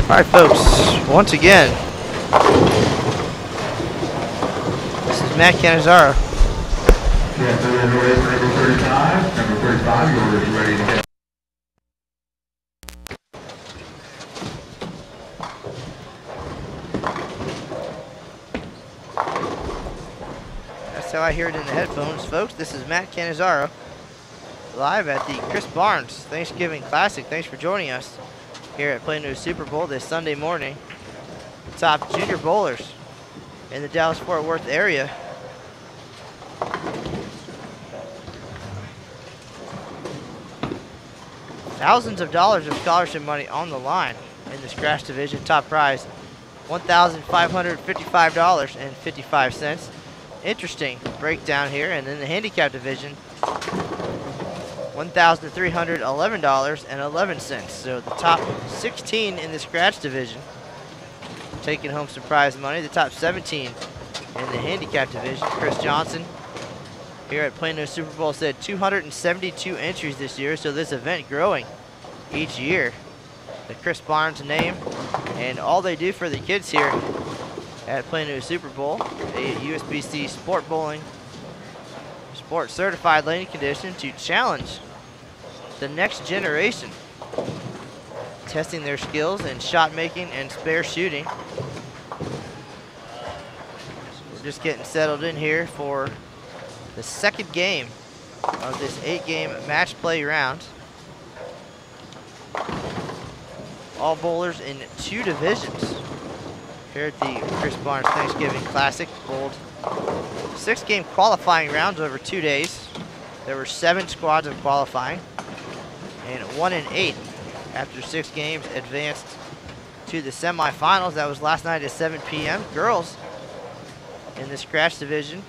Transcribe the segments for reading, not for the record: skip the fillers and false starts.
All right, folks, once again, this is Matt Cannizzaro. Yeah, so number 35. Number 35, yours ready to hit. That's how I hear it in the headphones, folks. This is Matt Cannizzaro, live at the Chris Barnes Thanksgiving Classic. Thanks for joining us here at Plano Super Bowl this Sunday morning. Top junior bowlers in the Dallas-Fort Worth area. Thousands of dollars of scholarship money on the line in the scratch division. Top prize, $1,555.55. Interesting breakdown here. And in the handicap division, $1,311.11. So the top 16 in the scratch division taking home some prize money. The top 17 in the handicap division. Chris Johnson here at Plano Super Bowl said 272 entries this year. So this event growing each year. The Chris Barnes name and all they do for the kids here at Plano Super Bowl, a USBC sport bowling sport certified landing condition to challenge the next generation, testing their skills in shot making and spare shooting. We're just getting settled in here for the second game of this 8-game match play round. All bowlers in 2 divisions here at the Chris Barnes Thanksgiving Classic. Bowled 6-game qualifying rounds over 2 days. There were 7 squads of qualifying, and 1 in 8 after 6 games advanced to the semifinals. That was last night at 7 p.m. Girls in the scratch division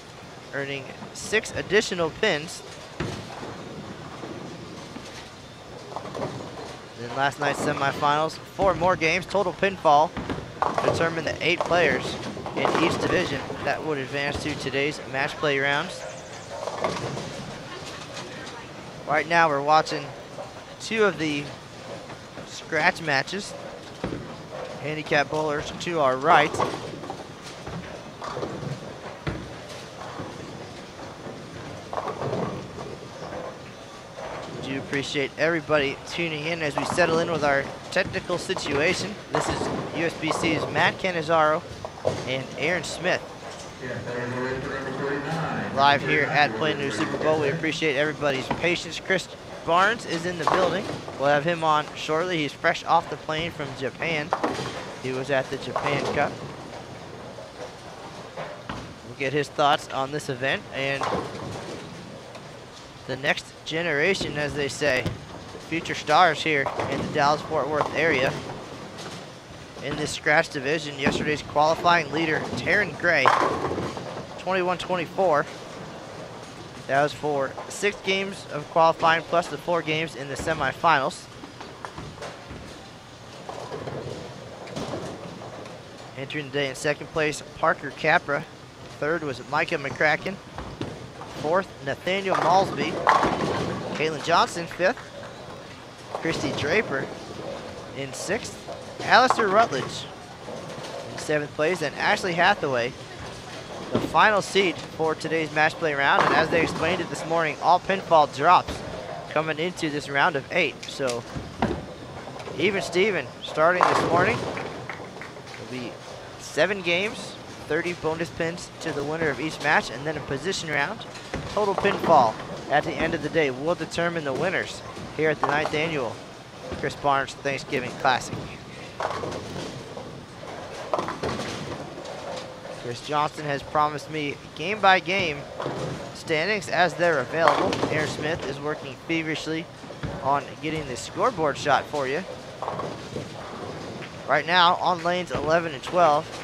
earning 6 additional pins. Then last night's semifinals, 4 more games. Total pinfall determined the 8 players in each division that would advance to today's match play rounds. Right now we're watching 2 of the scratch matches. Handicap bowlers to our right. Do appreciate everybody tuning in as we settle in with our technical situation. This is USBC's Matt Cannizzaro and Aaron Smith. Live here at Plano Super Bowl. We appreciate everybody's patience. Chris Barnes is in the building. We'll have him on shortly. He's fresh off the plane from Japan. He was at the Japan Cup. We'll get his thoughts on this event and the next generation, as they say, the future stars here in the Dallas-Fort Worth area. In this scratch division, yesterday's qualifying leader, Taryn Gray, 21-24. That was for 6 games of qualifying plus the 4 games in the semifinals. Entering the day in second place, Parker Capra. Third was Micah McCracken. Fourth, Nathaniel Malsby. Caitlin Johnson, 5th. Christy Draper in 6th. Alistair Rutledge in 7th place. And Ashley Hathaway, the final seed for today's match play round. And as they explained it this morning, all pinfall drops coming into this round of 8. So even Steven starting this morning. Will be 7 games, 30 bonus pins to the winner of each match, and then a position round. Total pinfall at the end of the day will determine the winners here at the 9th annual Chris Barnes Thanksgiving Classic. Chris Johnson has promised me game by game standings as they're available. Aaron Smith is working feverishly on getting the scoreboard shot for you. Right now on lanes 11 and 12,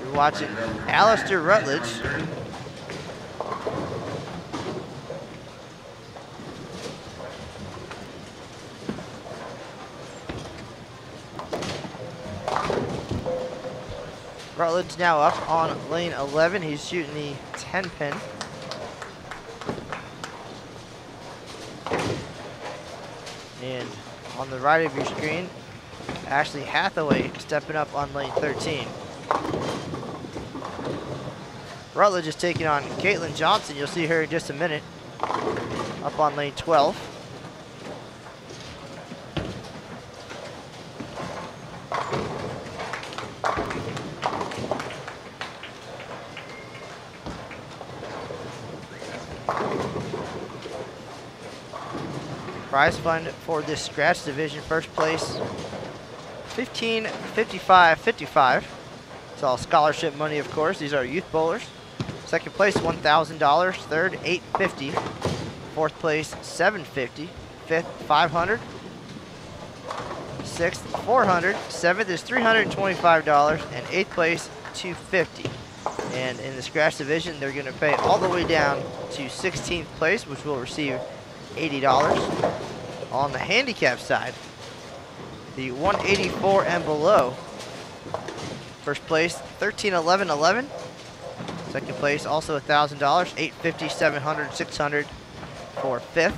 you're watching Alistair Rutledge. Rutledge now up on lane 11. He's shooting the 10 pin. And on the right of your screen, Ashley Hathaway stepping up on lane 13. Rutledge is taking on Caitlin Johnson. You'll see her in just a minute. Up on lane 12. Prize fund for this scratch division, first place, $15.55.55. It's all scholarship money, of course. These are youth bowlers. Second place, $1,000. Third, $850. Fourth place, $750. Fifth, $500. Sixth, $400. Seventh is $325, and eighth place, $250. And in the scratch division, they're going to pay all the way down to 16th place, which will receive $80. On the handicap side, the 184 and below. First place, $13.11.11. Second place, also $1,000, $850, $700, $600 for fifth,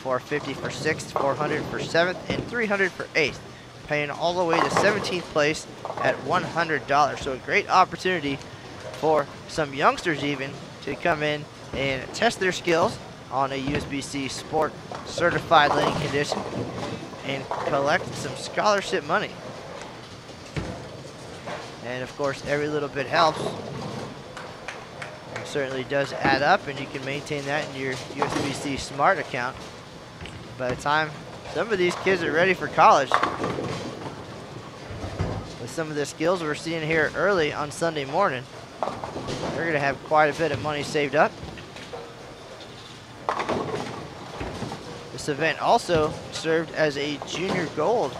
$450 for sixth, $400 for seventh, and $300 for eighth. Paying all the way to 17th place at $100. So a great opportunity for some youngsters even to come in and test their skills on a USBC Sport certified lane condition and collect some scholarship money. And of course, every little bit helps. It certainly does add up, and you can maintain that in your USBC Smart account. By the time some of these kids are ready for college, with some of the skills we're seeing here early on Sunday morning, they're going to have quite a bit of money saved up. This event also served as a junior gold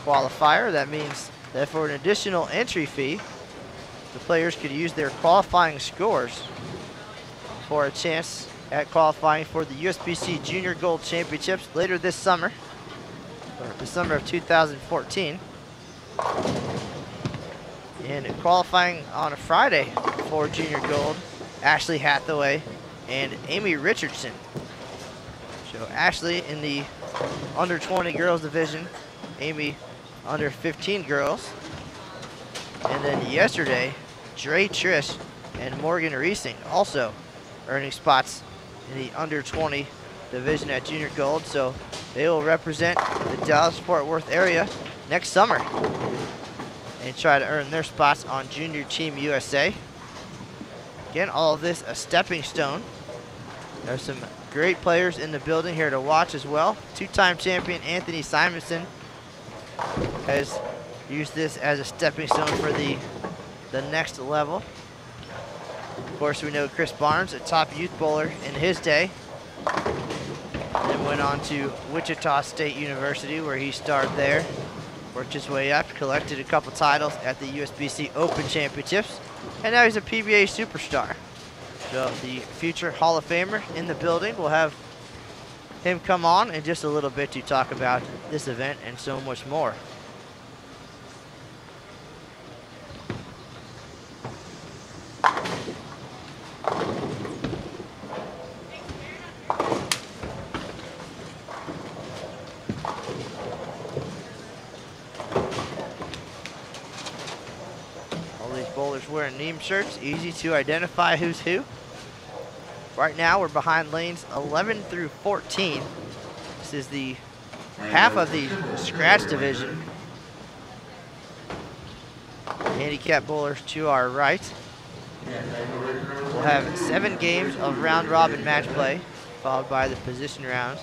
qualifier. That means that for an additional entry fee, the players could use their qualifying scores for a chance at qualifying for the USBC Junior Gold Championships later this summer, or the summer of 2014. And qualifying on a Friday for Junior Gold, Ashley Hathaway and Amy Richardson. So Ashley in the under 20 girls division, Amy under 15 girls. And then yesterday, Dre Trish and Morgan Reesing also earning spots in the under 20 division at Junior Gold. So they will represent the Dallas-Fort Worth area next summer and try to earn their spots on Junior Team USA. Again, all of this a stepping stone. There's some great players in the building here to watch as well. Two-time champion Anthony Simonson has used this as a stepping stone for the next level. Of course, we know Chris Barnes, a top youth bowler in his day, then went on to Wichita State University, where he starred there, worked his way up, collected a couple titles at the USBC Open Championships, and now he's a PBA superstar. So the future Hall of Famer in the building. We'll have him come on in just a little bit to talk about this event and so much more. All these bowlers wearing name shirts, easy to identify who's who. Right now, we're behind lanes 11 through 14. This is the half of the scratch division. Handicap bowlers to our right. We'll have 7 games of round-robin match play, followed by the position rounds.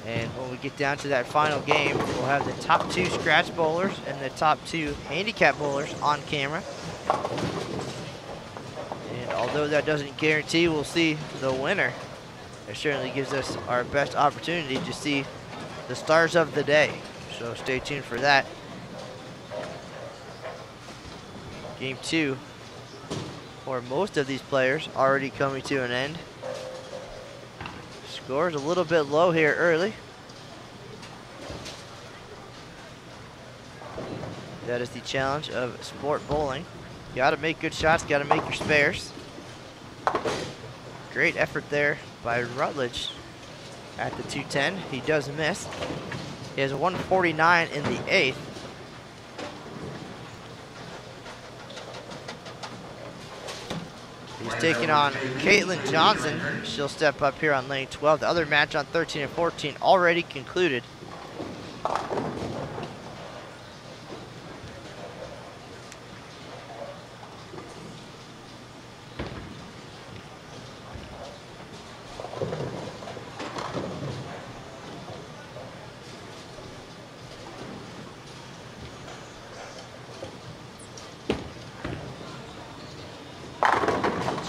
And when we get down to that final game, we'll have the top 2 scratch bowlers and the top 2 handicap bowlers on camera. Although that doesn't guarantee we'll see the winner it certainly gives us our best opportunity to see the stars of the day. So stay tuned for that. Game 2, for most of these players, already coming to an end. Scores a little bit low here early. That is the challenge of sport bowling. You gotta make good shots, gotta make your spares. Great effort there by Rutledge at the 210. He does miss. He has a 149 in the 8th. He's taking on Caitlin Johnson. She'll step up here on lane 12. The other match on 13 and 14 already concluded.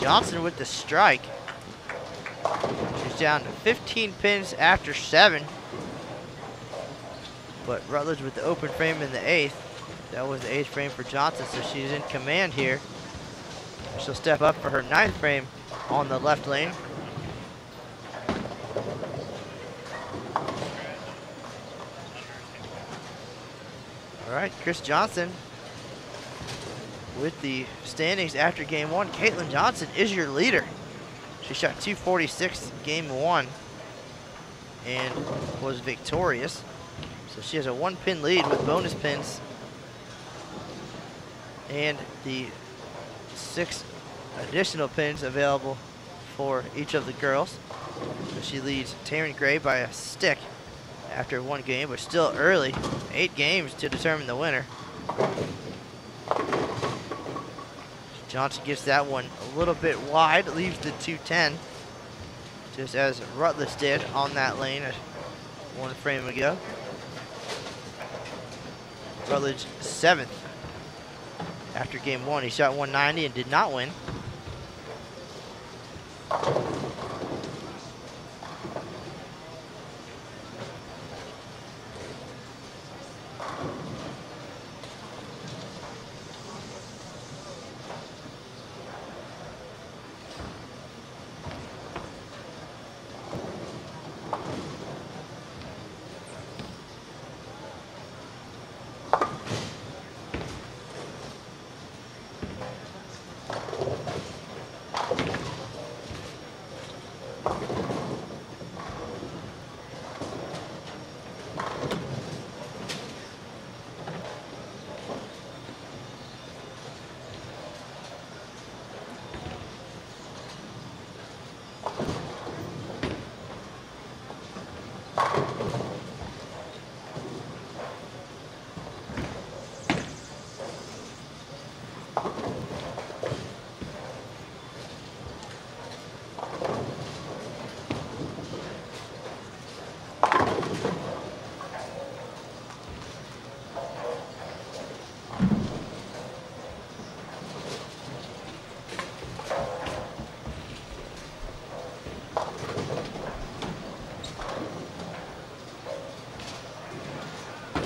Johnson with the strike. She's down to 15 pins after 7. But Rutledge with the open frame in the 8th. That was the 8th frame for Johnson, so she's in command here. She'll step up for her 9th frame on the left lane. All right, Chris Johnson with the standings after game 1. Caitlin Johnson is your leader. She shot 246 game 1 and was victorious. So she has a 1-pin lead with bonus pins and the 6 additional pins available for each of the girls. So she leads Taryn Gray by a stick after 1 game, but still early. 8 games to determine the winner. Johnson gets that one a little bit wide, leaves the 210, just as Rutledge did on that lane 1 frame ago. Rutledge 7th after game 1. He shot 190 and did not win.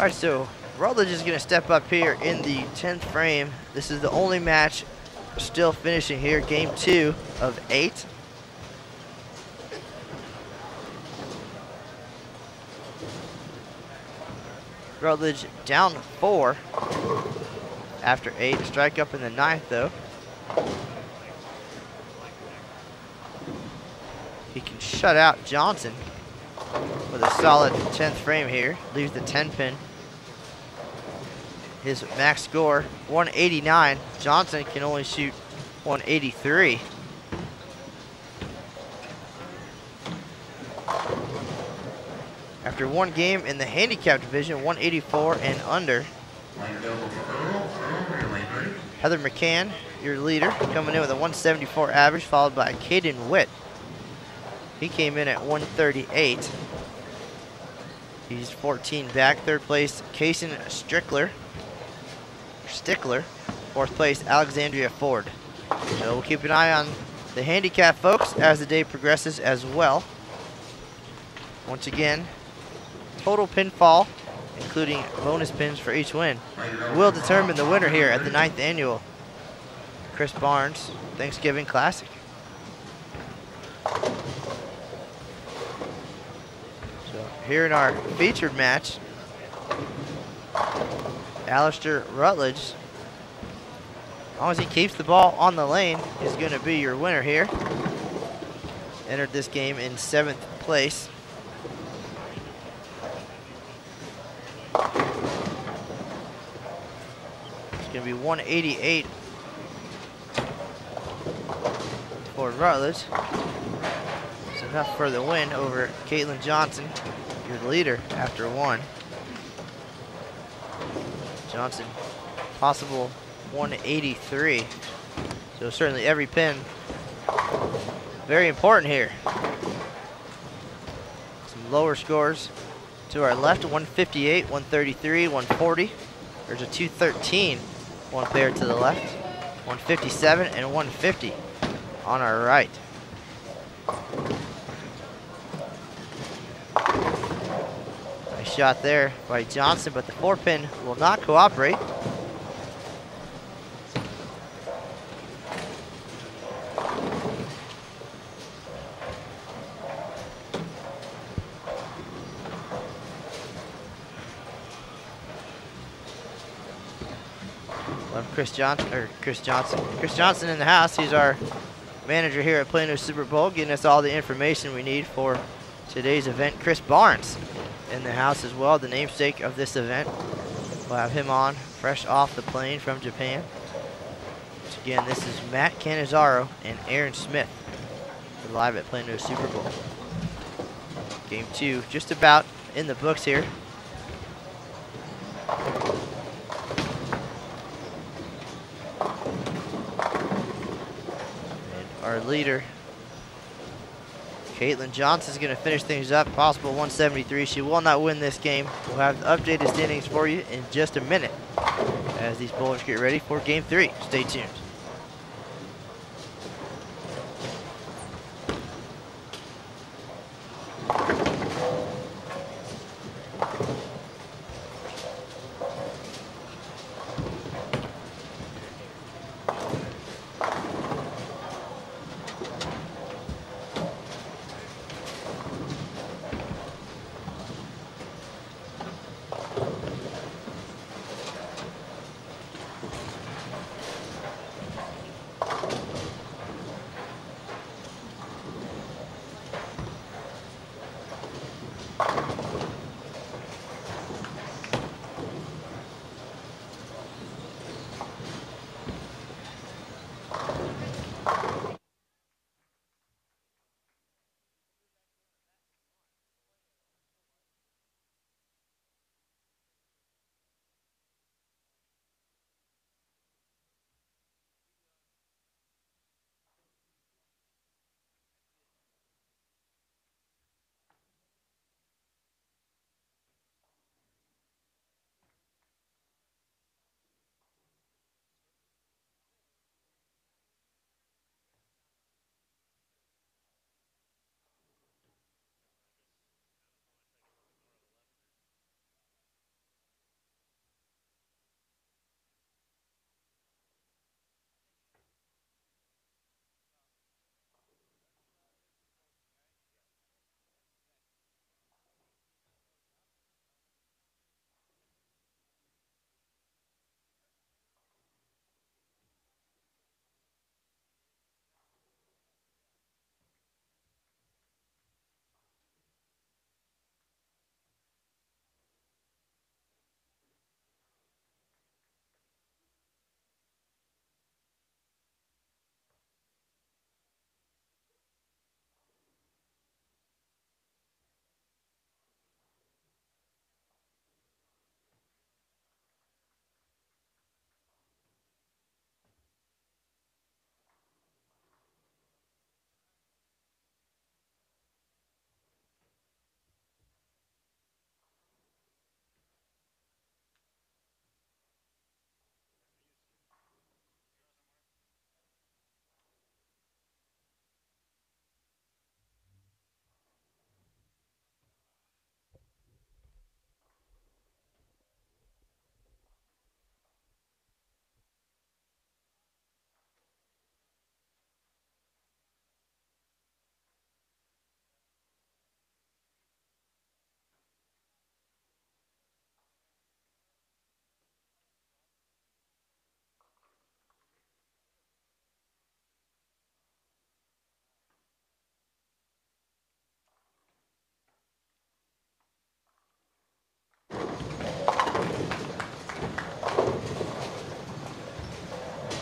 All right, so Rutledge is going to step up here in the 10th frame. This is the only match still finishing here, game 2 of 8. Rutledge down 4 after 8. Strike up in the 9th, though. He can shut out Johnson with a solid 10th frame here. Leaves the 10-pin. His max score, 189. Johnson can only shoot 183. After 1 game in the handicap division, 184 and under. Heather McCann, your leader, coming in with a 174 average, followed by Caden Witt. He came in at 138. He's 14 back. 3rd place, Kaysen Stickler. 4th place, Alexandria Ford. So we'll keep an eye on the handicap folks as the day progresses as well. Once again, total pinfall, including bonus pins for each win, will determine the winner here at the 9th annual Chris Barnes Thanksgiving Classic. So here in our featured match, Alistair Rutledge, as long as he keeps the ball on the lane, is going to be your winner here. Entered this game in 7th place. It's going to be 188 for Rutledge. It's enough for the win over Caitlin Johnson, your leader after 1. Johnson, possible 183. So certainly every pin very important here. Some lower scores to our left, 158, 133, 140. There's a 213, one pair to the left, 157 and 150 on our right. Nice shot there by Johnson, but the 4-pin will not cooperate. Chris Johnson in the house. He's our manager here at Plano Super Bowl, getting us all the information we need for today's event. Chris Barnes in the house as well, the namesake of this event. We'll have him on fresh off the plane from Japan. Once again, this is Matt Cannizzaro and Aaron Smith. We're live at Plano Super Bowl. Game 2 just about in the books here. Our leader, Caitlin Johnson, is going to finish things up, possible 173. She will not win this game. We'll have the updated standings for you in just a minute as these bowlers get ready for Game 3. Stay tuned.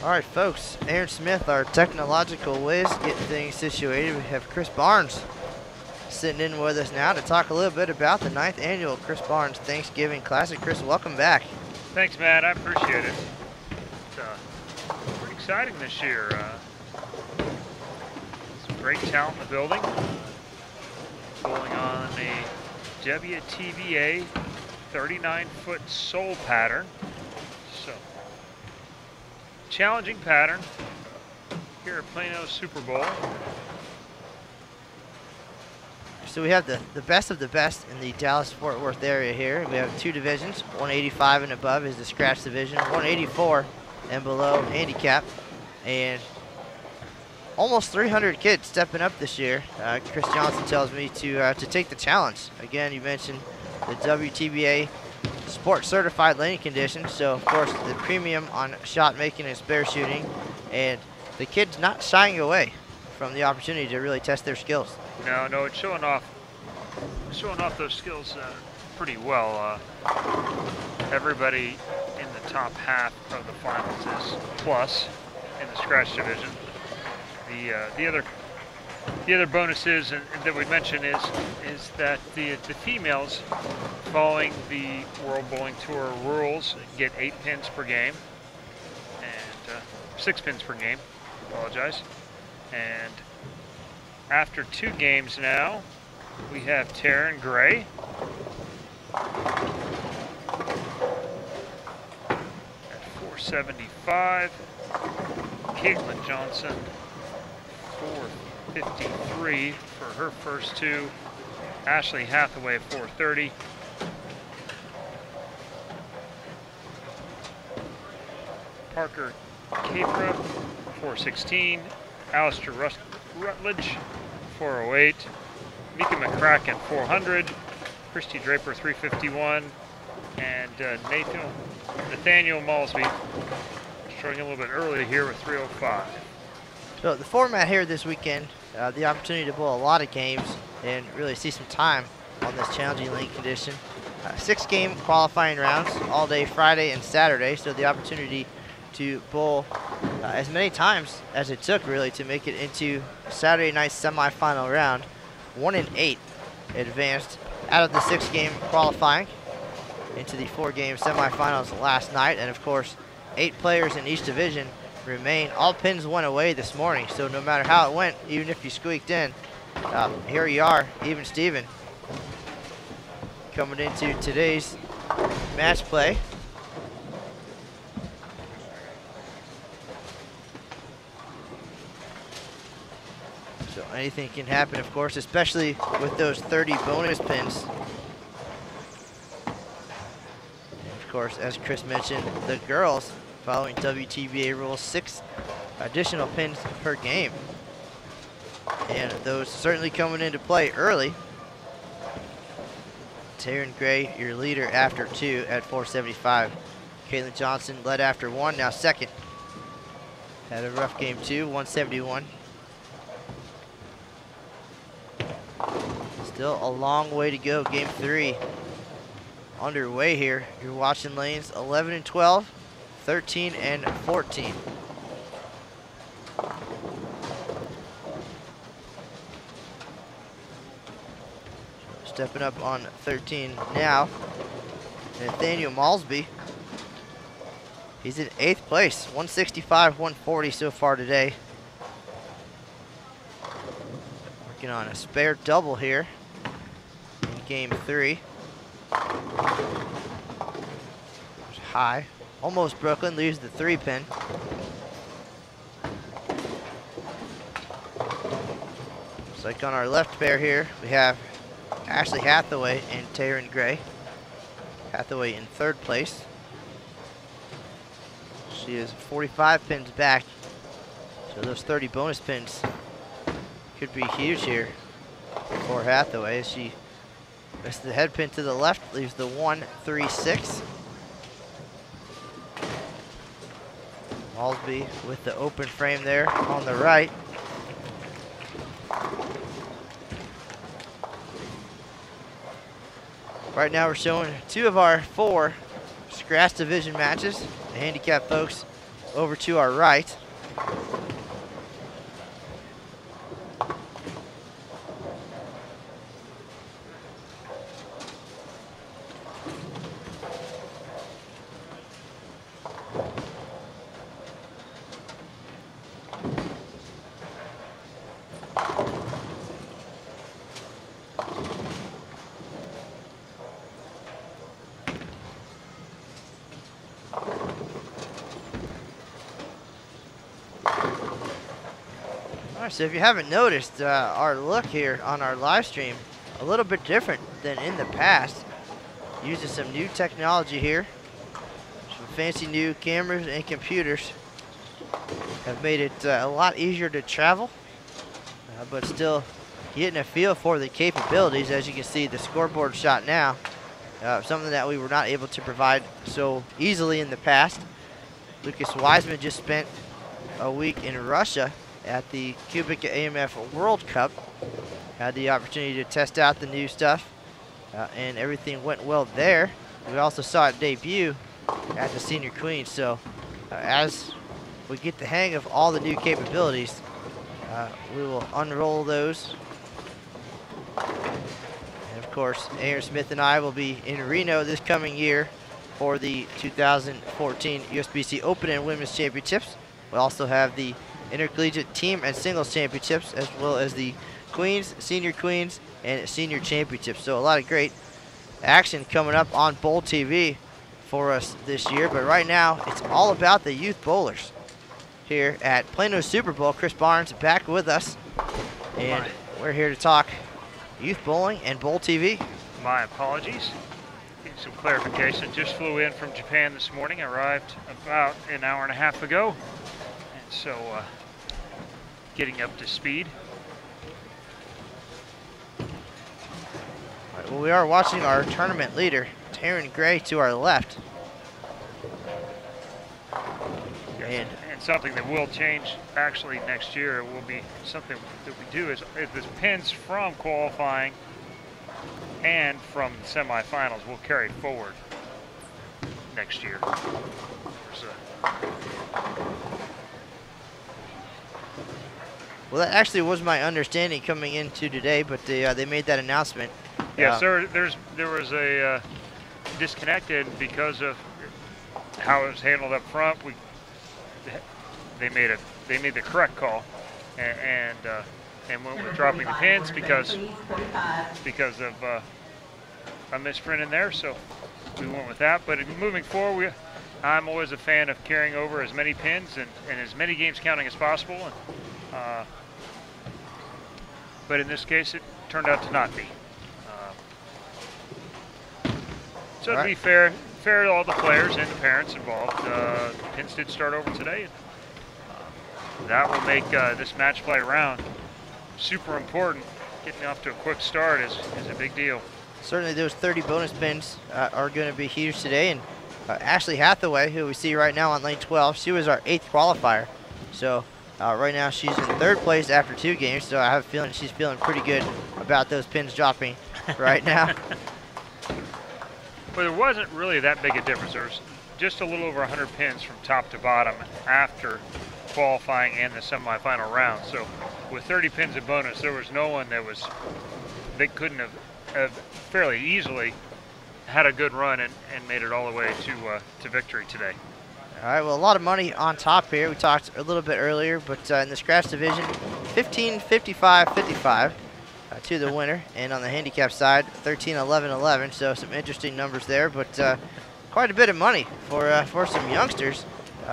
All right, folks, Aaron Smith, our technological whiz, getting things situated. We have Chris Barnes sitting in with us now to talk a little bit about the 9th annual Chris Barnes Thanksgiving Classic. Chris, welcome back. Thanks, Matt. I appreciate it. It's pretty exciting this year. Some great talent in the building. Going on a WTBA 39-foot sole pattern. So, challenging pattern here at Plano Super Bowl. So we have the best of the best in the Dallas-Fort Worth area here. We have 2 divisions. 185 and above is the scratch division. 184 and below handicap. And almost 300 kids stepping up this year. Chris Johnson tells me to take the challenge. Again, you mentioned the WTBA Sport Certified Landing Condition. So, of course, the premium on shot making and spare shooting. And the kids not shying away from the opportunity to really test their skills. No, it's showing off those skills pretty well. Everybody in the top half of the finals is plus in the scratch division. The other bonuses that we mentioned is that the females, following the World Bowling Tour rules, get 8 pins per game and 6 pins per game. Apologize. And after 2 games now, we have Taryn Gray. At 475. Caitlin Johnson, 453 for her first 2. Ashley Hathaway at 430. Parker Capra, 416. Alistair Rutledge, 408. Mika McCracken, 400. Christy Draper, 351. And Nathaniel Malsby, struggling a little bit early here with 305. So the format here this weekend, the opportunity to bowl a lot of games and really see some time on this challenging lane condition. 6-game qualifying rounds all day Friday and Saturday, so the opportunity to bowl as many times as it took really to make it into Saturday night's semifinal round. 1 in 8 advanced out of the 6-game qualifying into the 4-game semifinals last night, and of course 8 players in each division remain. All pins went away this morning, so no matter how it went, even if you squeaked in, here you are, even Steven, coming into today's match play. So anything can happen, of course, especially with those 30 bonus pins. And of course, as Chris mentioned, the girls, following WTBA rules, 6 additional pins per game. And those certainly coming into play early. Taryn Gray, your leader after 2 at 475. Caitlin Johnson led after 1, now second. Had a rough game 2, 171. Still a long way to go. Game 3 underway here. You're watching lanes 11 and 12, 13 and 14. Stepping up on 13 now, Nathaniel Malsby. He's in 8th place, 165, 140 so far today. Working on a spare double here in game 3. High, almost Brooklyn, leaves the 3-pin. Looks like on our left pair here, we have Ashley Hathaway and Taryn Gray. Hathaway in 3rd place. She is 45 pins back, so those 30 bonus pins could be huge here for Hathaway as she misses the head pin to the left, leaves the 1-3-6. Malsby with the open frame there on the right. Right now we're showing 2 of our 4 scratch division matches. The handicap folks over to our right. So if you haven't noticed, our look here on our live stream, a little bit different than in the past. Using some new technology here. Some fancy new cameras and computers have made it a lot easier to travel, but still getting a feel for the capabilities. As you can see, the scoreboard shot now, something that we were not able to provide so easily in the past. Lucas Wiseman just spent a week in Russia at the Kubica AMF World Cup. Had the opportunity to test out the new stuff, and everything went well there. We also saw it debut at the Senior Queens. So as we get the hang of all the new capabilities, we will unroll those. And of course, Aaron Smith and I will be in Reno this coming year for the 2014 USBC Open and Women's Championships. We also have the Intercollegiate Team and Singles Championships, as well as the Queens, Senior Queens, and Senior Championships. So a lot of great action coming up on Bowl TV for us this year. But right now, it's all about the youth bowlers here at Plano Super Bowl. Chris Barnes back with us, and we're here to talk youth bowling and Bowl TV. My apologies. Need some clarification. Just flew in from Japan this morning. Arrived about an hour and a half ago. And so getting up to speed. All right, well, we are watching our tournament leader, Taryn Gray, to our left. Yes, and something that will change actually next year, it will be something that we do is the pins from qualifying and from the semifinals will carry forward next year. Well, that actually was my understanding coming into today, but they made that announcement. Yes, there was a disconnect because of how it was handled up front. They made the correct call, and went with dropping the pins because of a misprint in there. So we went with that. But moving forward, I'm always a fan of carrying over as many pins and as many games counting as possible. And, but in this case, it turned out to not be. So to be fair to all the players and the parents involved, the pins did start over today. That will make this match play round super important. Getting off to a quick start is a big deal. Certainly those 30 bonus pins are going to be huge today. And Ashley Hathaway, who we see right now on lane 12, she was our 8th qualifier. So right now she's in 3rd place after 2 games. So I have a feeling she's feeling pretty good about those pins dropping right now. But there wasn't really that big a difference. There was just a little over 100 pins from top to bottom after qualifying and the semifinal round. So with 30 pins of bonus, there was no one they couldn't have fairly easily had a good run and made it all the way to victory today. All right, well, a lot of money on top here. We talked a little bit earlier, but in the scratch division, 15, 55, 55 to the winner. And on the handicap side, 13, 11, 11. So some interesting numbers there, but quite a bit of money for some youngsters.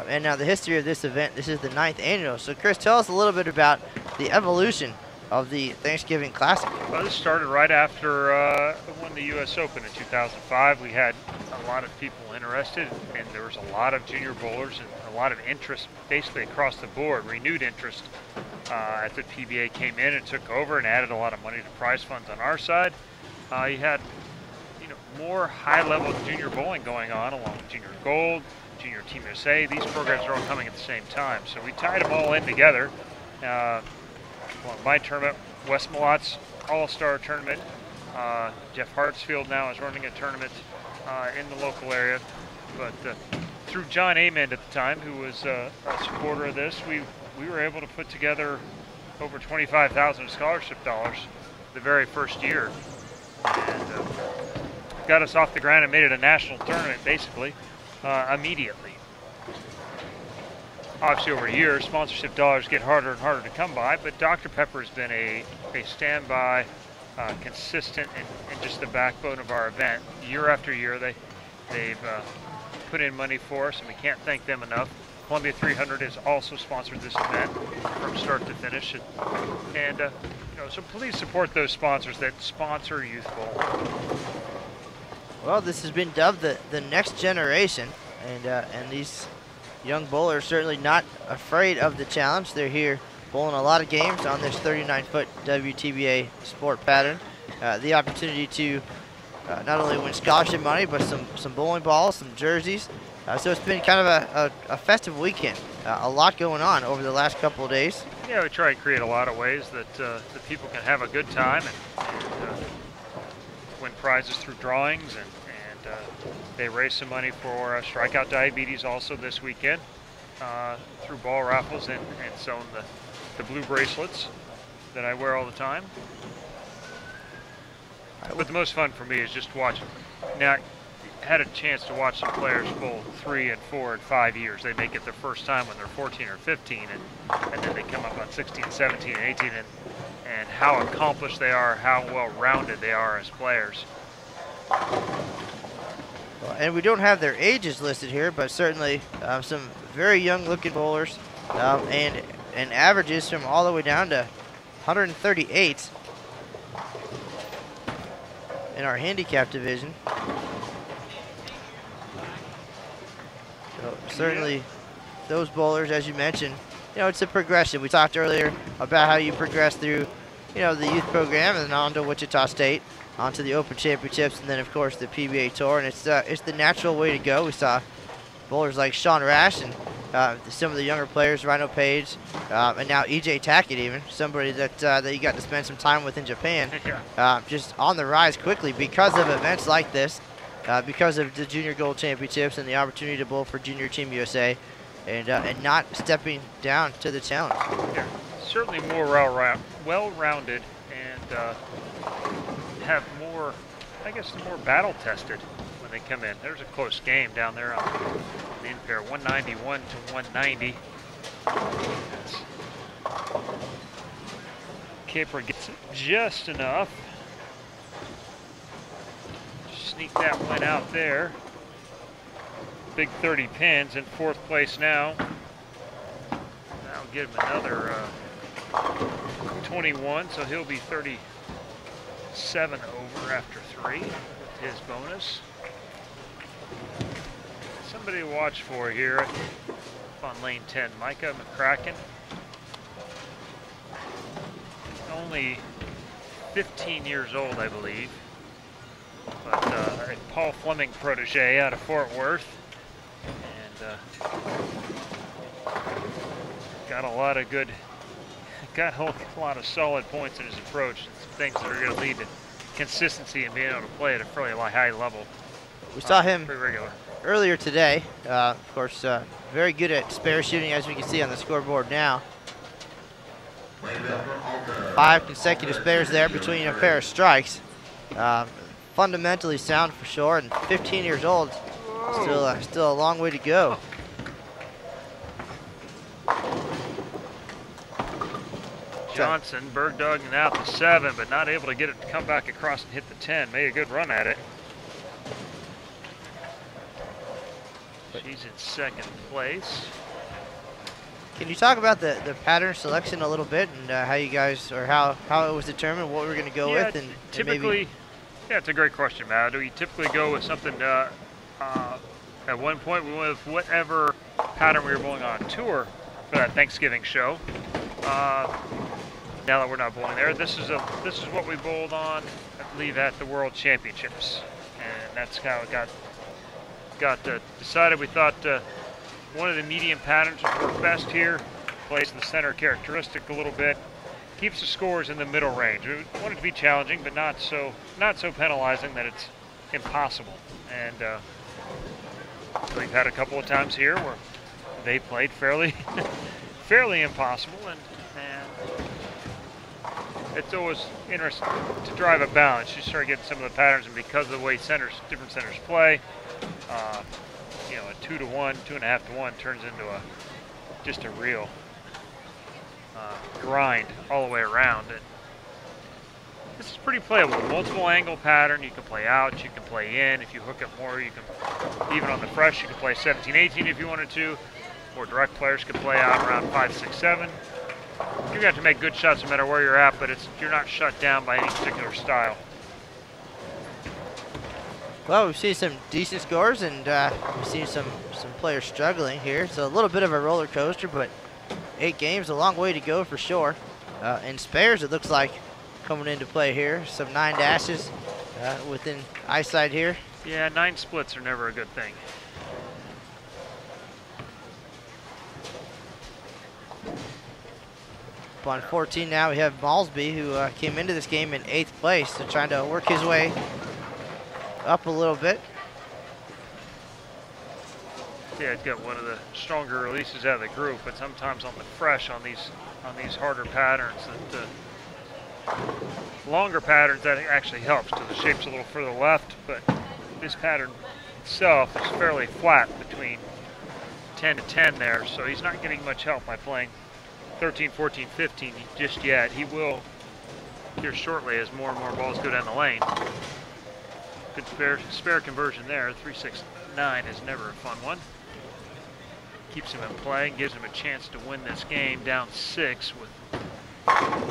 And now the history of this event, this is the 9th annual. So Chris, tell us a little bit about the evolution of the Thanksgiving Classic. Well, this started right after we won the U.S. Open in 2005. We had a lot of people interested, and there was a lot of junior bowlers and a lot of interest basically across the board, renewed interest as the PBA came in and took over and added a lot of money to prize funds on our side. You had more high-level junior bowling going on along with Junior Gold, Junior Team USA. These programs are all coming at the same time. So we tied them all in together. My tournament, West Malot's All-Star Tournament. Jeff Hartsfield now is running a tournament in the local area. But through John Amend at the time, who was a supporter of this, we were able to put together over 25,000 scholarship dollars the very first year, and got us off the ground and made it a national tournament basically immediately. Obviously, over years, sponsorship dollars get harder and harder to come by, but Dr. Pepper has been a standby, consistent, and just the backbone of our event. Year after year, they've put in money for us, and we can't thank them enough. Columbia 300 has also sponsored this event from start to finish, and so please support those sponsors that sponsor Youth Bowl. Well, this has been dubbed the next generation, and these young bowlers certainly not afraid of the challenge. They're here bowling a lot of games on this 39-foot WTBA sport pattern. The opportunity to not only win scholarship money, but some bowling balls, some jerseys. So it's been kind of a festive weekend. A lot going on over the last couple of days. Yeah, we try and create a lot of ways that the people can have a good time and win prizes through drawings, and they raise some money for Strikeout Diabetes also this weekend through ball raffles and selling the blue bracelets that I wear all the time. But the most fun for me is just watching. Now, I had a chance to watch some players bowl 3 and 4 and 5 years. They make it their first time when they're 14 or 15, and then they come up on 16, 17, and 18, and how accomplished they are, how well-rounded they are as players. And we don't have their ages listed here, but certainly some very young-looking bowlers, and averages from all the way down to 138 in our handicap division. So certainly, those bowlers, as you mentioned, it's a progression. We talked earlier about how you progress through, the youth program and then on to Wichita State, onto the Open Championships, and then of course the PBA Tour, and it's the natural way to go. We saw bowlers like Sean Rash and some of the younger players, Rhino Page, and now EJ Tackett, even somebody that you got to spend some time with in Japan, just on the rise quickly because of events like this, because of the Junior Gold Championships and the opportunity to bowl for Junior Team USA, and not stepping down to the challenge. Yeah, certainly more well-rounded and have more, I guess, more battle-tested when they come in. There's a close game down there on the in pair, 191 to 190. Caper gets it just enough. Sneak that one out there. Big 30 pins in 4th place now. That'll give him another 21, so he'll be 37 over after 3 with his bonus. Somebody to watch for here on lane 10, Micah McCracken. Only 15 years old, I believe, but a Paul Fleming protege out of Fort Worth, and got a lot of solid points in his approach, and some things that are going to lead to consistency and being able to play at a fairly high level. We saw him pretty regular earlier today. Of course, very good at spare shooting, as we can see on the scoreboard now. 5 consecutive spares there between a pair of strikes. Fundamentally sound for sure, and 15 years old. Still a long way to go. Johnson, bird dogging out the 7, but not able to get it to come back across and hit the 10. Made a good run at it. She's in 2nd place. Can you talk about the pattern selection a little bit, and how you guys, or how it was determined what we're going to go with? And typically, yeah, it's a great question, Matt. We typically go with something. At one point, we went with whatever pattern we were bowling on tour for that Thanksgiving show. Now that we're not bowling there, this is what we bowled on, I believe, at the World Championships, and that's how it got decided. We thought one of the medium patterns would work best here. Plays the center characteristic a little bit, keeps the scores in the middle range. We want it to be challenging, but not so penalizing that it's impossible. And We've had a couple of times here where they played fairly impossible, and it's always interesting to drive a balance. You start getting some of the patterns, and because of the way different centers play, you know, a 2-to-1, 2.5-to-1 turns into just a real grind all the way around. And this is pretty playable. Multiple angle pattern. You can play out. You can play in. If you hook up more, you can, even on the fresh, you can play 17, 18 if you wanted to. More direct players can play out around 5, 6, 7. You have to make good shots no matter where you're at, but you're not shut down by any particular style. Well, we've seen some decent scores, and we've seen some players struggling here. So a little bit of a roller coaster, but 8 games, a long way to go for sure. In spares, it looks like coming into play here. Some 9 dashes within eyesight here. Yeah, 9 splits are never a good thing. Up on 14 now, we have Malsby, who came into this game in 8th place, so trying to work his way up a little bit. Yeah, it's got one of the stronger releases out of the group, but sometimes on the fresh, on these harder patterns, that longer patterns, that actually helps because the shape's a little further left, but this pattern itself is fairly flat between 10 to 10 there, so he's not getting much help by playing 13, 14, 15 just yet. He will here shortly as more and more balls go down the lane. Good spare conversion there. 3-6-9 is never a fun one. Keeps him in play, gives him a chance to win this game down 6 with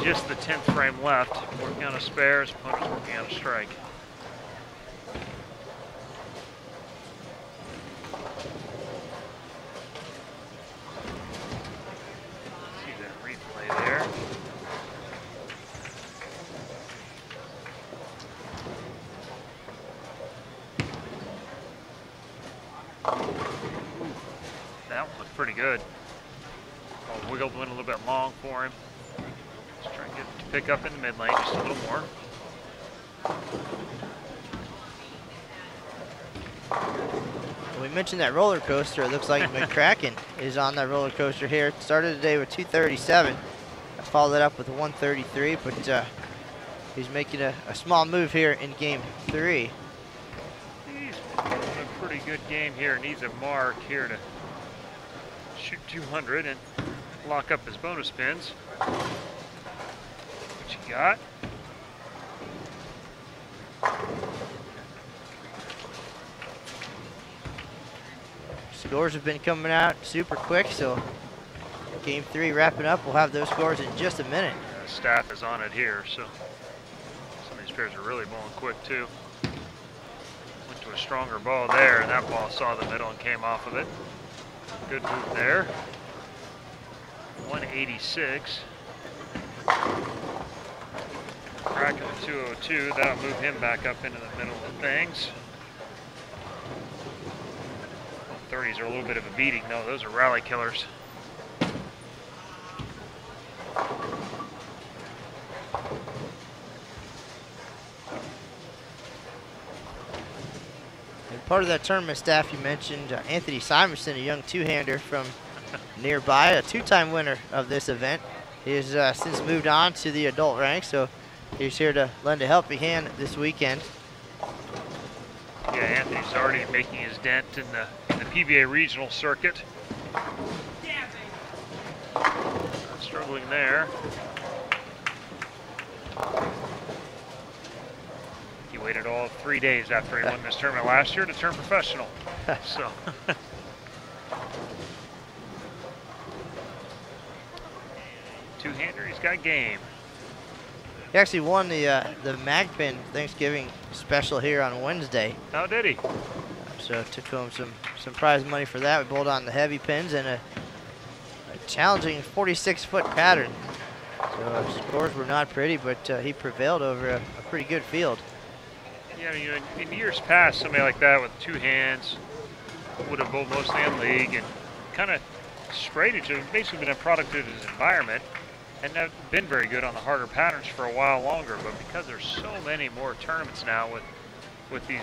just the 10th frame left. Working on a spare, his opponent's working on a strike. See that replay there. That one looked pretty good. Wiggled, went a little bit long for him. Just trying to get to pick up in the mid lane just a little more. We mentioned that roller coaster. It looks like McCracken is on that roller coaster here. It started today with 237. I followed it up with a 133, but he's making a small move here in game 3. He's having a pretty good game here. Needs a mark here to shoot 200 and lock up his bonus pins. What you got? Scores have been coming out super quick, so game 3 wrapping up. We'll have those scores in just a minute. The staff is on it here, so some of these pairs are really bowling quick too. Went to a stronger ball there, and that ball saw the middle and came off of it. Good move there. 186. Cracking the 202. That'll move him back up into the middle of things. 30s are a little bit of a beating. No, those are rally killers. And part of that tournament staff you mentioned, Anthony Simonson, a young two-hander from nearby, a 2-time winner of this event. He has since moved on to the adult ranks, so he's here to lend a helping hand this weekend. Yeah, Anthony's already making his dent in the PBA regional circuit. Struggling there. He waited all 3 days after he won this tournament last year to turn professional. So. Two-hander, he's got game. He actually won the Magpin Thanksgiving special here on Wednesday. Oh, did he? So took home some prize money for that. We bowled on the heavy pins and a challenging 46-foot pattern. So scores were not pretty, but he prevailed over a pretty good field. Yeah, you know, in years past, somebody like that with 2 hands would have bowled mostly on league and kind of sprayed it. Basically been a product of his environment and have been very good on the harder patterns for a while longer. But because there's so many more tournaments now with these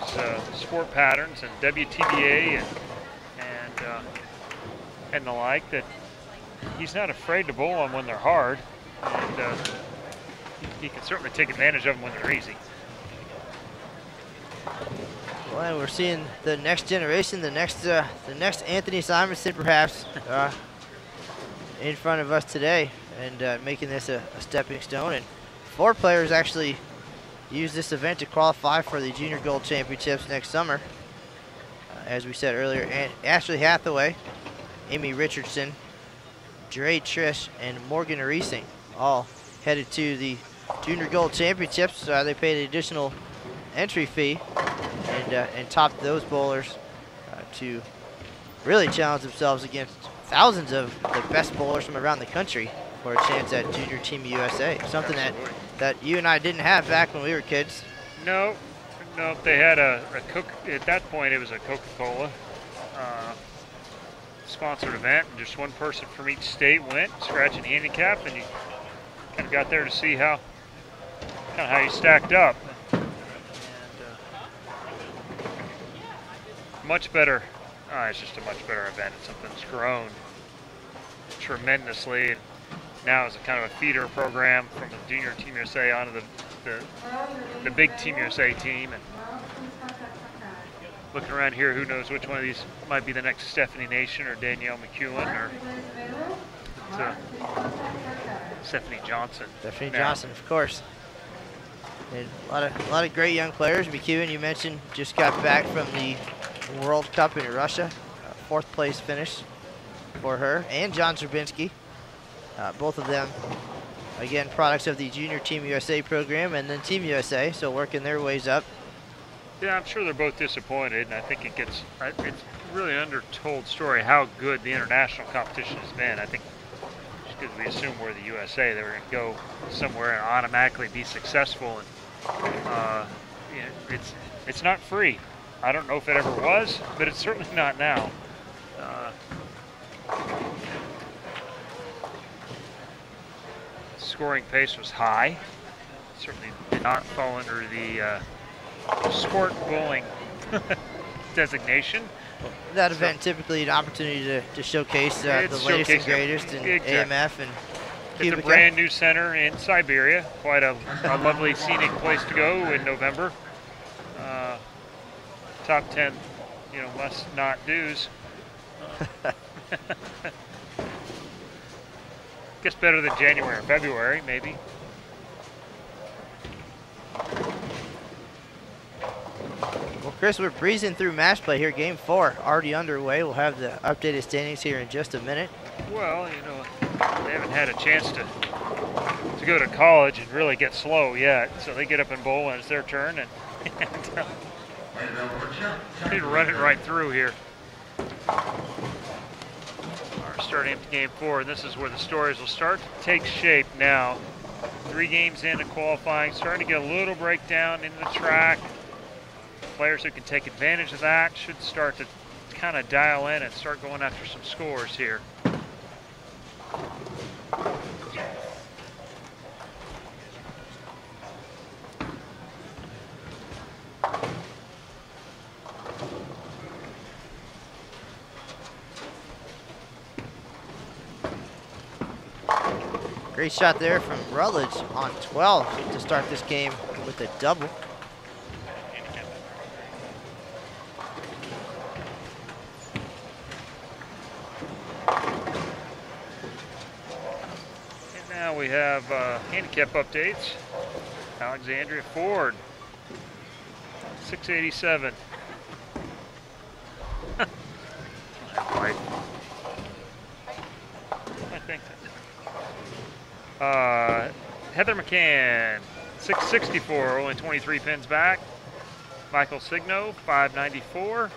sport patterns and WTBA and and the like, that he's not afraid to bowl them when they're hard, and he can certainly take advantage of them when they're easy. Well, and we're seeing the next generation, the next Anthony Simonson, perhaps, in front of us today, and making this a stepping stone. And 4 players actually use this event to qualify for the Junior Gold Championships next summer. As we said earlier, and Ashley Hathaway, Amy Richardson, Dre Trish, and Morgan Reesing all headed to the Junior Gold Championships. They paid an additional entry fee and topped those bowlers to really challenge themselves against thousands of the best bowlers from around the country for a chance at Junior Team USA. Something that you and I didn't have back when we were kids. No, they had a Coke. At that point, it was a Coca-Cola sponsored event, and just one person from each state went, scratching handicap, and you kind of got there to see how you stacked up. And much better. It's just a much better event. It's something that's grown tremendously. And now it's a kind of a feeder program from the Junior Team USA onto the big Team USA team. And looking around here, who knows which one of these might be the next Stephanie Nation or Danielle McEwen or Stephanie Johnson. Stephanie Johnson, of course. And a lot of great young players. McEwen, you mentioned, just got back from the World Cup in Russia. 4th place finish for her, and John Zerbinski. Both of them, again, products of the Junior Team USA program and then Team USA, so working their ways up. Yeah, I'm sure they're both disappointed, and I think it's really an undertold story how good the international competition has been. I think just because we assume we're the USA, they were going to go somewhere and automatically be successful, and it's not free. I don't know if it ever was, but it's certainly not now. Scoring pace was high. Certainly did not fall under the sport bowling designation. That event typically an opportunity to showcase the latest and greatest in AMF and Cubica. It's a brand new center in Siberia. Quite a lovely scenic place to go in November. Top 10, must not do's. Guess better than January or February, maybe. Well, Chris, we're breezing through match play here. Game 4 already underway. We'll have the updated standings here in just a minute. Well, they haven't had a chance to go to college and really get slow yet. So they get up and bowl when it's their turn, and they run it right through here. We're starting up to game 4, and this is where the stories will start to take shape now. 3 games into qualifying, starting to get a little breakdown into the track. Players who can take advantage of that should start to kind of dial in and start going after some scores here. Great shot there from Rutledge on 12 to start this game with a double. And now we have handicap updates. Alexandria Ford, 687. Right. I think that. Heather McCann, 664, only 23 pins back. Michael Signo, 594.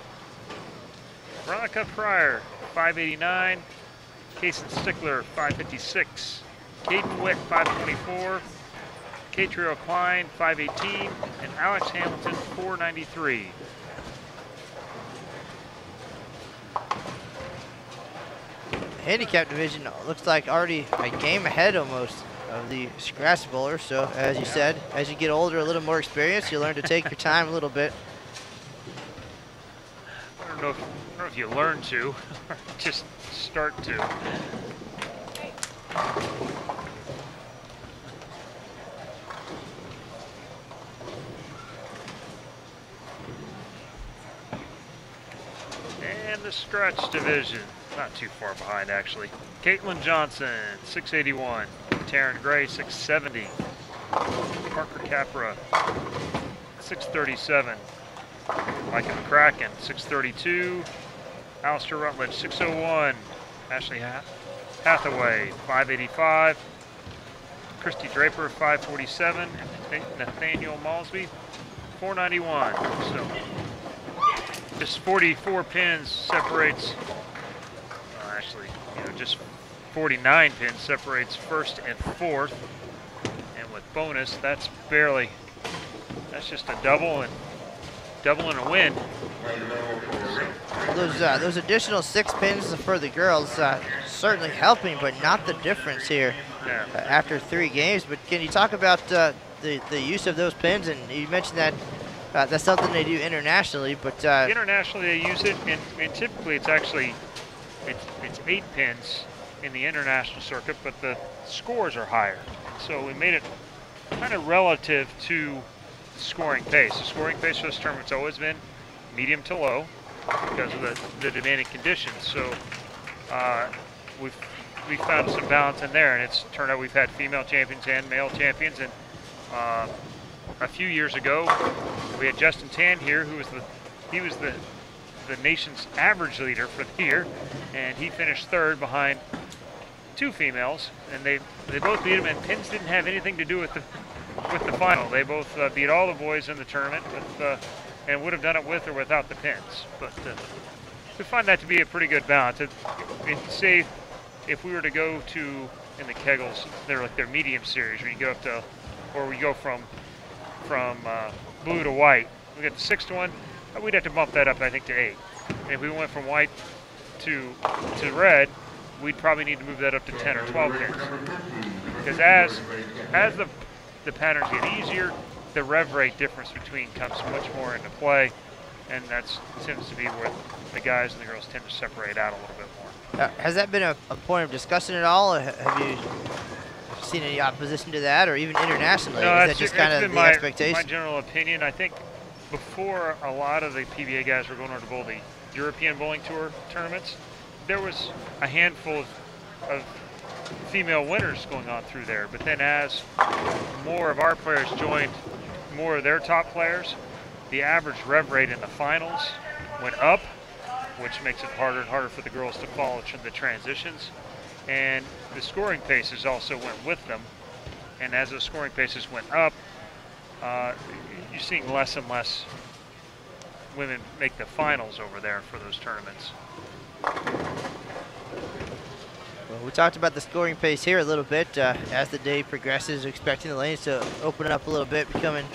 Veronica Pryor, 589. Kason Stickler, 556. Caden Witt, 524. Katrio Klein, 518. And Alex Hamilton, 493. Handicap division looks like already a game ahead almost of the scratch bowlers. So as you said, as you get older, a little more experience, you learn to take your time a little bit. don't know if you learn to, or just start to. And the scratch division, not too far behind actually. Caitlin Johnson, 681. Taryn Gray, 670. Parker Capra, 637. Micah McCracken, 632. Alistair Rutledge, 601. Ashley Hathaway, 585. Christy Draper, 547. And Nathaniel Malsby, 491. So just 44 pins separates, actually, just 49 pins separates first and fourth. And with bonus, that's just a double and a win. Those additional 6 pins for the girls certainly helping, but not the difference here after 3 games. But can you talk about the use of those pins? And you mentioned that that's something they do internationally, but internationally they use it, and typically it's actually it's 8 pins in the international circuit, but the scores are higher. So we made it kind of relative to scoring pace. The scoring pace for this tournament's always been medium to low because of the demanding conditions. So we've found some balance in there, and it's turned out we've had female champions and male champions. And a few years ago, we had Justin Tan here, who was the nation's average leader for the year, and he finished 3rd behind 2 females, and they both beat him. And pins didn't have anything to do with the final. They both beat all the boys in the tournament, and would have done it with or without the pins. But we find that to be a pretty good balance. Say if we were to go to, in the kegels, they're like their medium series, where you go up to, or we go from blue to white. We get the 6th one, we'd have to bump that up, I think, to 8. And if we went from white to red, we'd probably need to move that up to 10 or 12 pins. Because as the patterns get easier, the rev rate difference between comes much more into play, and that tends to be where the guys and the girls tend to separate out a little bit more. Has that been a point of discussion at all? Or have you seen any opposition to that, or even internationally? No, is that just kind of the expectation? My general opinion. I think before a lot of the PBA guys were going over to bowl the European Bowling Tour tournaments, there was a handful of female winners going on through there. But then as more of our players joined more of their top players, the average rev rate in the finals went up, which makes it harder and harder for the girls to follow the transitions. And the scoring paces also went with them. And as the scoring paces went up, you're seeing less and less women make the finals over there for those tournaments. Well, we talked about the scoring pace here a little bit. As the day progresses, we're expecting the lanes to open up a little bit, becoming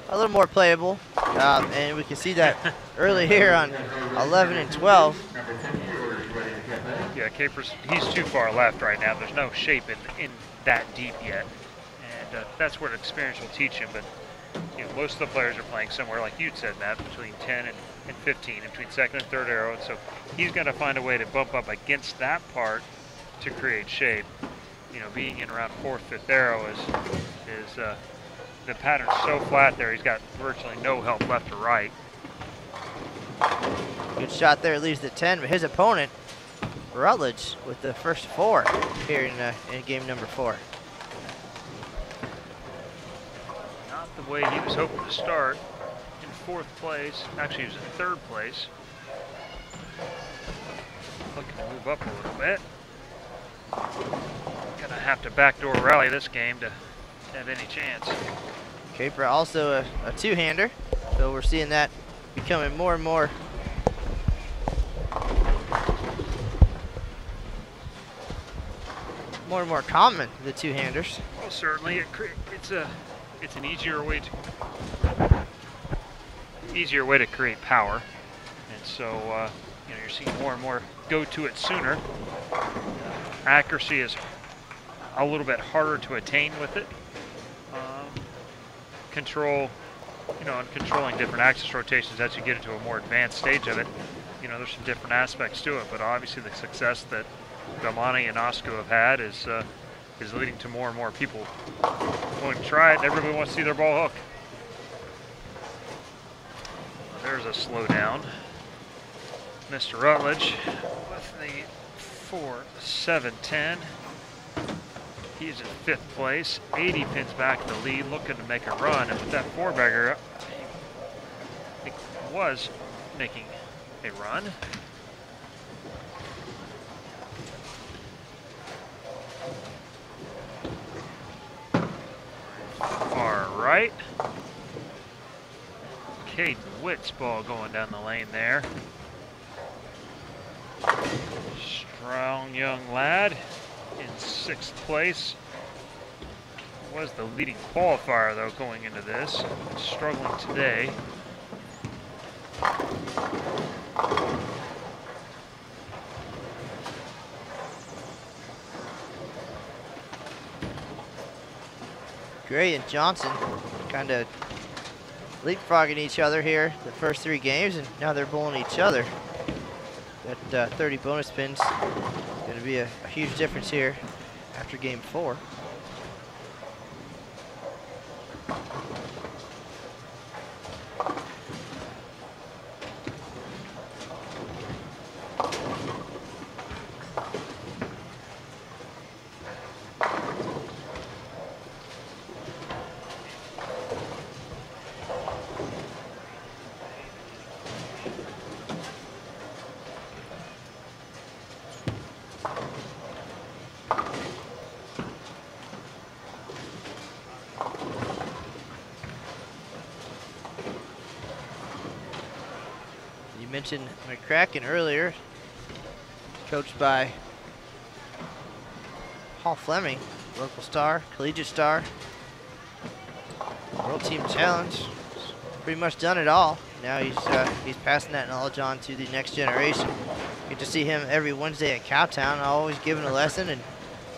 a little more playable. And we can see that early here on 11 and 12. Yeah, Capers, he's too far left right now. There's no shape in that deep yet. And that's what experience will teach him. But most of the players are playing somewhere, like you said, Matt, between 10 and 15, between 2nd and 3rd arrow. And so he's going to find a way to bump up against that part to create shape. Being in around 4th, 5th arrow is the pattern's so flat there, he's got virtually no help left or right. Good shot there, leaves the 10, but his opponent, Rutledge, with the first 4 here in game number 4. Not the way he was hoping to start. In 4th place, actually he was in 3rd place. Looking to move up a little bit. Gonna have to backdoor rally this game to have any chance. Capra also a two-hander, so we're seeing that becoming more and more common, the two-handers. Well, certainly it's an easier way to create power, and so you're seeing more and more go to it sooner. Accuracy is a little bit harder to attain with it. Control, and controlling different axis rotations as you get into a more advanced stage of it you know, there's some different aspects to it, but obviously the success that Belmonte and Osco have had is leading to more and more people wanting to try it, and everybody wants to see their ball hook. There's a slowdown. Mr. Rutledge with the 4.710. He's in 5th place, 80 pins back in the lead, looking to make a run. And with that 4-bagger, he was making a run. Far right. Caden Witt's ball going down the lane there. Strong young lad in 6th place. Was the leading qualifier though going into this. Struggling today. Gray and Johnson kind of leapfrogging each other here the first 3 games, and now they're bowling each other. That 30 bonus spins going to be a huge difference here after game 4. Mentioned McCracken earlier, coached by Paul Fleming, local star, collegiate star, World Team Challenge. Pretty much done it all. Now he's passing that knowledge on to the next generation. Get to see him every Wednesday at Cowtown, always giving a lesson and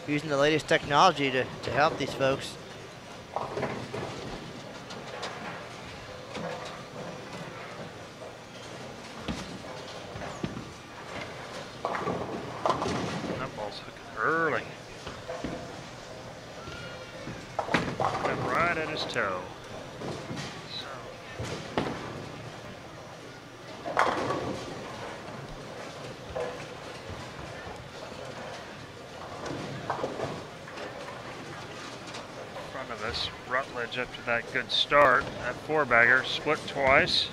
using the latest technology to help these folks. Early. Went right at his toe. In front of us, Rutledge after that good start. That 4-bagger split twice.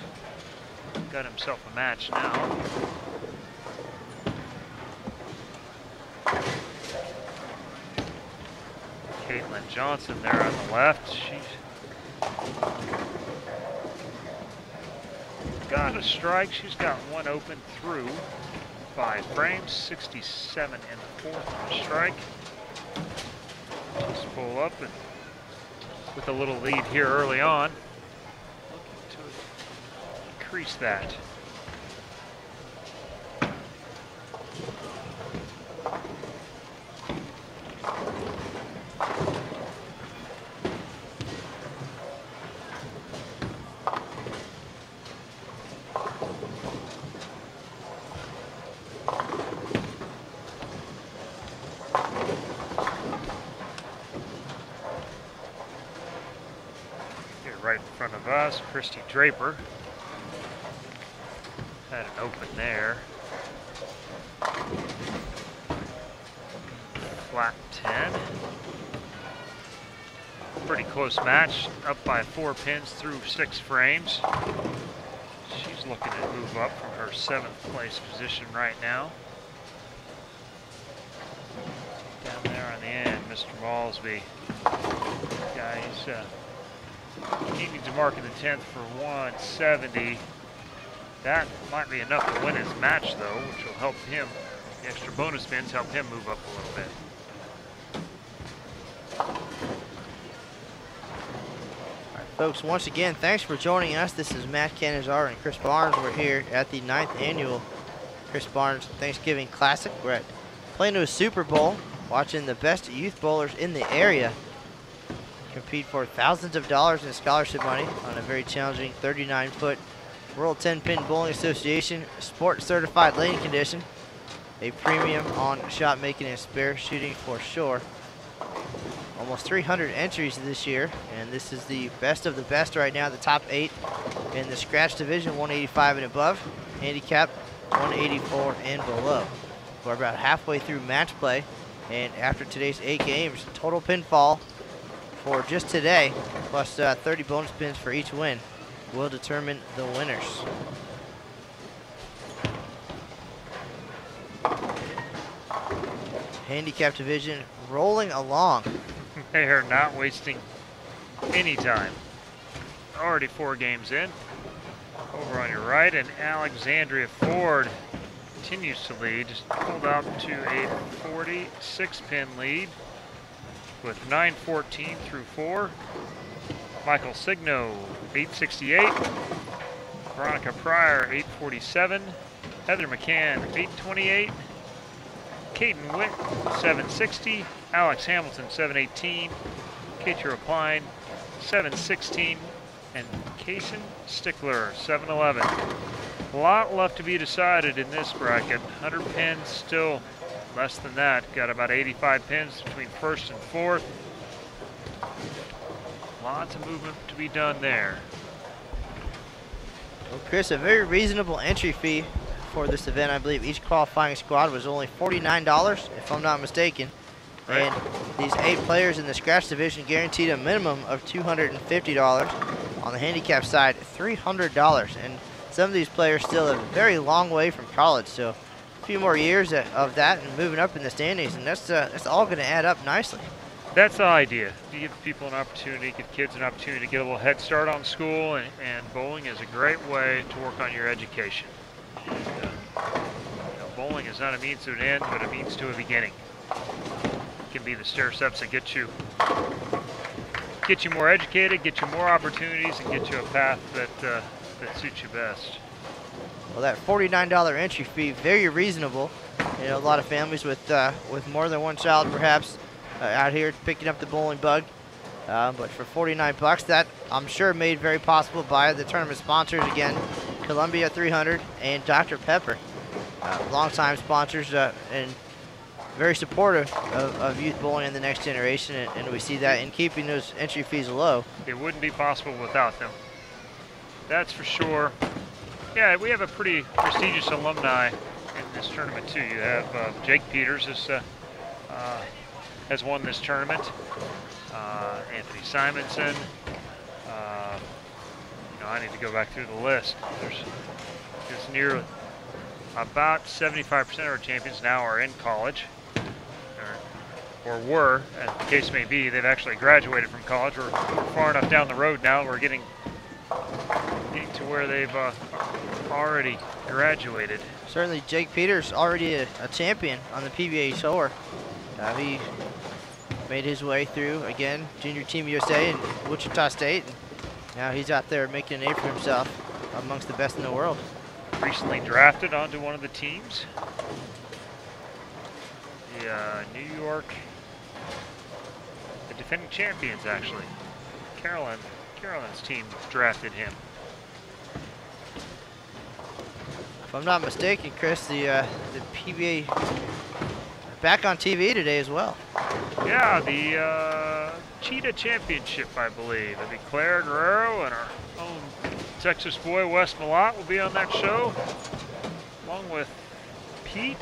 Got himself a match now. Caitlin Johnson there on the left. She's got a strike. She's got one open through 5 frames. 67 in the 4th on a strike. Just pull up and with a little lead here early on. Looking to increase that. Right in front of us, Christy Draper had an open there. Flat 10. Pretty close match, up by 4 pins through 6 frames. She's looking to move up from her 7th place position right now. Down there on the end, Mr. Malsby. Guys, he needs to mark in the 10th for 170. That might be enough to win his match, though, which will help him. The extra bonus spins help him move up a little bit. All right, folks, once again, thanks for joining us. This is Matt Canizar and Chris Barnes. We're here at the 9th annual Chris Barnes Thanksgiving Classic. We're at Plano Super Bowl, watching the best youth bowlers in the area compete for thousands of dollars in scholarship money on a very challenging 39-foot World 10-Pin Bowling Association Sport Certified Lane Condition. A premium on shot making and spare shooting for sure. Almost 300 entries this year, and this is the best of the best right now, the top 8 in the scratch division, 185 and above, handicap 184 and below. We're about halfway through match play, and after today's 8 games, total pinfall for just today, plus 30 bonus pins for each win, will determine the winners. Handicap division rolling along. They are not wasting any time. Already 4 games in. Over on your right, and Alexandria Ford continues to lead. Just pulled out to a 46-pin lead with 9:14 through 4. Michael Signo, 868. Veronica Pryor, 847. Heather McCann, 828. Caden Witt, 760. Alex Hamilton, 718. Katie Rapline, 716. And Kaysen Stickler, 711. A lot left to be decided in this bracket. 100 pins, still less than that. Got about 85 pins between first and fourth. Lots of movement to be done there. Well, Chris, a very reasonable entry fee for this event. I believe each qualifying squad was only $49, if I'm not mistaken. Right. And these 8 players in the scratch division guaranteed a minimum of $250. On the handicap side, $300. And some of these players still a very long way from college, so a few more years of that and moving up in the standings, and that's all going to add up nicely. That's the idea. You give people an opportunity, give kids an opportunity to get a little head start on school, and bowling is a great way to work on your education. Bowling is not a means to an end, but a means to a beginning. It can be the stair steps that get you more educated, get you more opportunities, and get you a path that suits you best. Well, that $49 entry fee, very reasonable. You know, a lot of families with more than one child, perhaps, out here picking up the bowling bug. But for $49, that I'm sure made very possible by the tournament sponsors again, Columbia 300 and Dr. Pepper, longtime sponsors and very supportive of youth bowling in the next generation, and we see that in keeping those entry fees low. It wouldn't be possible without them. That's for sure. Yeah, we have a pretty prestigious alumni in this tournament too. You have Jake Peters has won this tournament. Anthony Simonson. I need to go back through the list. There's near about 75% of our champions now are in college, or were, as the case may be. They've actually graduated from college. We're far enough down the road now. We're getting to where they've already graduated. Certainly, Jake Peters already a champion on the PBA tour. He made his way through again, Junior Team USA and Wichita State. And now he's out there making a name for himself amongst the best in the world. Recently drafted onto one of the teams. The New York, the defending champions actually. Carolyn's team drafted him. If I'm not mistaken, Chris, the PBA back on TV today as well. Yeah, the Cheetah Championship, I believe. I think Claire Guerrero and our own Texas boy Wes Malott will be on that show, along with Pete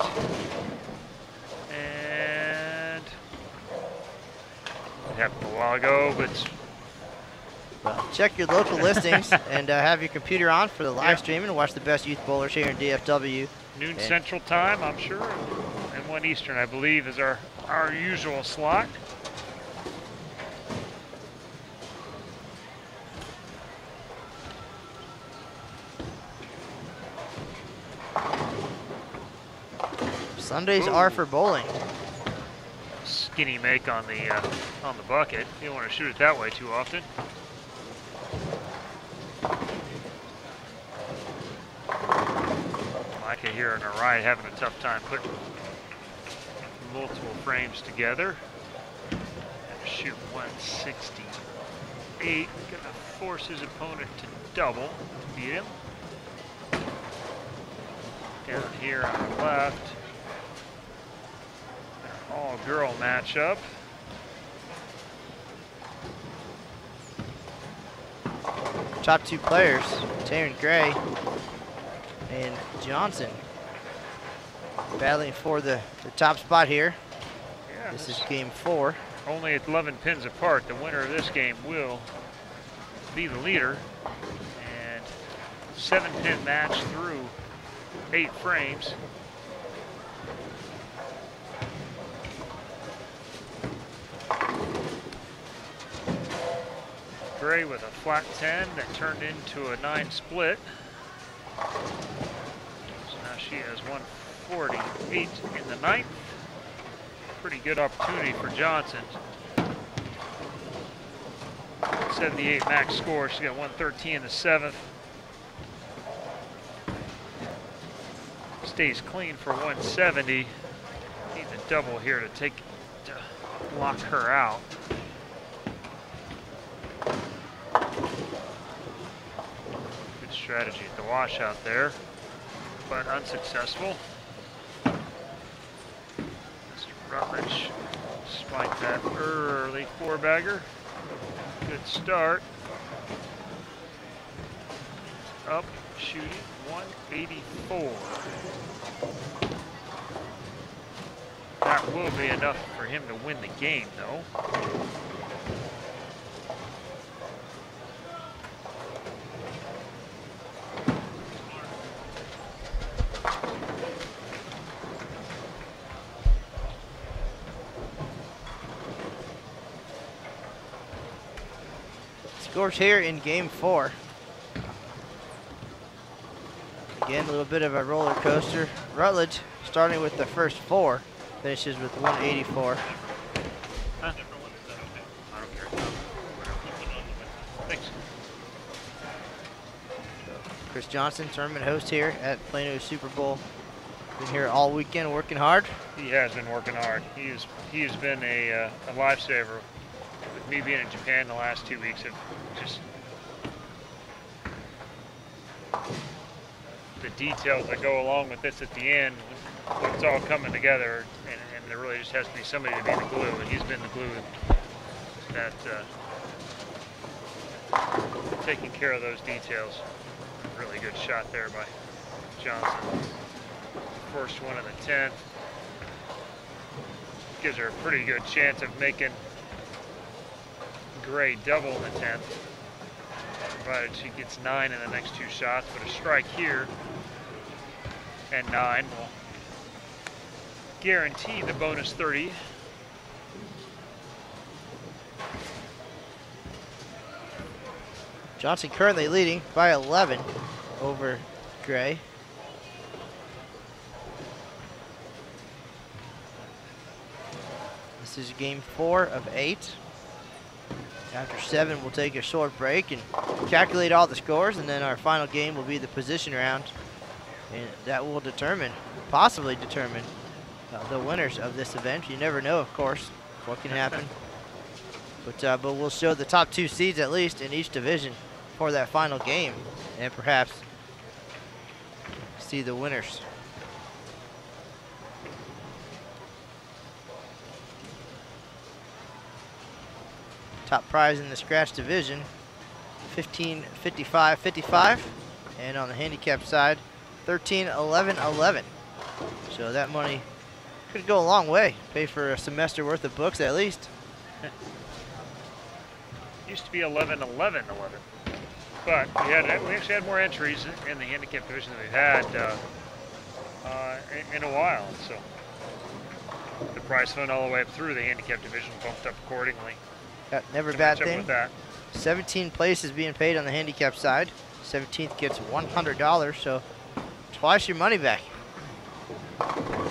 and it happened a while ago, but well, check your local listings and have your computer on for the live stream and watch the best youth bowlers here in DFW. Noon Central Time, I'm sure, and 1 Eastern, I believe, is our usual slot. Sundays are for bowling. Skinny make on the bucket. You don't want to shoot it that way too often. Micah here in a ride having a tough time putting multiple frames together. And shoot 168. Gonna force his opponent to double to beat him. Down here on the left. All-girl matchup. Top two players, Taryn Gray and Johnson, battling for the top spot here. Yeah, this is game 4. Only at 11 pins apart. The winner of this game will be the leader. And 7-pin match through 8 frames. Gray with a flat 10 that turned into a 9 split. So now she has 148 in the 9th. Pretty good opportunity for Johnson. 78 max score. She got 113 in the 7th. Stays clean for 170. Need a double here to lock her out. Good strategy at the washout there, but unsuccessful. Mr. Rutledge spiked that early 4-bagger. Good start. Up, shooting 184. That will be enough for him to win the game, though. Scores here in game 4. Again, a little bit of a roller coaster. Rutledge, starting with the first 4, finishes with 184. Huh? I don't care. Thanks. Chris Johnson, tournament host here at Plano Super Bowl. Been here all weekend working hard. He has been working hard. He has been a lifesaver. With me being in Japan the last 2 weeks, of just the details that go along with this at the end, when it's all coming together, and there really just has to be somebody to be the glue, and he's been the glue that taking care of those details. Really good shot there by Johnson. First one of the 10th. Gives her a pretty good chance of making Gray double in the 10th, provided she gets 9 in the next 2 shots. But a strike here and 9 will guarantee the bonus 30. Johnson currently leading by 11 over Gray. This is game 4 of 8. After 7, we'll take a short break and calculate all the scores, and then our final game will be the position round, and that will determine, possibly determine, the winners of this event. You never know, of course, what can happen. But we'll show the top 2 seeds at least in each division for that final game, and perhaps see the winners. Top prize in the scratch division, $15.55.55, and on the handicap side, $13.11.11. So that money could go a long way, pay for a semester worth of books at least. Used to be 11-11-11, but we actually had more entries in the handicap division than we've had in a while. So the prize fund all the way up through the handicap division bumped up accordingly. Never a bad thing. 17 places being paid on the handicap side. 17th gets $100, so twice your money back.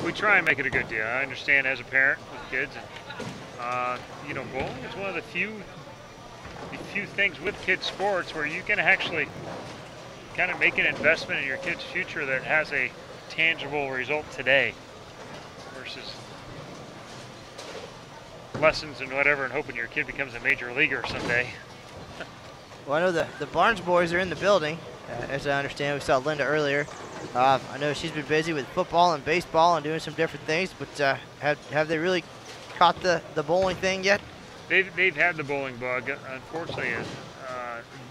We try and make it a good deal. I understand as a parent with kids, and you know, bowling is one of the few things with kids sports where you can actually kind of make an investment in your kid's future that has a tangible result today versus lessons and whatever and hoping your kid becomes a major leaguer someday. Well, I know the Barnes boys are in the building. as I understand. We saw Linda earlier. I know she's been busy with football and baseball and doing some different things, but have they really caught the bowling thing yet? They've had the bowling bug. Unfortunately,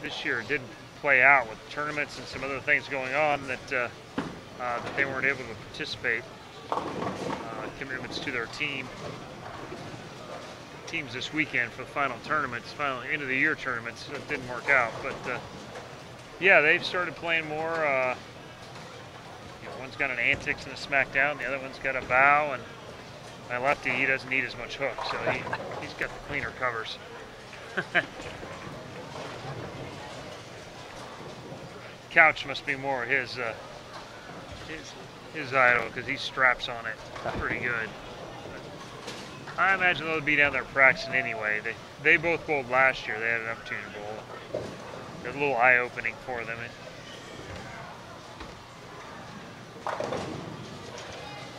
this year it didn't play out with tournaments and some other things going on that that they weren't able to participate. Commitments to their teams this weekend for the final tournaments, final end of the year tournaments. So it didn't work out, but yeah, they've started playing more. One's got an antics and a smackdown, the other one's got a bow, and my lefty, he doesn't need as much hook, so he's got the cleaner covers. Couch must be more his idol, because he straps on it pretty good. But I imagine they'll be down there practicing anyway. They both bowled last year. They had an opportunity to bowl. It was a little eye-opening for them.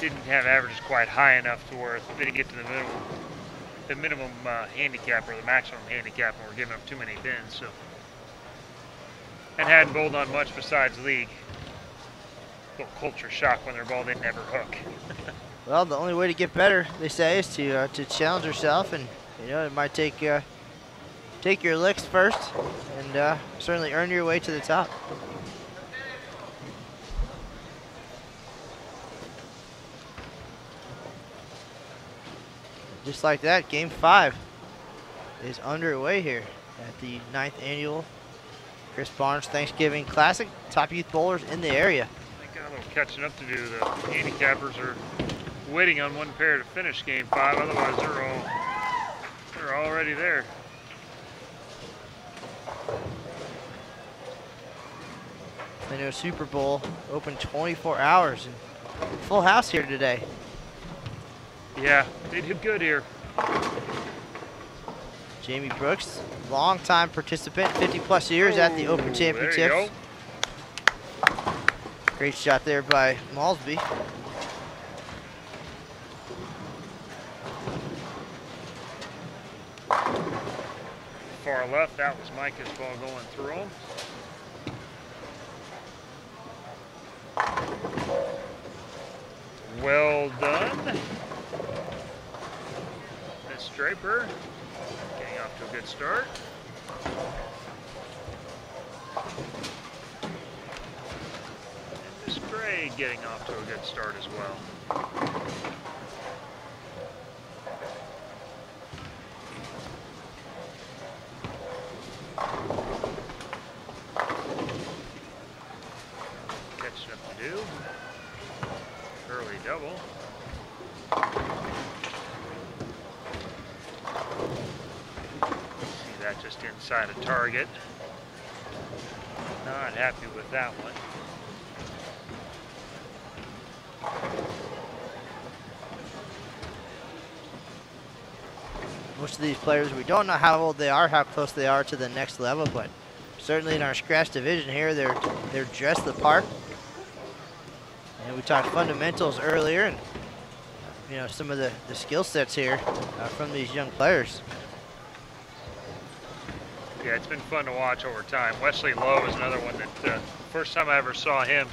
Didn't have averages quite high enough to where they didn't get to the minimum handicap or the maximum handicap, and were giving up too many bins. So, and hadn't bowled on much besides league. Little culture shock when their ball didn't ever hook. Well, the only way to get better, they say, is to challenge yourself, and it might take your licks first, and certainly earn your way to the top. Just like that, Game 5 is underway here at the 9th Annual Chris Barnes Thanksgiving Classic. Top youth bowlers in the area. They got a little catching up to do. The handicappers are waiting on one pair to finish Game 5. Otherwise, they're already there. Plano Super Bowl open 24 hours and full house here today. Yeah, they did good here. Jamie Brooks, longtime participant, 50+ years at the Open Championships. There you go. Great shot there by Malsby. Far left, that was Micah's ball going through him. Well done. Miss Draper getting off to a good start. And Miss Gray getting off to a good start as well. Catching up to do. Early double. See that just inside a target. Not happy with that one. Most of these players, we don't know how old they are, how close they are to the next level, but certainly in our scratch division here, they're dressed the part. And we talked fundamentals earlier, and some of the skill sets here from these young players. Yeah, it's been fun to watch over time. Wesley Lowe is another one that first time I ever saw him,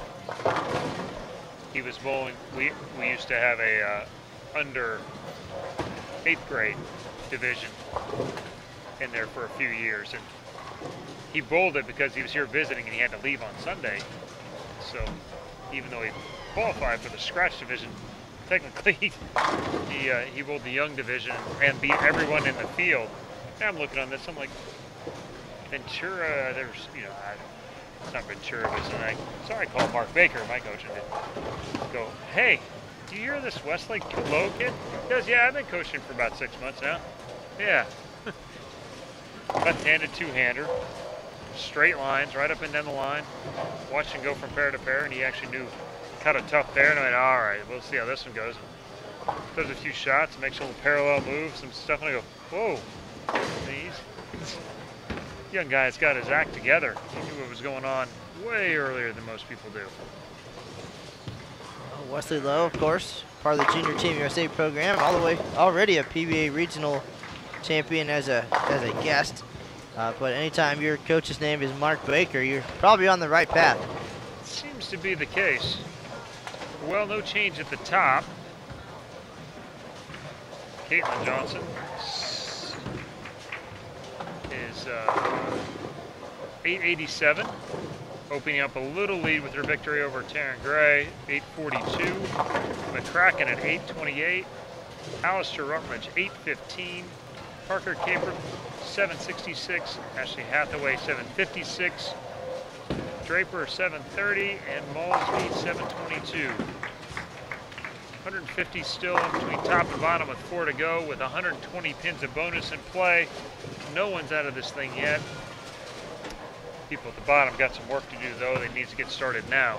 he was bowling. We used to have a under 8th grade division in there for a few years, and he bowled it because he was here visiting and he had to leave on Sunday. So even though he qualified for the scratch division, technically he bowled the young division and beat everyone in the field. And I'm looking on this, I'm like, Ventura, there's, it's not Ventura, but I called Mark Baker, my coach, and go, hey, do you hear this Westlake Lowe kid? He goes, yeah, I've been coaching for about 6 months now. Yeah. Left-handed two-hander, straight lines, right up and down the line. Watched him go from pair to pair, and he actually cut a tough pair, and I went, all right, we'll see how this one goes. Does a few shots, makes a little parallel move, some stuff, and I go, whoa. Young guy's got his act together. He knew what was going on way earlier than most people do. Wesley Lowe, of course, part of the Junior Team USA program, all the way already a PBA regional champion as a guest. But anytime your coach's name is Mark Baker, you're probably on the right path. Seems to be the case. Well, no change at the top. Caitlin Johnson is 887, opening up a little lead with her victory over Taryn Gray, 842. McCracken at 828. Alistair Rutledge, 815. Parker Caper, 766. Ashley Hathaway, 756. Draper, 730. And Malsby, 722. 150 still in between top and bottom with 4 to go, with 120 pins of bonus in play. No one's out of this thing yet. People at the bottom got some work to do, though. They need to get started now.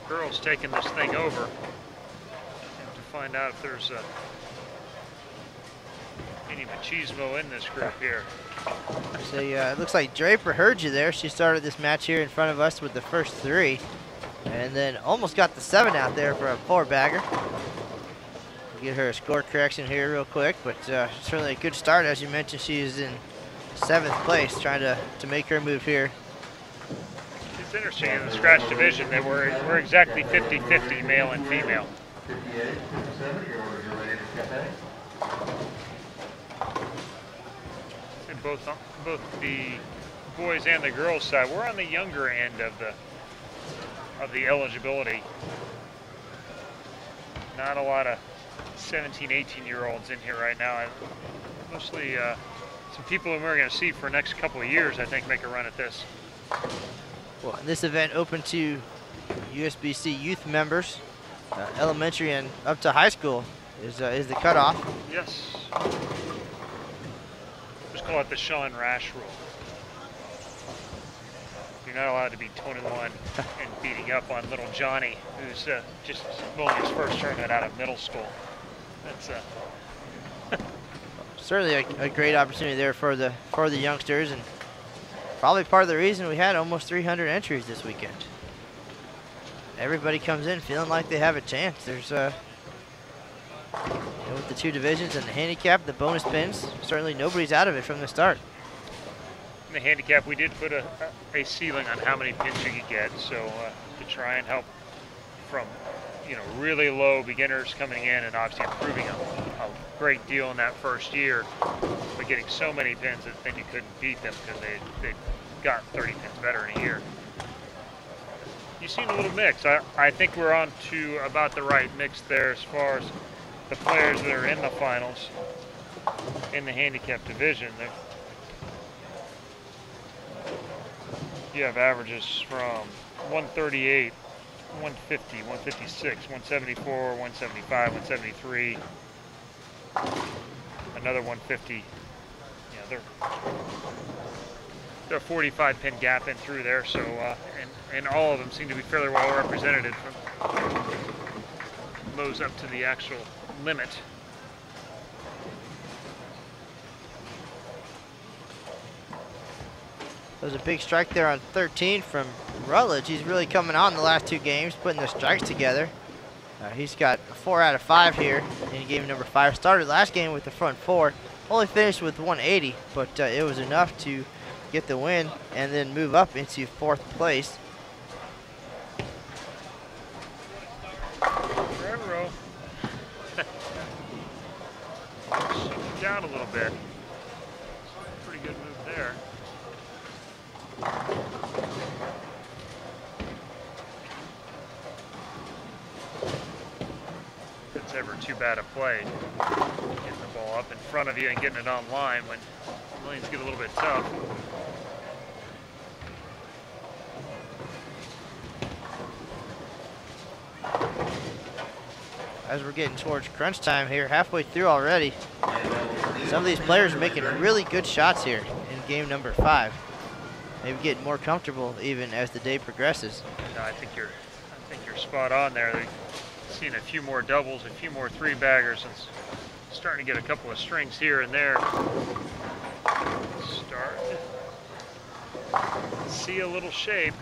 Girls taking this thing over. Have to find out if there's any machismo in this group here. So it looks like Draper heard you there. She started this match here in front of us with the first 3. And then almost got the 7 out there for a 4-bagger. Get her a score correction here real quick, but certainly a good start. As you mentioned, she is in 7th place, trying to make her move here. It's interesting, in the scratch division, they were exactly 50-50, male and female. 58, 57, your orders are ready to cafe. And both the boys and the girls side, we're on the younger end of the eligibility. Not a lot of 17, 18-year-olds in here right now. Mostly some people who we're going to see for the next couple of years, I think, make a run at this. Well, this event open to USBC youth members, elementary and up to high school is the cutoff. Yes. Just call it the Sean Rash rule. You're not allowed to be 21 and beating up on little Johnny, who's just bowling his first tournament out of middle school. That's certainly a great opportunity there for the youngsters, and probably part of the reason we had almost 300 entries this weekend. Everybody comes in feeling like they have a chance. There's with the 2 divisions and the handicap, the bonus pins, certainly nobody's out of it from the start. in the handicap. We did put a ceiling on how many pins you could get, so to try and help from really low beginners coming in and obviously improving a great deal in that first year, but getting so many pins that then you couldn't beat them because they got 30 pins better in a year. You've seen a little mix. I think we're on to about the right mix there as far as the players that are in the finals in the handicap division. You have averages from 138, 150, 156, 174, 175, 173, another 150. They're a 45 pin gap in through there, so and all of them seem to be fairly well represented from those up to the actual limit. There's a big strike there on 13 from Rutledge. He's really coming on the last 2 games, putting the strikes together. He's got 4 out of 5 here in game number 5. Started last game with the front 4. Only finished with 180, but it was enough to get the win and then move up into 4th place. Row. Down a little bit. Pretty good move there. If it's ever too bad a play, getting the ball up in front of you and getting it on line when lanes get a little bit tough. As we're getting towards crunch time here, halfway through already, some of these players are making really good shots here in game number 5. Maybe getting more comfortable even as the day progresses. No, I think you're spot on there. They're seeing a few more doubles, a few more 3-baggers, and starting to get a couple of strings here and there. Start to see a little shape.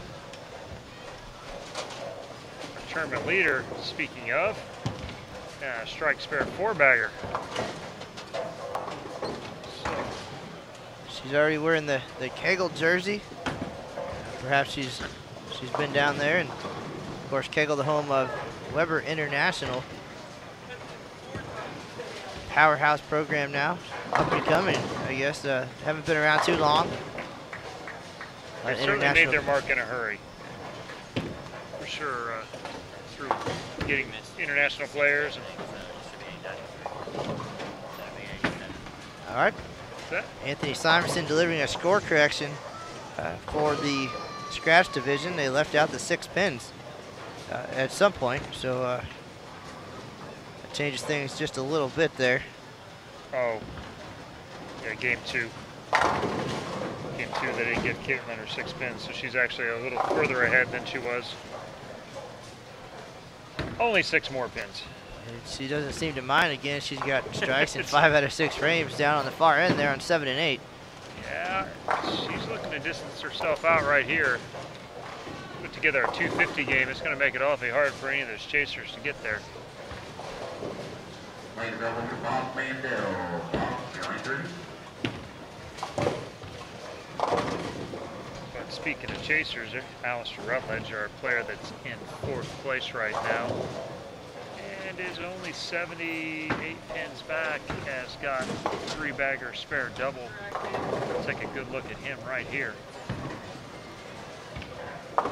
Our tournament leader, speaking of, strike spare 4-bagger. So She's already wearing the Kegel jersey. Perhaps she's been down there, and of course Kegel, the home of Weber International. Powerhouse program now, up and coming, I guess. Haven't been around too long. They certainly made their mark in a hurry. For sure, through getting international players. All right. Anthony Simonson delivering a score correction for the scratch division. They left out the 6 pins at some point, so it changes things just a little bit there. Oh, yeah, game 2. Game 2, they didn't get Caitlin her 6 pins, so she's actually a little further ahead than she was. Only 6 more pins. She doesn't seem to mind. Again, she's got strikes in 5 out of 6 frames down on the far end there on 7 and 8. Yeah, she's looking to distance herself out right here. Put together a 250 game. It's going to make it awfully hard for any of those chasers to get there. But speaking of chasers, Alistair Rutledge, our player that's in 4th place right now, and is only 78 pins back, has got 3-bagger spare double. Let's take a good look at him right here. Good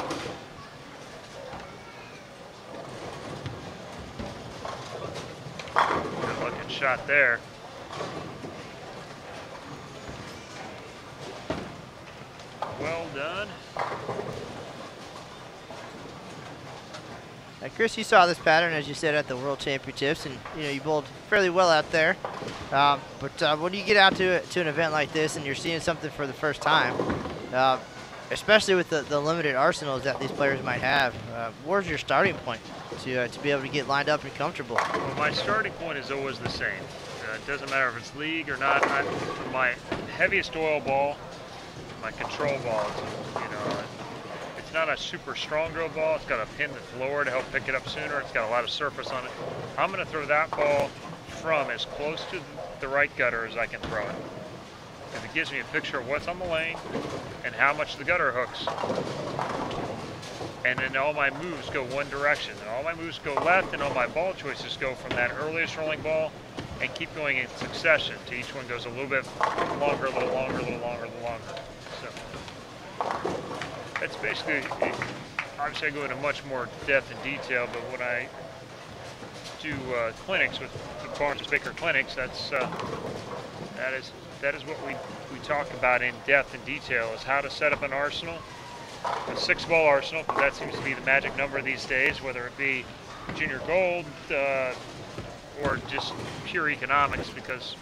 looking shot there. Well done. Now, Chris, you saw this pattern, as you said, at the World Championships, and you bowled fairly well out there. But when you get out to an event like this and you're seeing something for the first time, especially with the limited arsenals that these players might have, where's your starting point to be able to get lined up and comfortable? Well, my starting point is always the same. It doesn't matter if it's league or not. My heaviest oil ball, my control ball, it's not a super strong drill ball. It's got a pin that's lower to help pick it up sooner. It's got a lot of surface on it. I'm going to throw that ball from as close to the right gutter as I can throw it, because it gives me a picture of what's on the lane and how much the gutter hooks. And then all my moves go one direction. And all my moves go left, and all my ball choices go from that earliest rolling ball and keep going in succession. To each one goes a little bit longer, a little longer, a little longer, a little longer. So that's basically, obviously I go into much more depth and detail, but when I do clinics with the Barnes Baker clinics, that is what we talk about in depth and detail, is how to set up an arsenal, a 6-ball arsenal, because that seems to be the magic number these days, whether it be junior gold or just pure economics, because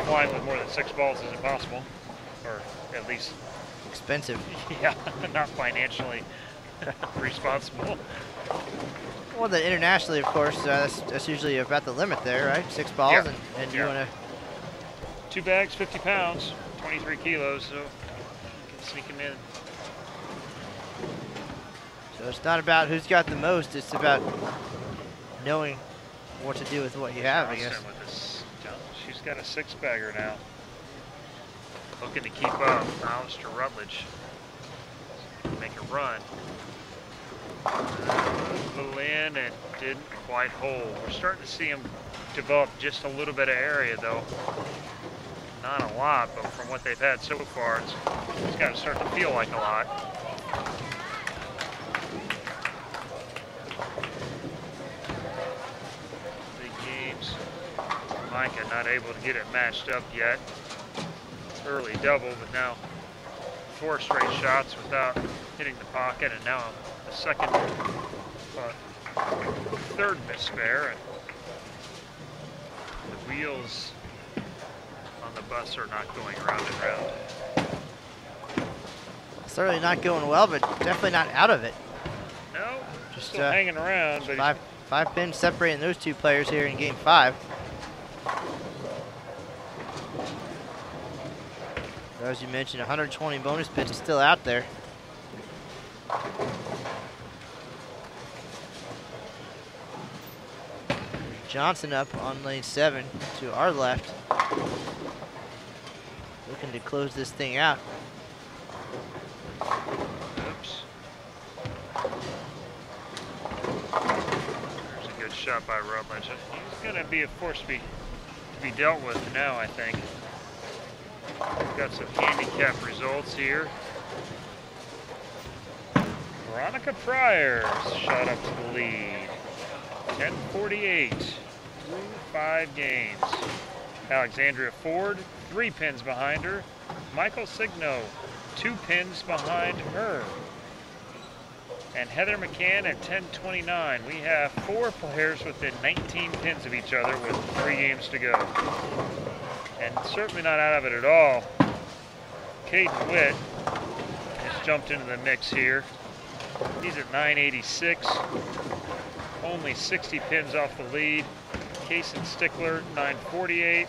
flying with more than 6 balls is impossible, or at least expensive. Yeah, not financially responsible. Well, then internationally, of course, that's usually about the limit there, right? 6 balls, yeah. and you want to... 2 bags, 50 pounds, 23 kilos, so you can sneak them in. So it's not about who's got the most, it's about knowing what to do with what you have, I guess. She's got a 6-bagger now. Looking to keep up. Alistair Rutledge make a run. A little in and didn't quite hold. We're starting to see him develop just a little bit of area, though. Not a lot, but from what they've had so far, it's got to start to feel like a lot. Big games. Micah not able to get it matched up yet. Early double, but now 4 straight shots without hitting the pocket, and now the third miss spare, and the wheels on the bus are not going round and round. Certainly not going well, but definitely not out of it. No, just still hanging around. But five pins separating those 2 players here in game 5. As you mentioned, 120 bonus pins still out there. Johnson up on lane 7 to our left. Looking looking to close this thing out. Oops. There's a good shot by Rutledge. He's going to be a force to be dealt with now, I think. We've got some handicap results here. Veronica Pryor's shot up to the lead. 10:48 through 5 games. Alexandria Ford, 3 pins behind her. Michael Signo, 2 pins behind her. And Heather McCann at 10:29. We have 4 players within 19 pins of each other with 3 games to go. And certainly not out of it at all. Caden Witt has jumped into the mix here. He's at 986. Only 60 pins off the lead. Kaysen Stickler, 948.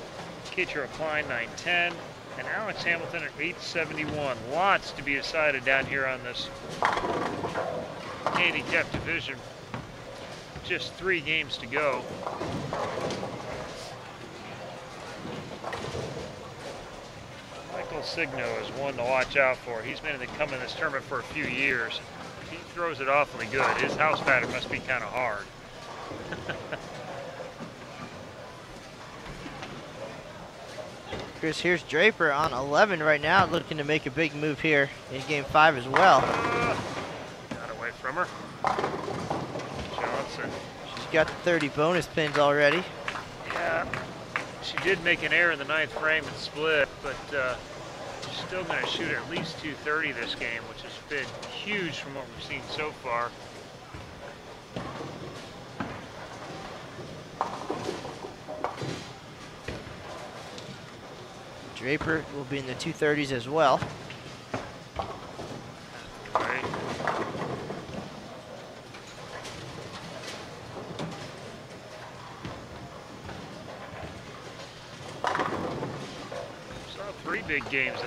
Keitra Klein, 910. And Alex Hamilton at 871. Lots to be decided down here on this handicap division. Just 3 games to go. Michael Signo is one to watch out for. He's been coming in this tournament for a few years. He throws it awfully good. His house pattern must be kind of hard. Chris, here's Draper on 11 right now, looking to make a big move here in game 5 as well. Got away from her. Johnson. She's got the 30 bonus pins already. Yeah, she did make an error in the 9th frame and split, but she's still going to shoot at least 230 this game, which has been huge from what we've seen so far. Draper will be in the 230s as well. Right. Saw 3 big games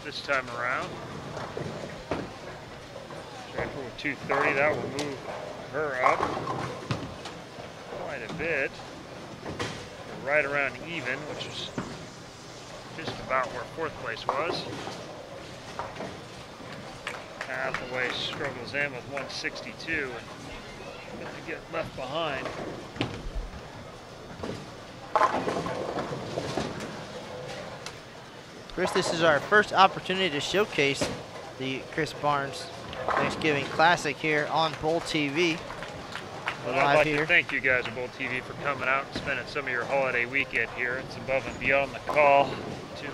this time around. Draper with 230, that will move her up quite a bit. Right around even, which is just about where 4th place was. Hathaway struggles in with 162 and going to get left behind. Chris, this is our first opportunity to showcase the Chris Barnes Thanksgiving Classic here on Bowl TV. Well, I'd like to thank you guys at Bowl TV for coming out and spending some of your holiday weekend here. It's above and beyond the call to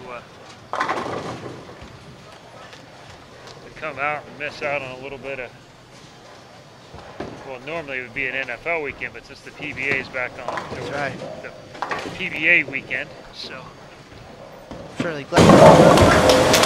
come out and miss out on a little bit of, well, normally it would be an NFL weekend, but since the PBA is back on, that's right, the PBA weekend, so. Certainly glad.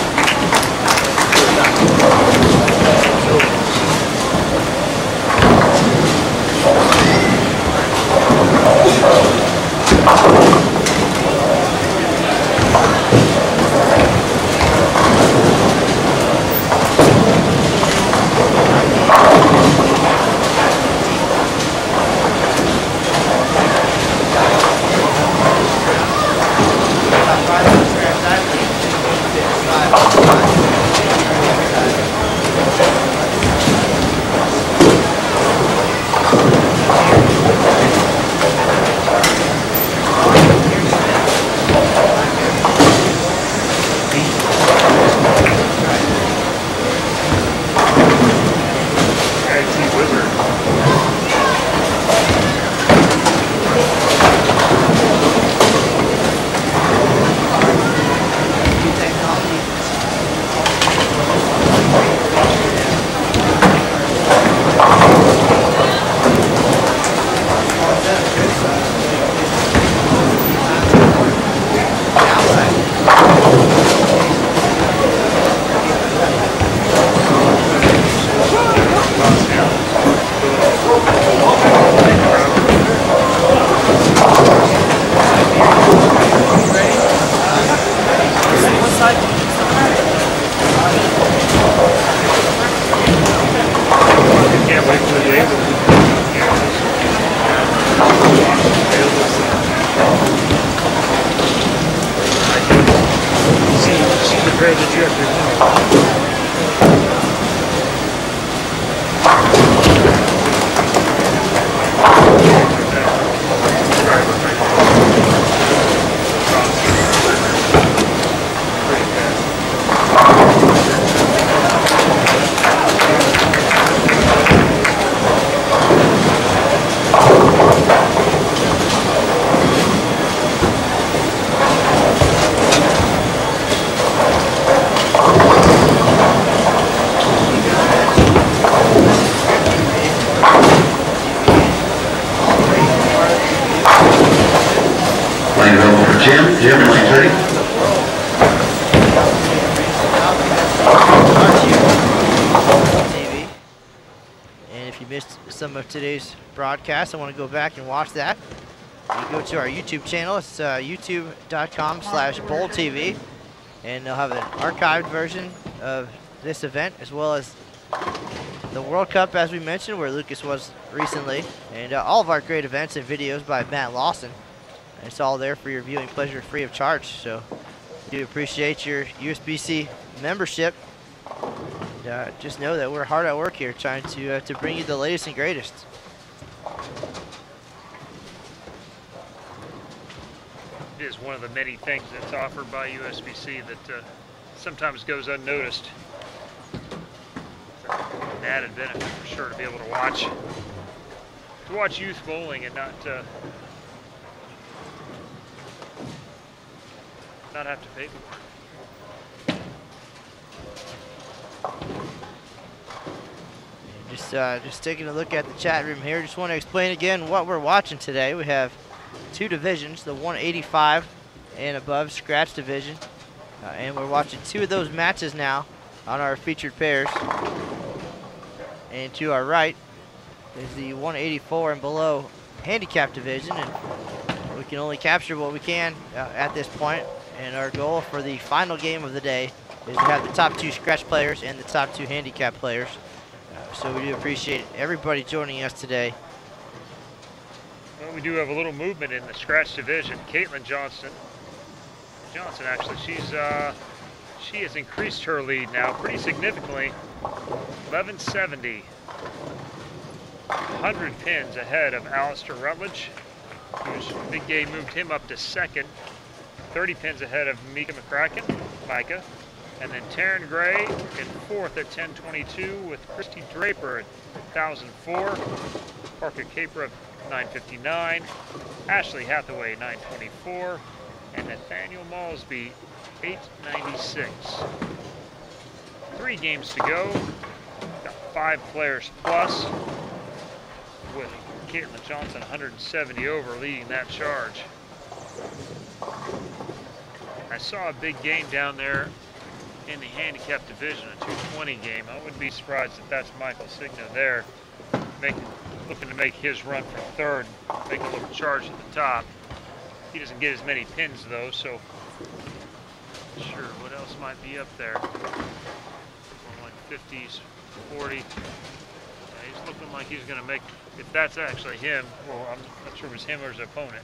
you missed some of today's broadcast and want to go back and watch that, you go to our YouTube channel. It's youtube.com/BowlTV, and they'll have an archived version of this event as well as the World Cup, as we mentioned, where Lucas was recently, and all of our great events and videos by Matt Lawson. And it's all there for your viewing pleasure, free of charge. So we do appreciate your USBC membership. And, just know that we're hard at work here trying to bring you the latest and greatest. It is one of the many things that's offered by USBC that sometimes goes unnoticed. An added benefit for sure to be able to watch youth bowling and not have to pay for it. Just taking a look at the chat room here. Just want to explain again what we're watching today. We have two divisions, the 185 and above scratch division, and we're watching two of those matches now on our featured pairs. And to our right is the 184 and below handicap division, and we can only capture what we can at this point. And our goal for the final game of the day is to have the top two scratch players and the top two handicap players. So we do appreciate everybody joining us today. Well, we do have a little movement in the scratch division. Caitlin Johnson actually, she has increased her lead now pretty significantly. 1170, 100 pins ahead of Alistair Rutledge, whose big game moved him up to second. 30 pins ahead of Micah, and then Taryn Gray in fourth at 1022 with Christy Draper at 1004, Parker Caper at 959, Ashley Hathaway 924, and Nathaniel Malsby 896. 3 games to go. Got 5 players plus, with Caitlin Johnson 170 over leading that charge. I saw a big game down there in the handicap division, a 220 game. I wouldn't be surprised if that's Michael Signa there, looking to make his run for third, make a little charge at the top. He doesn't get as many pins though, so not sure what else might be up there. Like 50s, 40. He's looking like he's going to make, if that's actually him, well, I'm not sure if it's him or his opponent.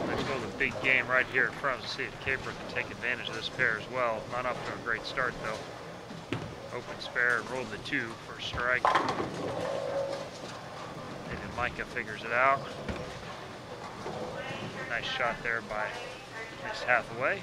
Let's go to the big game right here in front to see if Caper can take advantage of this pair as well. Not off to a great start though. Open spare, rolled the 2 for a strike. And then Micah figures it out. Nice shot there by Miss Hathaway.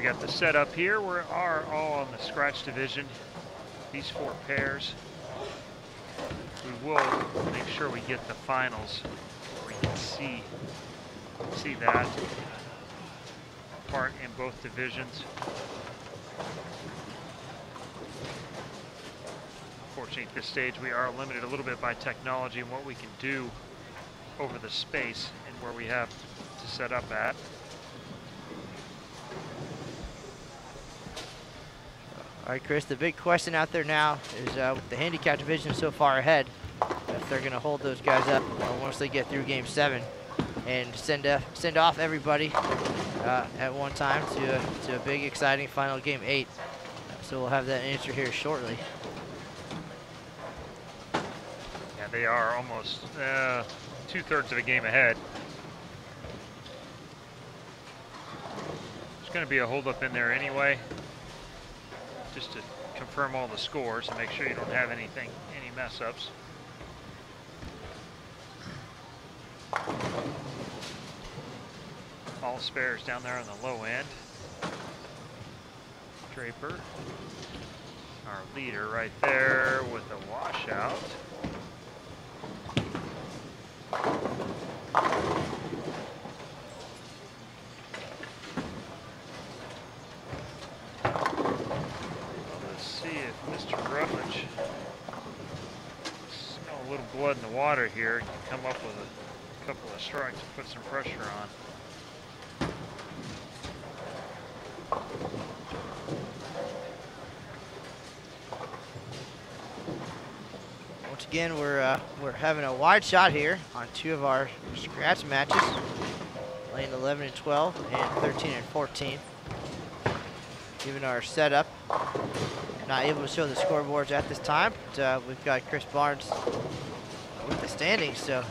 Got the setup here. We are all on the scratch division. These 4 pairs. We will make sure we get the finals where you can see that part in both divisions. Unfortunately, at this stage, we are limited a little bit by technology and what we can do over the space and where we have to set up at. All right, Chris, the big question out there now is with the handicap division so far ahead, if they're going to hold those guys up once they get through Game 7 and send off everybody at one time to a big, exciting final Game 8. So we'll have that answer here shortly. Yeah, they are almost 2/3 of a game ahead. There's going to be a holdup in there anyway, just to confirm all the scores and make sure you don't have any mess ups. All spares down there on the low end. Draper, our leader right there with the washout. Rutledge. Smell a little blood in the water here. You can come up with a couple of strikes and put some pressure on. Once again, we're having a wide shot here on 2 of our scratch matches, lane 11 and 12 and 13 and 14. Given our setup, not able to show the scoreboards at this time, but we've got Chris Barnes with the standings, so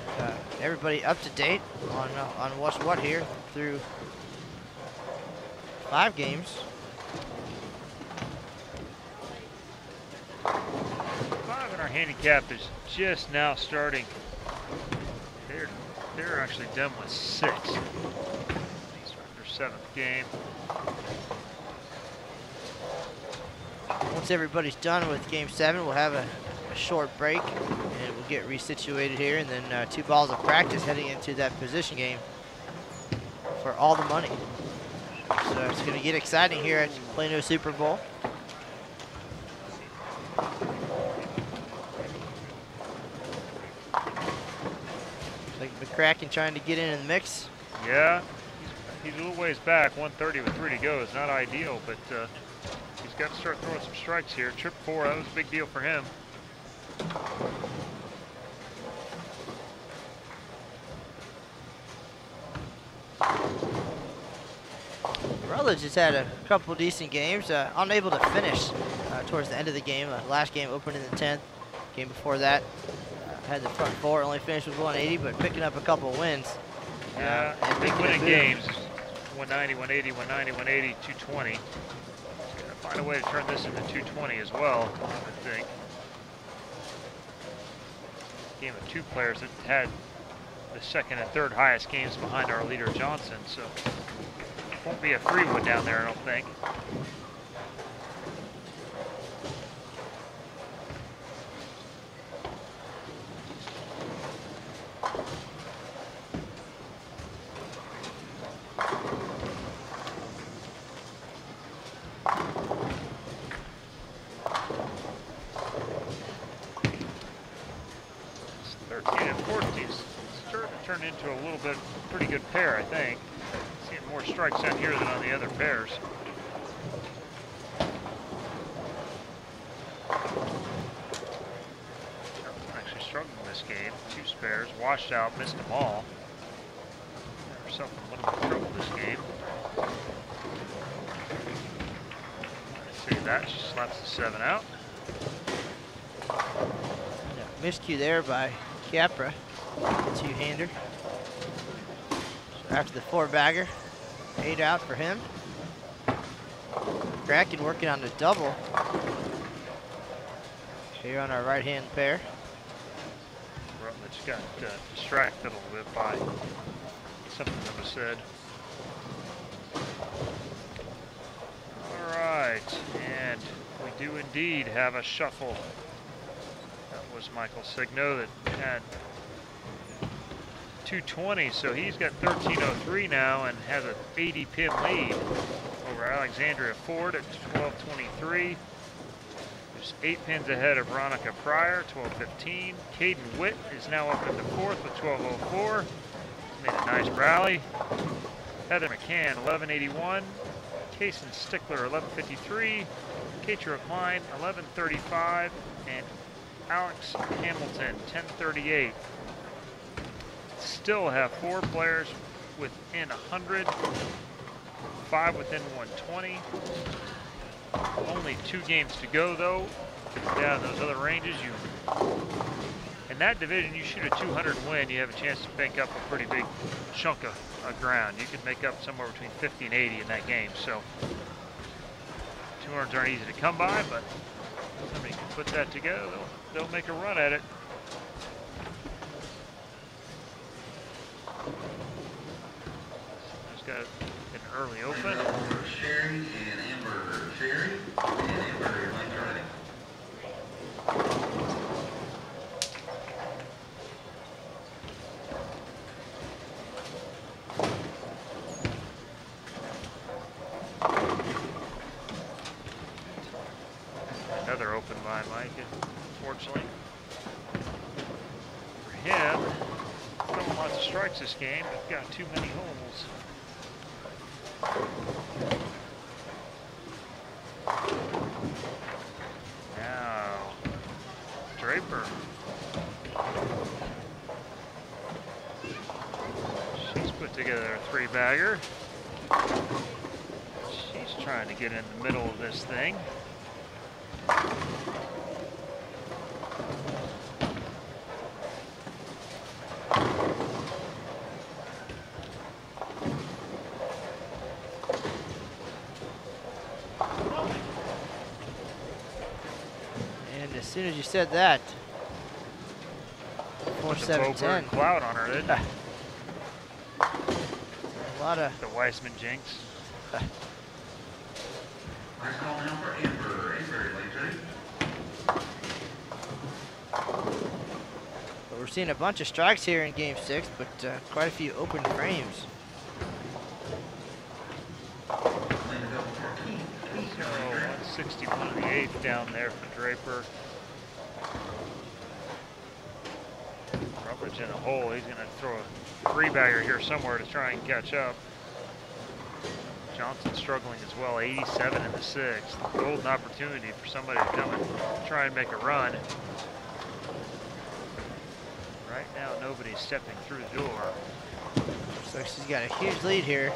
everybody up to date on what's what here through 5 games. 5 in our handicap is just now starting. They're actually done with 6. These are their 7th game. Once everybody's done with Game 7, we'll have a short break, and we'll get resituated here, and then 2 balls of practice heading into that position game for all the money. So it's going to get exciting here at Plano Super Bowl. Like McCracken trying to get in the mix. Yeah, he's a little ways back. 130 with 3 to go is not ideal, but he's got to start throwing some strikes here. Trip 4, that was a big deal for him. Rutledge has had a couple decent games, unable to finish towards the end of the game. Last game opened in the 10th. Game before that had the front 4, only finished with 180, but picking up a couple wins. Yeah, and big winning games. 190, 180, 190, 180, 220. So gotta find a way to turn this into 220 as well, I would think. Game of 2 players that had the 2nd and 3rd highest games behind our leader Johnson, so won't be a free one down there, I don't think. It's 13 and 14. It's starting to turn into a little bit pretty good pair, I think. Seeing more strikes out here than on the other pairs. Actually struggling in this game. 2 spares, washed out, missed them all. Got herself in a little bit of trouble this game. See that, she slaps the 7 out. Miscue there by Capra, the 2-hander. After the 4-bagger, 8 out for him. Kraken working on the double here on our right-hand pair. Rutledge got distracted a little bit by something that was said. All right, and we do indeed have a shuffle. That was Michael Signo that had 220, so he's got 1303 now and has an 80 pin lead over Alexandria Ford at 1223. who's 8 pins ahead of Veronica Pryor, 12:15. Caden Witt is now up into 4th with 12:04. Made a nice rally. Heather McCann, 11:81. Kaysen Stickler, 11:53. Keitra Klein, 11:35. And Alex Hamilton, 10:38. Still have 4 players within 100, 5 within 120. Only 2 games to go though. Down those other ranges, in that division, you shoot a 200 win, you have a chance to make up a pretty big chunk of ground. You could make up somewhere between 50 and 80 in that game. So 200s aren't easy to come by, but somebody can put that together, they'll make a run at it. There's got an early open. Sherry and Amber. Sherry and Amber. Another open by Mike, unfortunately. For him, throwing lots of strikes this game, but got too many holes. Now, Draper. She's put together a 3-bagger. She's trying to get in the middle of this thing. And as soon as you said that, 4-7-10. Cloud on her, didn't it? A lot of the Weissman jinx. I call now for Amber. Amber, ladies. But we're seeing a bunch of strikes here in Game 6, but quite a few open frames. So 161 in the 8th down there for Draper. Rutledge in a hole. He's going to throw a 3-bagger here somewhere to try and catch up. Johnson struggling as well, 87 in the 6th. Golden opportunity for somebody to come and try and make a run. Right now, nobody's stepping through the door. Looks like she's got a huge lead here.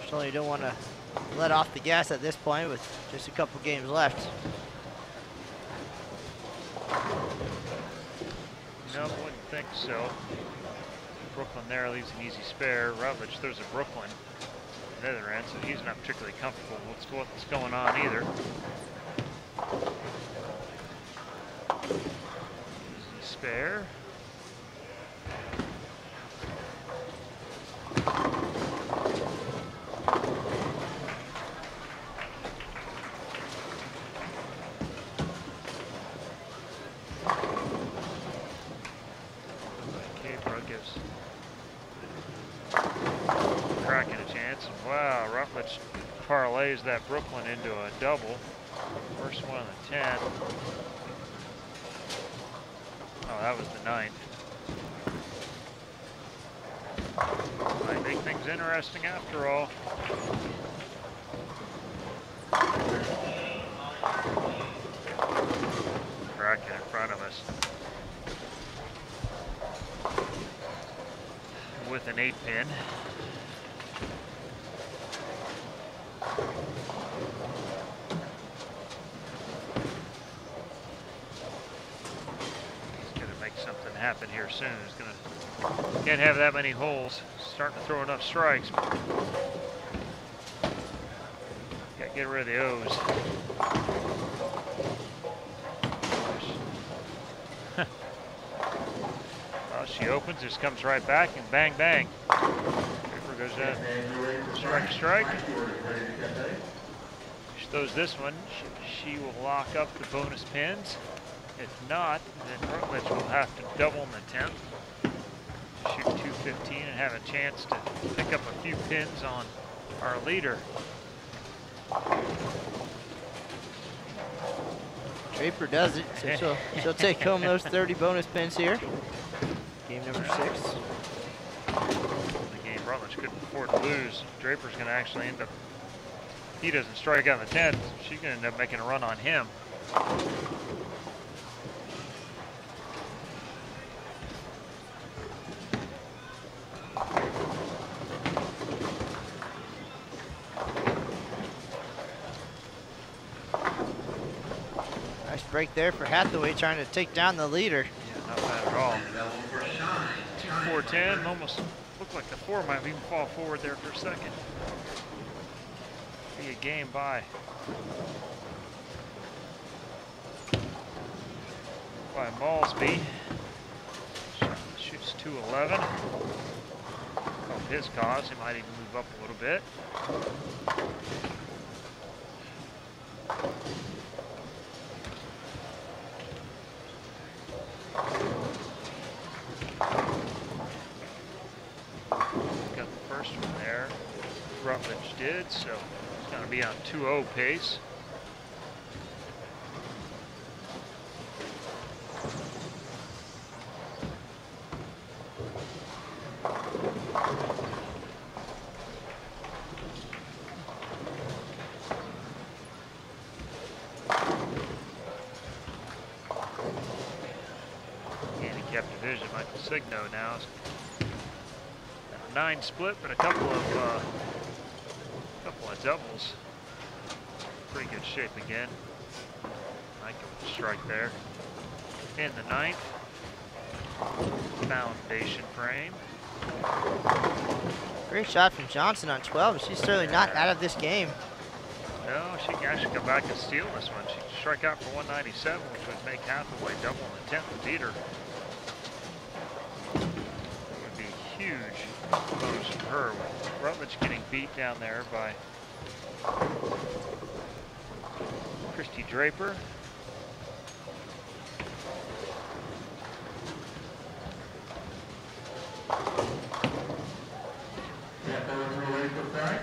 Certainly you don't want to let off the gas at this point with just a couple games left. No, wouldn't think so. Brooklyn there leaves an easy spare. Rutledge throws a Brooklyn on the other end, so he's not particularly comfortable with what's going on either. Easy spare. Parlays that Brooklyn into a double. First one of the 10. Oh, that was the 9th. Might make things interesting after all. Bracket in front of us. With an 8-pin. Happen here soon. Can't have that many holes. Starting to throw enough strikes. Got to get rid of the O's. Well, she opens, just comes right back, and bang, bang. Draper goes down. Strike, strike. She throws this one. She will lock up the bonus pins. If not, then Rutledge will have to double in the 10th. Shoot 215 and have a chance to pick up a few pins on our leader. Draper does it, so she'll take home those 30 bonus pins here. Game number 6. The game Rutledge couldn't afford to lose. Draper's going to actually end up, he doesn't strike out in the 10th, she's going to end up making a run on him. Nice break there for Hathaway, trying to take down the leader. Yeah, not bad at all. 2-4-10, almost looked like the 4 might even fall forward there for a second. Be a game by Malsby. Shoots 211. Help his cause. He might even move up a little bit. Got the first one there. Rutledge did, so it's going to be on 2-0 pace. Handicap division, Michael Signo now. 9 split, but a couple of doubles. Pretty good shape again. Michael with a strike there. In the 9th. Foundation frame. Great shot from Johnson on 12. She's certainly not out of this game. No, she can actually come back and steal this one. She can strike out for 197, which would make Hathaway double in the 10th and beat her. That would be a huge bonus for her, with Rutledge getting beat down there by Christy Draper.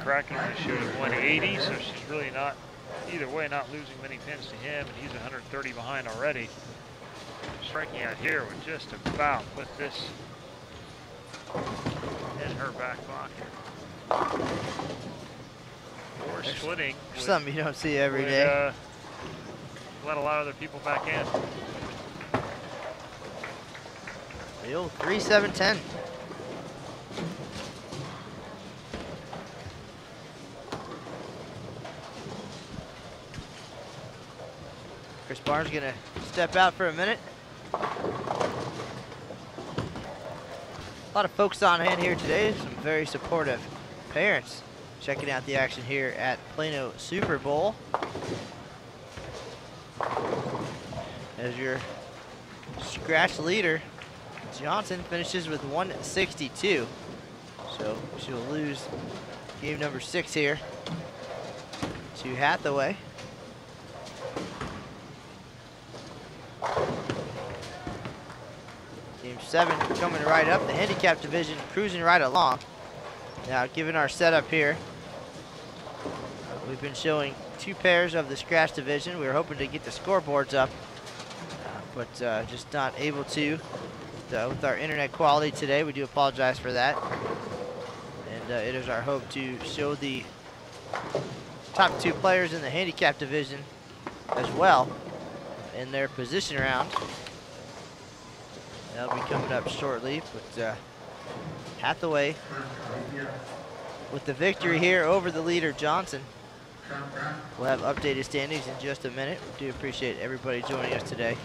Kraken only shooting 180, so she's really not, either way, not losing many pins to him, and he's 130 behind already. Striking out here would just about put this in her back pocket. Or splitting. Something you don't see every day. Let a lot of other people back in. The old 3-7-10. Chris Barnes gonna step out for a minute. A lot of folks on hand here today, some very supportive parents checking out the action here at Plano Super Bowl. As your scratch leader, Johnson finishes with 162. So she'll lose game number 6 here to Hathaway. Game 7 coming right up. The handicap division cruising right along. Now, given our setup here, we've been showing 2 pairs of the scratch division. We were hoping to get the scoreboards up, but just not able to with our internet quality today. We do apologize for that. And it is our hope to show the top 2 players in the handicap division as well in their position round. That'll be coming up shortly, but Hathaway with the victory here over the leader, Johnson. We'll have updated standings in just a minute. We do appreciate everybody joining us today.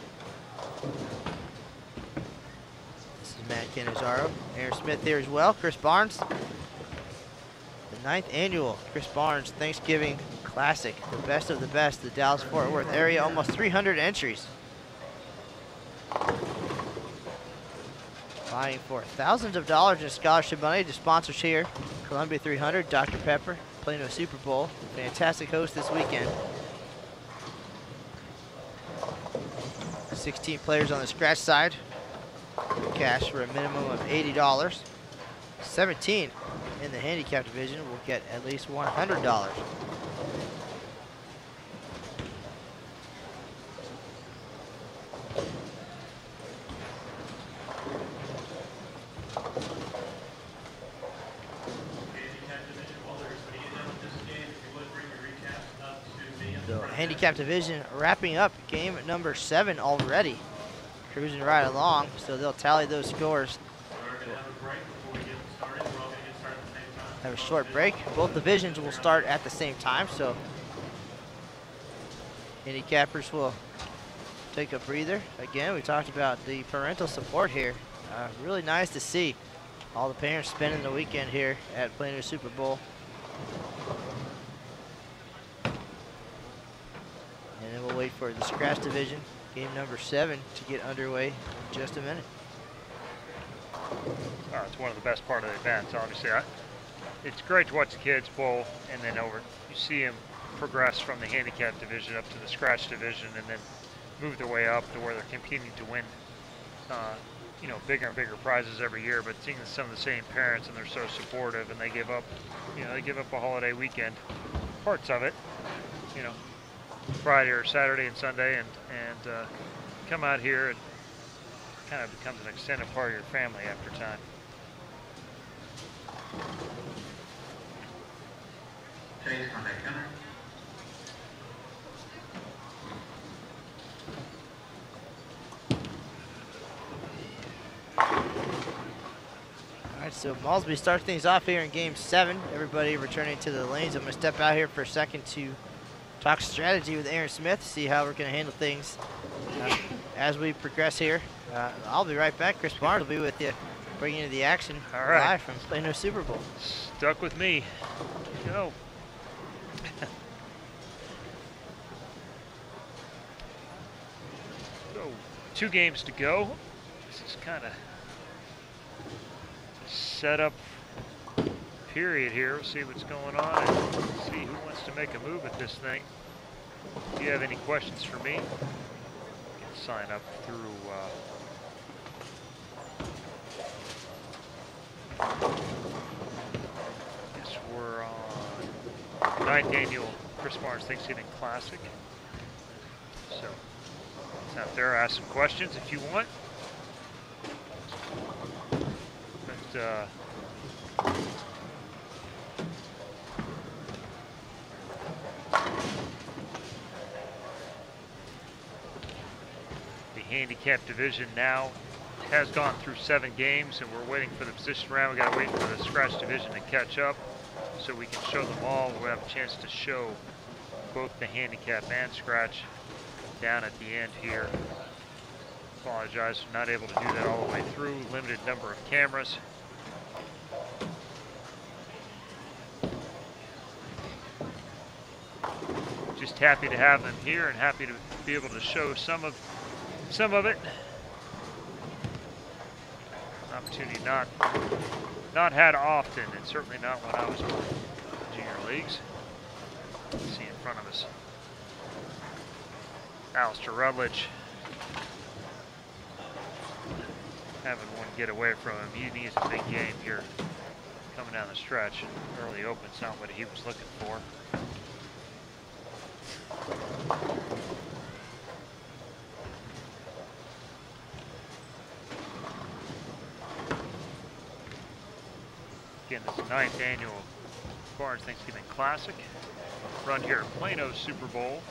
This is Matt Canizaro, Aaron Smith here as well, Chris Barnes. The 9th annual Chris Barnes Thanksgiving Classic, the best of the best, the Dallas-Fort Worth area, almost 300 entries. Vying for thousands of dollars in scholarship money to sponsors here. Columbia 300, Dr. Pepper, Plano Super Bowl. Fantastic host this weekend. 16 players on the scratch side. Cash for a minimum of $80. 17 in the handicap division will get at least $100. handicap division wrapping up game number 7 already. Cruising right along, so they'll tally those scores. Have a short break. Both divisions will start at the same time, so handicappers will take a breather. Again, we talked about the parental support here. Really nice to see all the parents spending the weekend here at Plano Super Bowl. And then we'll wait for the scratch division, game number 7, to get underway in just a minute. Oh, it's one of the best part of the events, obviously. It's great to watch the kids bowl, and then you see them progress from the handicap division up to the scratch division, and then move their way up to where they're competing to win, you know, bigger and bigger prizes every year. But seeing some of the same parents, and they're so supportive, and they give up, you know, they give up a holiday weekend, parts of it, you know, Friday or Saturday and Sunday, and come out here, and kind of becomes an extended part of your family after time. All right, so Maulsby starts things off here in game 7. Everybody returning to the lanes. I'm going to step out here for a second to talk strategy with Aaron Smith, see how we're going to handle things as we progress here. I'll be right back. Chris Barnes will be with you, bringing you the action live from Plano Super Bowl. Stuck with me. Go. So, 2 games to go. This is kind of set up period here. We'll see what's going on and see who wants to make a move at this thing. If you have any questions for me, you can sign up through guess we're on 9th annual Chris Barnes Thanksgiving Classic. So it's out there. Ask some questions if you want. But the handicap division now has gone through 7 games, and we're waiting for the position round. We got to wait for the scratch division to catch up so we can show them all. We'll have a chance to show both the handicap and scratch down at the end here. Apologize for not able to do that all the way through. Limited number of cameras. Just happy to have them here and happy to be able to show some of it. An opportunity not had often, and certainly not when I was in junior leagues. See in front of us, Alistair Rutledge having one get away from him. He needs a big game here coming down the stretch. Early open's not what he was looking for. Again, this is the 9th annual Barnes Thanksgiving Classic, run here at Plano Super Bowl,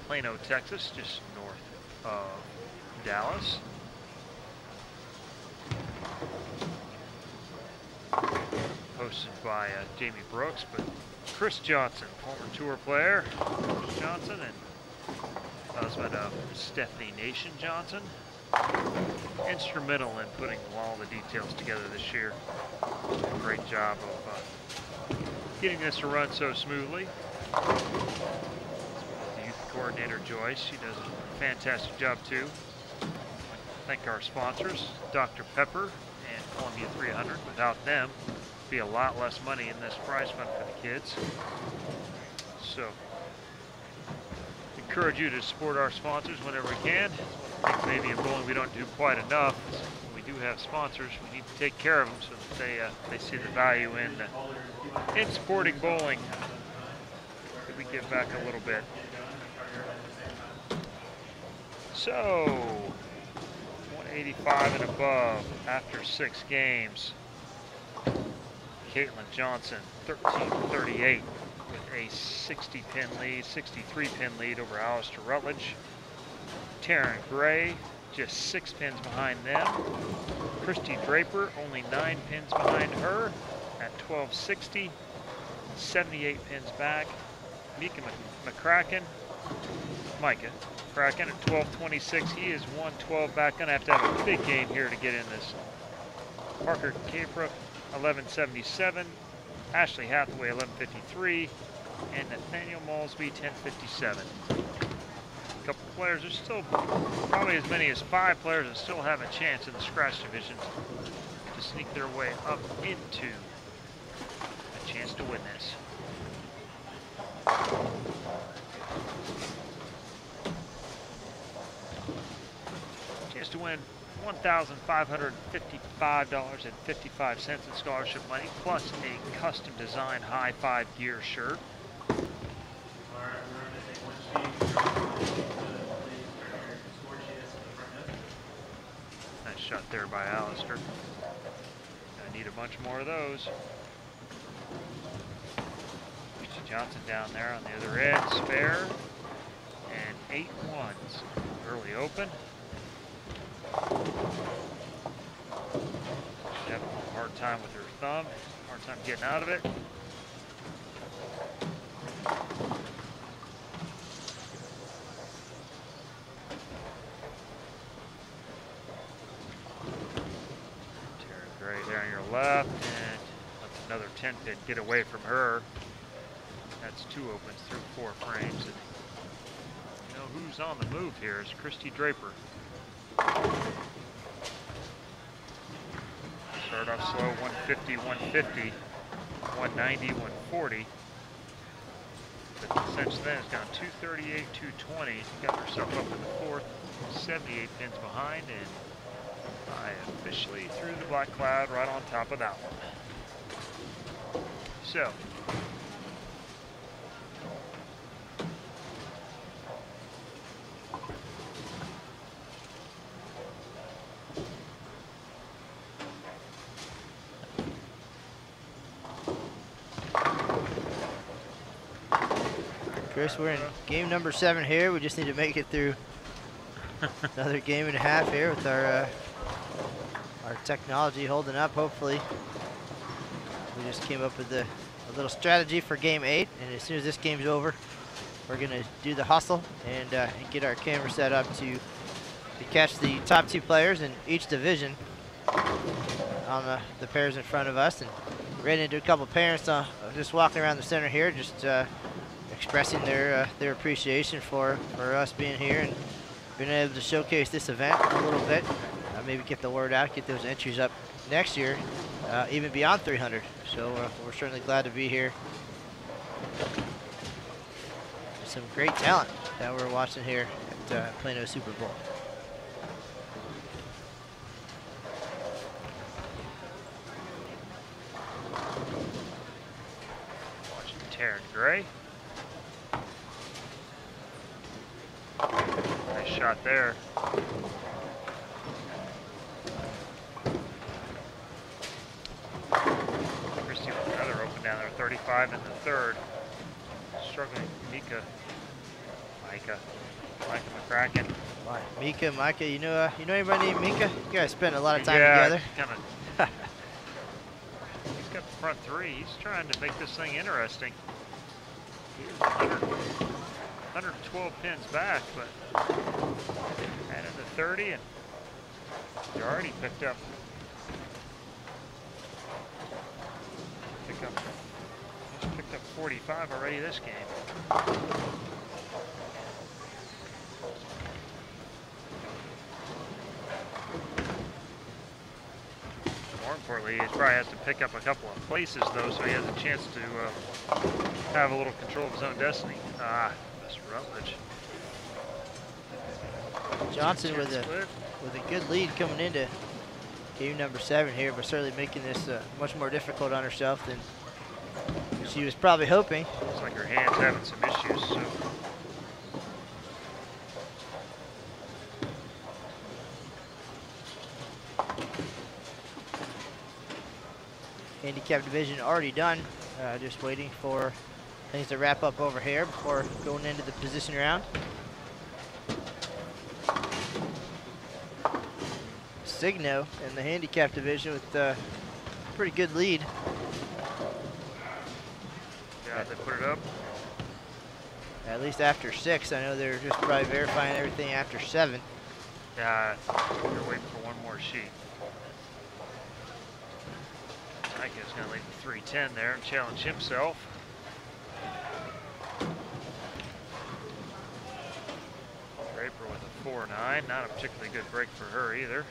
Plano, Texas, just north of Dallas. Hosted by Jamie Brooks, but Chris Johnson, former tour player, Chris Johnson, and husband of Stephanie Nation Johnson, instrumental in putting all the details together this year. Great job of getting this to run so smoothly. The youth coordinator Joyce, she does a fantastic job too. Thank our sponsors, Dr. Pepper and Columbia 300. Without them, it'd be a lot less money in this prize fund for the kids. So, encourage you to support our sponsors whenever we can. Maybe in bowling we don't do quite enough. When we do have sponsors, we need to take care of them so that they see the value in supporting bowling. Could we give back a little bit? So, 185 and above after 6 games. Caitlin Johnson, 13:38 with a 60-pin lead, 63-pin lead over Alistair Rutledge. Taryn Gray, just 6 pins behind them. Christy Draper, only 9 pins behind her at 1260, 78 pins back. Micah McCracken at 1226. He is 112 back. Gonna have to have a big game here to get in this. Parker Capra, 1177. Ashley Hathaway, 1153. And Nathaniel Malsby, 1057. A couple players, there's still probably as many as 5 players that still have a chance in the scratch division to sneak their way up into a chance to win this. Chance to win $1,555.55 in scholarship money, plus a custom design high 5 gear shirt. Nice shot there by Alistair. Gonna need a bunch more of those. Richie Johnson down there on the other end, spare, and 8 ones. Early open. She's having a hard time with her thumb, hard time getting out of it. Tara Gray there on your left, and let's another 10 pin get away from her. That's 2 opens through 4 frames. And you know who's on the move here is Christy Draper. Start off slow, 150, 150, 190, 140. But since then, it's gone 238, 220. Got herself up in the 4th, 78 pins behind, and I officially threw the black cloud right on top of that one. So, Chris, we're in game number 7 here. We just need to make it through another game and a half here with our technology holding up, hopefully. We just came up with a little strategy for game 8, and as soon as this game's over, we're gonna do the hustle and get our camera set up to catch the top 2 players in each division on the pairs in front of us. And ran into a couple parents just walking around the center here, just expressing their appreciation for us being here and being able to showcase this event a little bit, maybe get the word out, get those entries up next year, even beyond 300. So we're certainly glad to be here. There's some great talent that we're watching here at Plano Super Bowl. watching Taryn Gray. Nice shot there. Christy with another open down there, 35 in the 3rd. Struggling, Micah McCracken. Micah, you know anybody named Micah? You guys spend a lot of time together. He's got the front 3. He's trying to make this thing interesting. He's 112 pins back, but and in the 30, and he already picked up 45 already this game. More importantly, he probably has to pick up a couple of places though, so he has a chance to have a little control of his own destiny. That's Rutledge. Johnson with a good lead coming into game number 7 here, but certainly making this much more difficult on herself than she was probably hoping. Looks like her hand's having some issues. So. Handicap division already done. Just waiting for Things to wrap up over here before going into the position round. Signo in the handicap division with a pretty good lead. Yeah, they put it up. At least after 6. I know they're just probably verifying everything after 7. Yeah, they're waiting for one more sheet. Micah's going to lead with 310 there and challenge himself. Draper with a 4.9. Not a particularly good break for her either.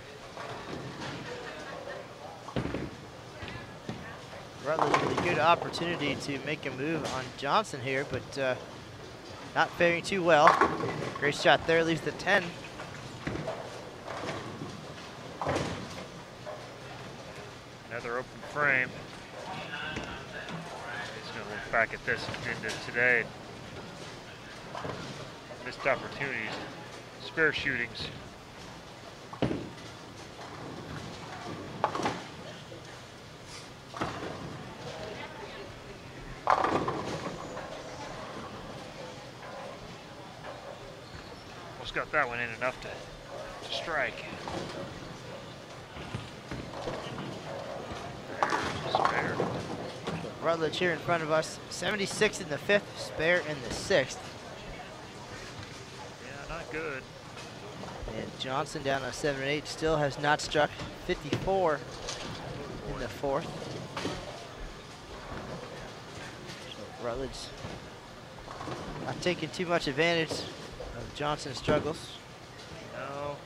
Rutledge with a good opportunity to make a move on Johnson here, but not faring too well. Great shot there, leaves the 10. Another open frame. He's going to look back at this into today. Missed opportunities, spare shootings. Almost got that one in enough to strike. Spare. Rutledge here in front of us, 76 in the 5th, spare in the 6th. Yeah, not good. And Johnson down on 7 and 8, still has not struck. 54 in the 4th. So Rutledge not taking too much advantage of Johnson's struggles. No.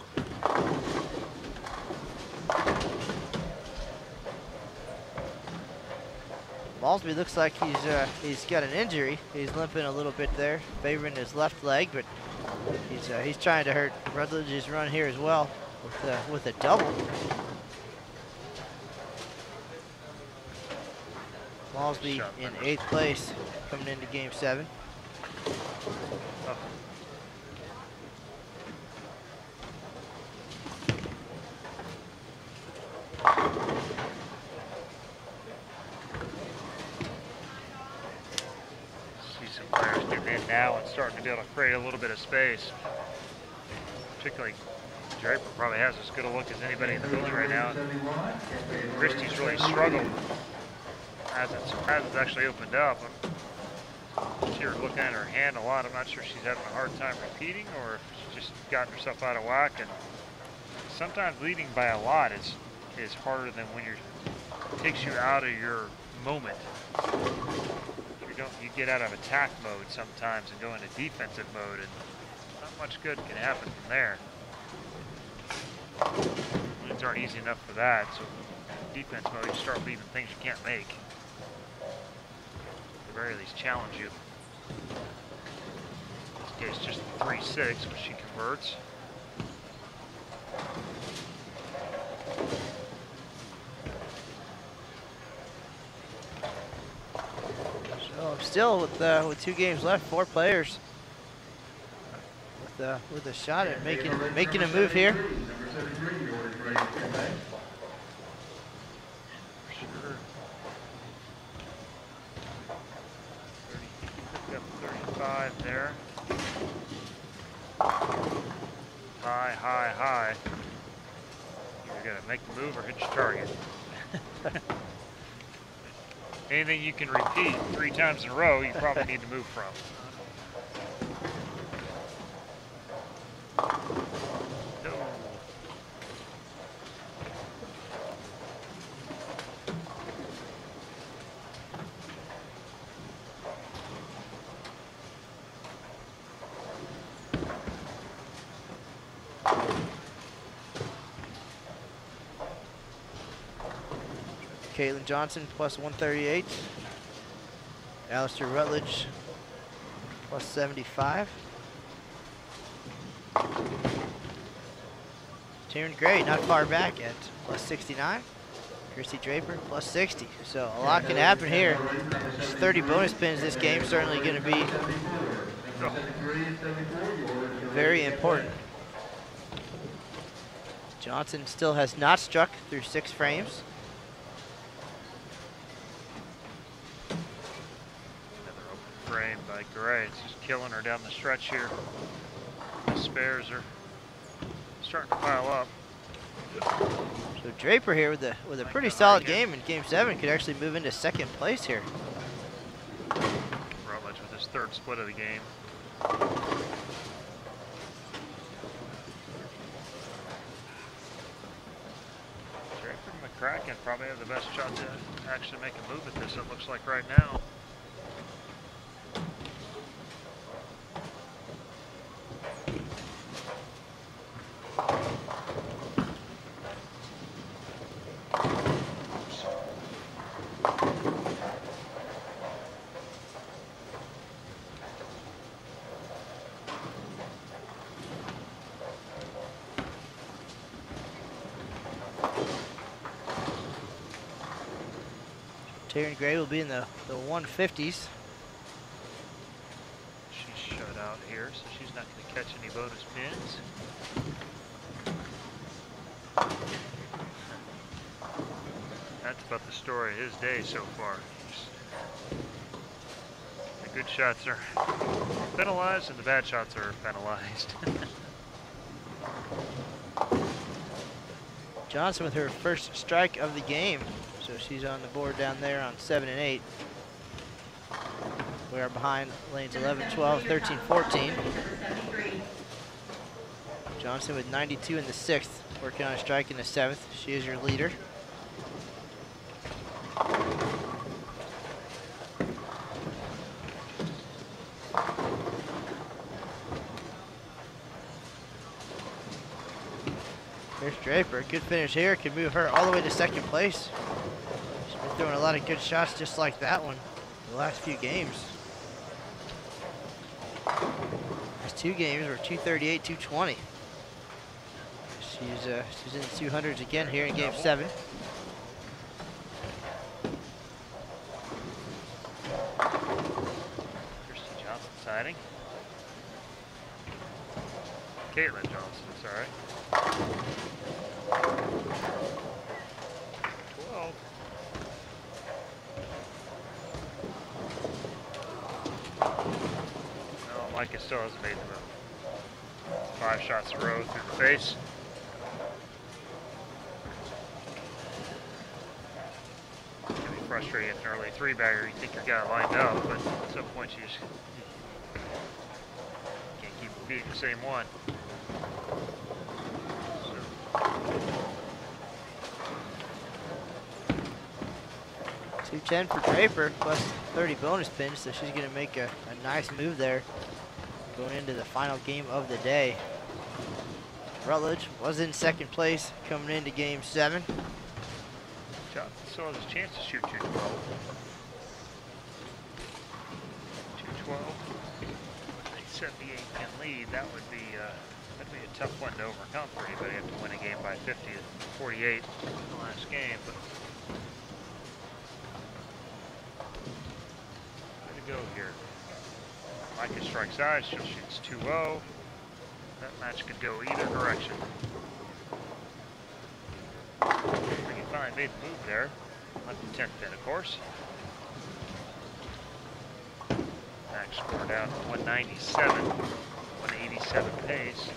Malsby looks like he's got an injury. He's limping a little bit there, favoring his left leg, but he's trying to hurt Rutledge's run here as well with a double. Malsby in 8th place coming into game 7. Oh. See some players getting in now and starting to be able to create a little bit of space. Particularly Draper probably has as good a look as anybody in the building right now. Christie's really struggled as it's actually opened up. I'm here looking at her hand a lot. I'm not sure she's having a hard time repeating or if she's just gotten herself out of whack. And sometimes leading by a lot is harder than when it takes you out of your moment. You get out of attack mode sometimes and go into defensive mode, and not much good can happen from there. Leads aren't easy enough for that, so in defense mode you start leaving things you can't make. At the very least challenge you. In this case just 3-6, but she converts. So still with 2 games left, 4 players with a shot at making a move here. Sure. 35 there. High. You're gonna make the move or hit your target. Anything you can repeat 3 times in a row, you probably need to move from. No. Caitlin Johnson plus 138. Alistair Rutledge plus 75. Taryn Gray not far back at plus 69. Christy Draper plus 60. So a lot can happen here. 30 bonus pins this game, certainly going to be very important. Johnson still has not struck through 6 frames. frame by Gray. It's just killing her down the stretch here. The spares are starting to pile up. So Draper here with a pretty solid game in Game 7 could actually move into second place here. Rutledge with his third split of the game. Draper and McCracken probably have the best shot to actually make a move at this, it looks like right now. Taryn Gray will be in the 150s. She's shut out here, so she's not going to catch any bonus pins. That's about the story of his day so far. The good shots are penalized and the bad shots are penalized. Johnson with her first strike of the game. So she's on the board down there on 7 and 8. We are behind lanes 11, 12, 13, 14. Johnson with 92 in the 6th, working on a strike in the 7th. She is your leader. Here's Draper, good finish here, could move her all the way to second place. She's been throwing a lot of good shots just like that one in the last few games. Last 2 games were 238, 220. She's in the 200s again here in Game 7. Christy Johnson siding. Caitlin Johnson, sorry. 12. No, Micah still hasn't made the move. 5 shots in a row through the face. Can be frustrating at an early 3-bagger. You think you got it lined up, but at some point you just can't keep beating the same one. 210 for Draper, plus 30 bonus pins, so she's going to make a nice move there going into the final game of the day. Rutledge was in second place coming into Game 7. Johnson still has a chance to shoot 212. 212. A 78-pin lead. That would be that'd be a tough one to overcome for anybody. Have to win a game by 50 to 48 in the last game, but way to go here. Micah strikes out. She shoots 2-0. That match could go either direction. He finally made the move there. On the 10th pin, of course. Max scored down to 197, 187 pace.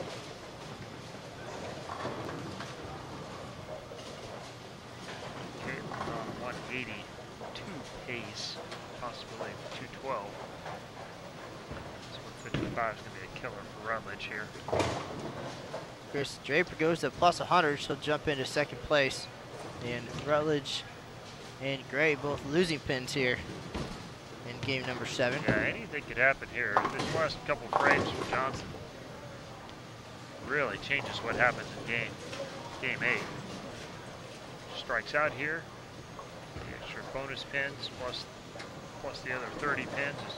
Caitlin on 182 pace, possibly 212. So 155 is going to be a killer for Rutledge here. Chris Draper goes to plus 100. She'll jump into second place. And Rutledge and Gray both losing pins here in game number 7. Yeah, anything could happen here. This last couple frames for Johnson really changes what happens in game 8. Strikes out here. The extra bonus pins plus the other 30 pins.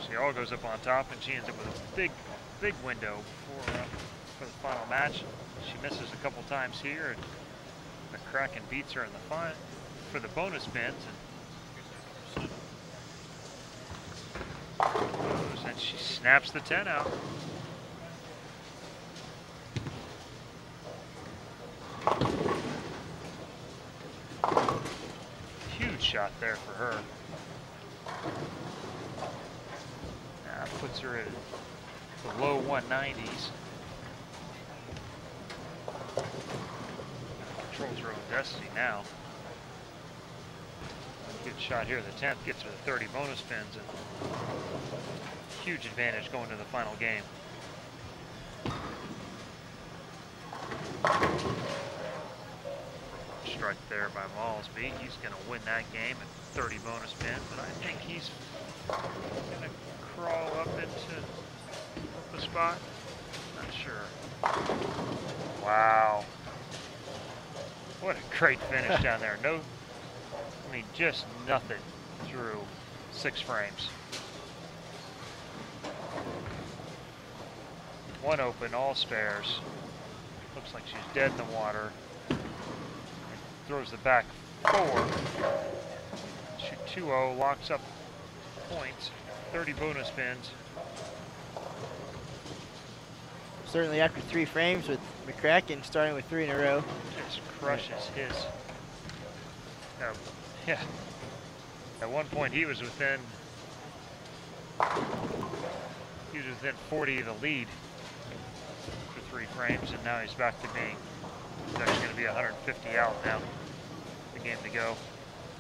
She all goes up on top, and she ends up with a big window for the final match. She misses a couple times here, and McCracken beats her in the final for the bonus pins. And she snaps the 10 out. Huge shot there for her. puts her at the low 190s. Controls her own destiny now. Good shot here. The 10th gets her the 30 bonus spins, and huge advantage going to the final game. Strike there by Malsby. He's going to win that game at 30 bonus spins, and I think he's going to crawl up into the spot. Not sure. Wow. What a great finish down there. No, I mean, just nothing through 6 frames. One open, all spares. Looks like she's dead in the water. Throws the back 4. Shoot 2-0, locks up points, 30 bonus spins. Certainly after 3 frames with McCracken starting with 3 in a row. Just crushes his. Yeah. At one point he was within 40 of the lead for 3 frames, and now he's back to being, he's actually going to be 150 out now. The game to go.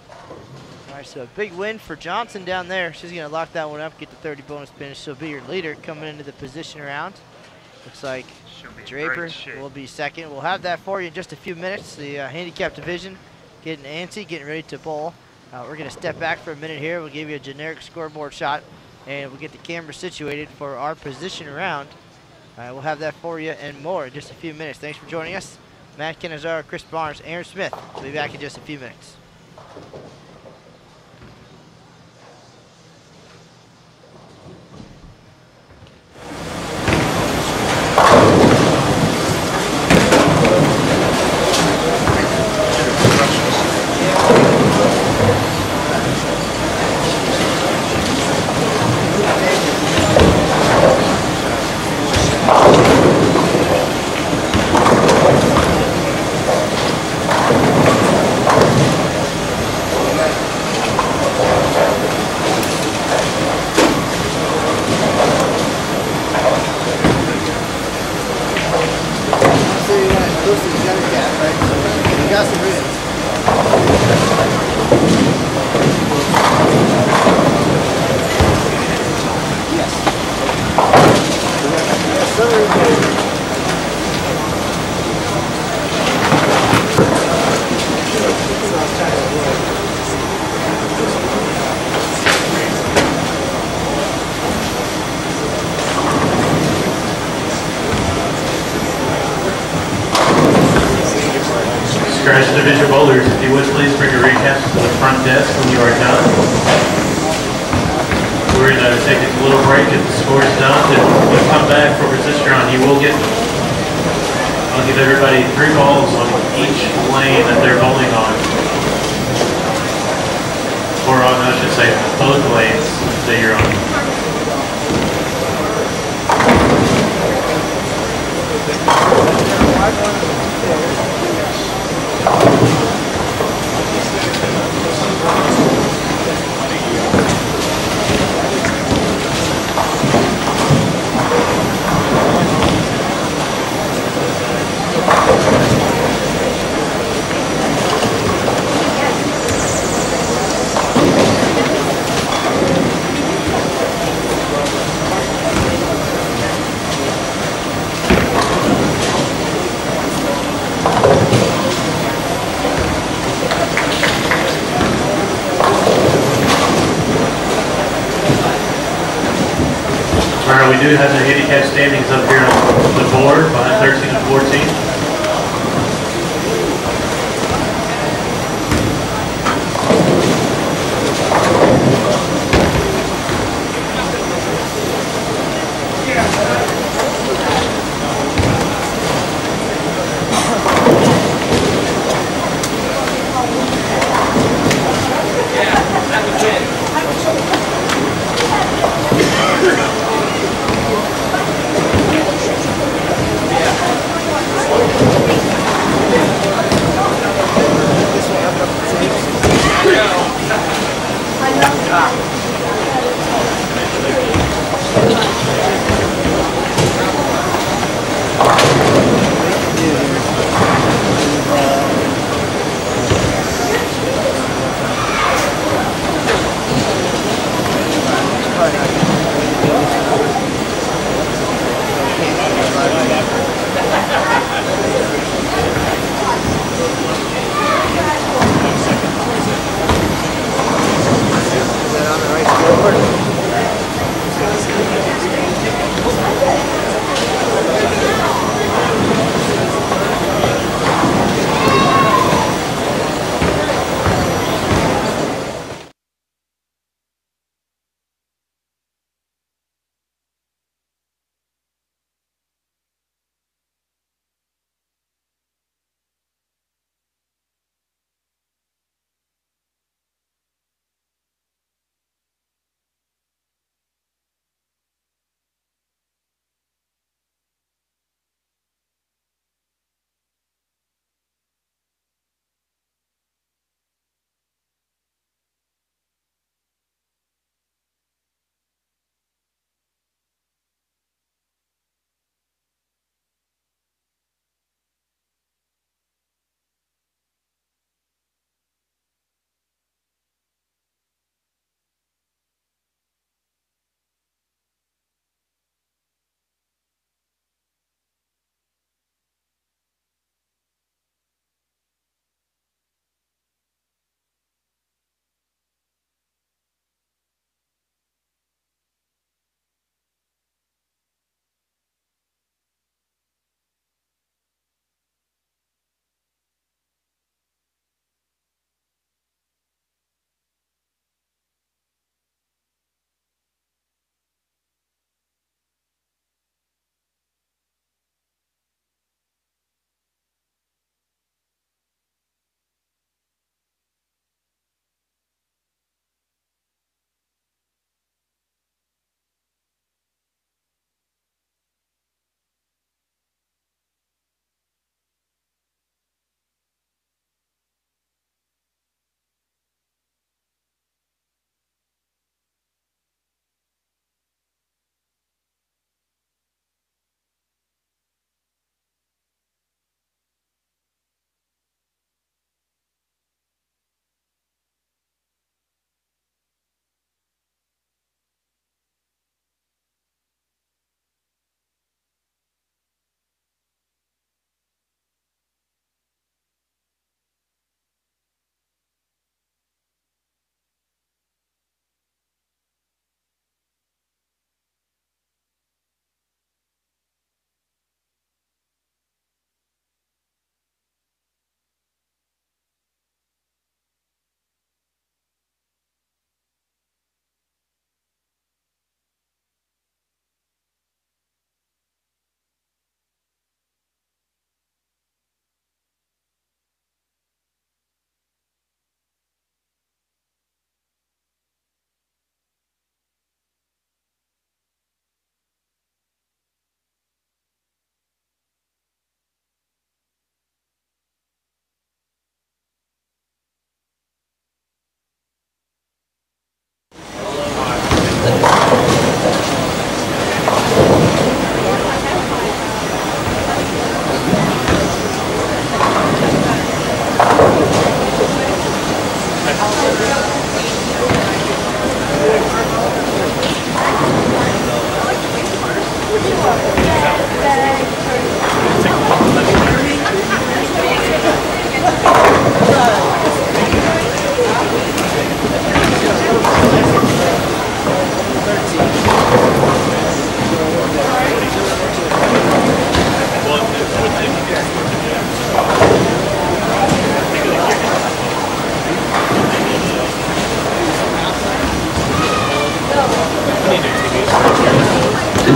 All right, so a big win for Johnson down there. She's going to lock that one up, get the 30 bonus spins. She'll be your leader coming into the position round. Looks like Draper will be second. We'll have that for you in just a few minutes. The handicap division getting antsy, getting ready to bowl. We're going to step back for a minute here. We'll give you a generic scoreboard shot, and we'll get the camera situated for our position round. We'll have that for you and more in just a few minutes. Thanks for joining us. Matt Canizaro, Chris Barnes, Aaron Smith. We'll be back in just a few minutes. Division bowlers, if you would please bring your recaps to the front desk when you are done. We're going to take a little break. If the score is done, then we'll come back for position round. You will get, I'll give everybody 3 balls on each lane that they're bowling on. Or on, I should say, both lanes that you're on. We do have the handicap standings up here on the board behind 13 and 14.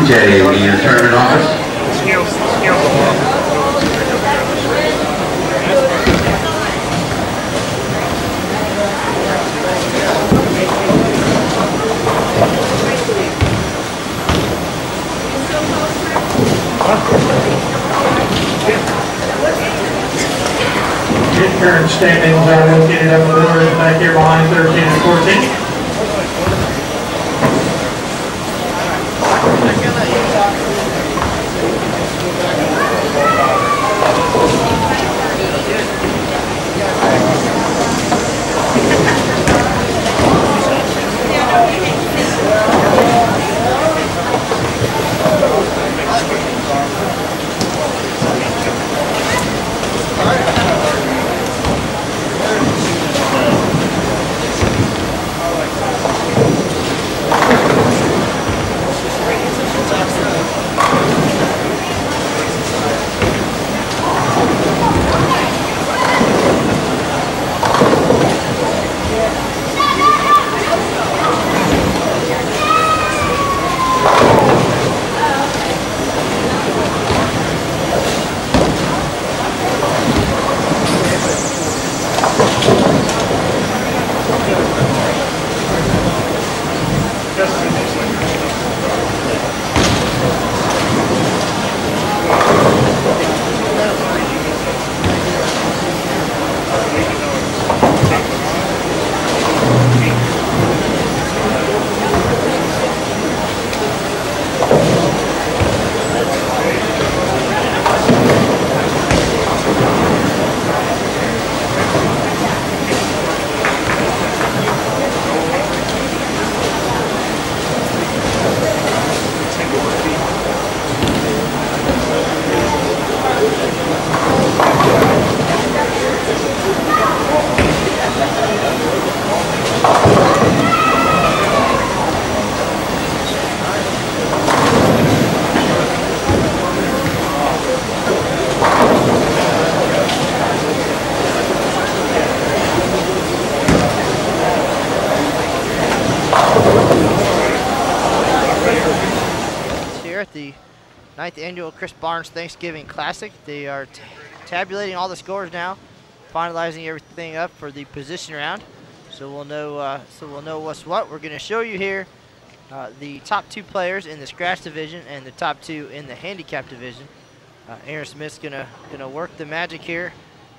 DJ in the tournament office. Scales along. Current standings are located up the middle back here behind 13 and 14. The 9th annual Chris Barnes Thanksgiving Classic. They are tabulating all the scores now, finalizing everything up for the position round. So we'll know what's what. We're going to show you here the top 2 players in the scratch division and the top 2 in the handicap division. Aaron Smith's gonna work the magic here.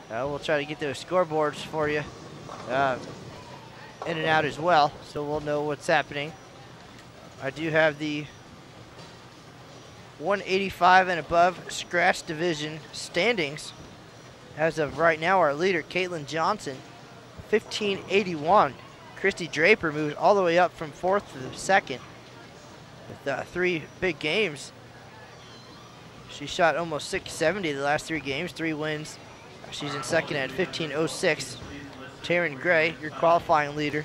We'll try to get those scoreboards for you in and out as well, so we'll know what's happening. I do have the 185 and above scratch division standings. As of right now, our leader, Caitlin Johnson, 1581. Christy Draper moved all the way up from 4th to 2nd with 3 big games. She shot almost 670 the last 3 games, 3 wins. She's in 2nd at 1506. Taryn Gray, your qualifying leader,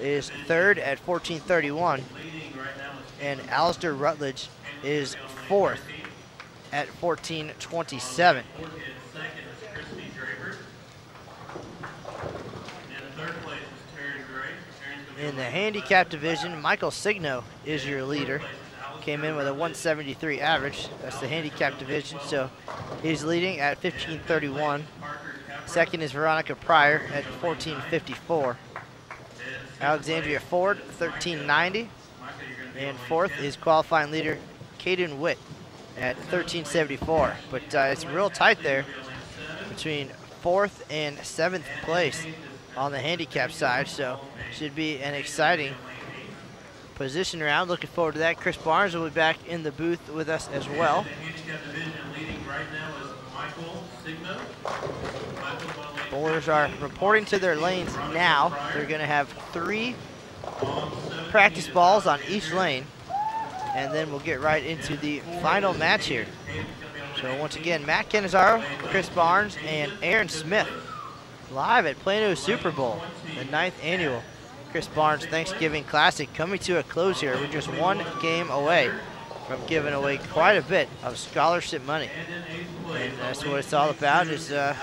is 3rd at 1431. And Alistair Rutledge is 4th at 1427. In the handicap division, Michael Signo is your leader. Came in with a 173 average. That's the handicap division, so he's leading at 1531. 2nd is Veronica Pryor at 1454. Alexandria Ford, 1390. And 4th is qualifying leader Caden Witt at 1374. But it's real tight there between 4th and 7th place on the handicap side, so should be an exciting position round. Looking forward to that. Chris Barnes will be back in the booth with us as well. Bowlers are reporting to their lanes now. They're going to have 3 practice balls on each lane, and then we'll get right into the final match here. So once again, Matt Canizaro, Chris Barnes, and Aaron Smith live at Plano Super Bowl, the 9th annual Chris Barnes Thanksgiving Classic, coming to a close here. We're just 1 game away from giving away quite a bit of scholarship money, and that's what it's all about, is the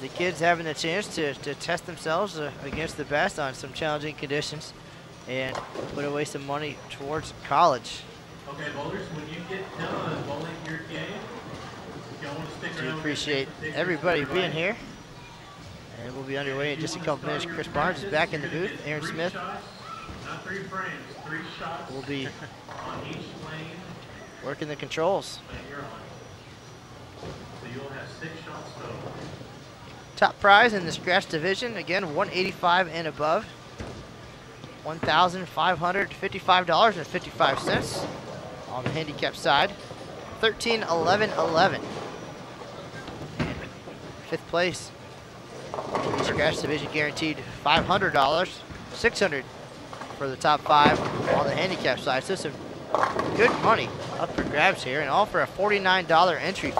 kids having the chance to test themselves against the best on some challenging conditions. and put away some money towards college. Okay, bowlers, when you get done bowling your game, if y'all want to stick around. We appreciate everybody being here. And we'll be underway in just a couple minutes. Chris Barnes is back in the booth. Aaron Smith Not 3 frames, 3 shots will be on each lane working the controls. that you're on. So you'll have 6 shots total. Top prize in the scratch division, again, 185 and above. $1,555.55 on the handicap side. 13, 11, 11. And 5th place. The scratch division guaranteed $500, $600 for the top 5 on the handicap side. So some good money up for grabs here, and all for a $49 entry fee.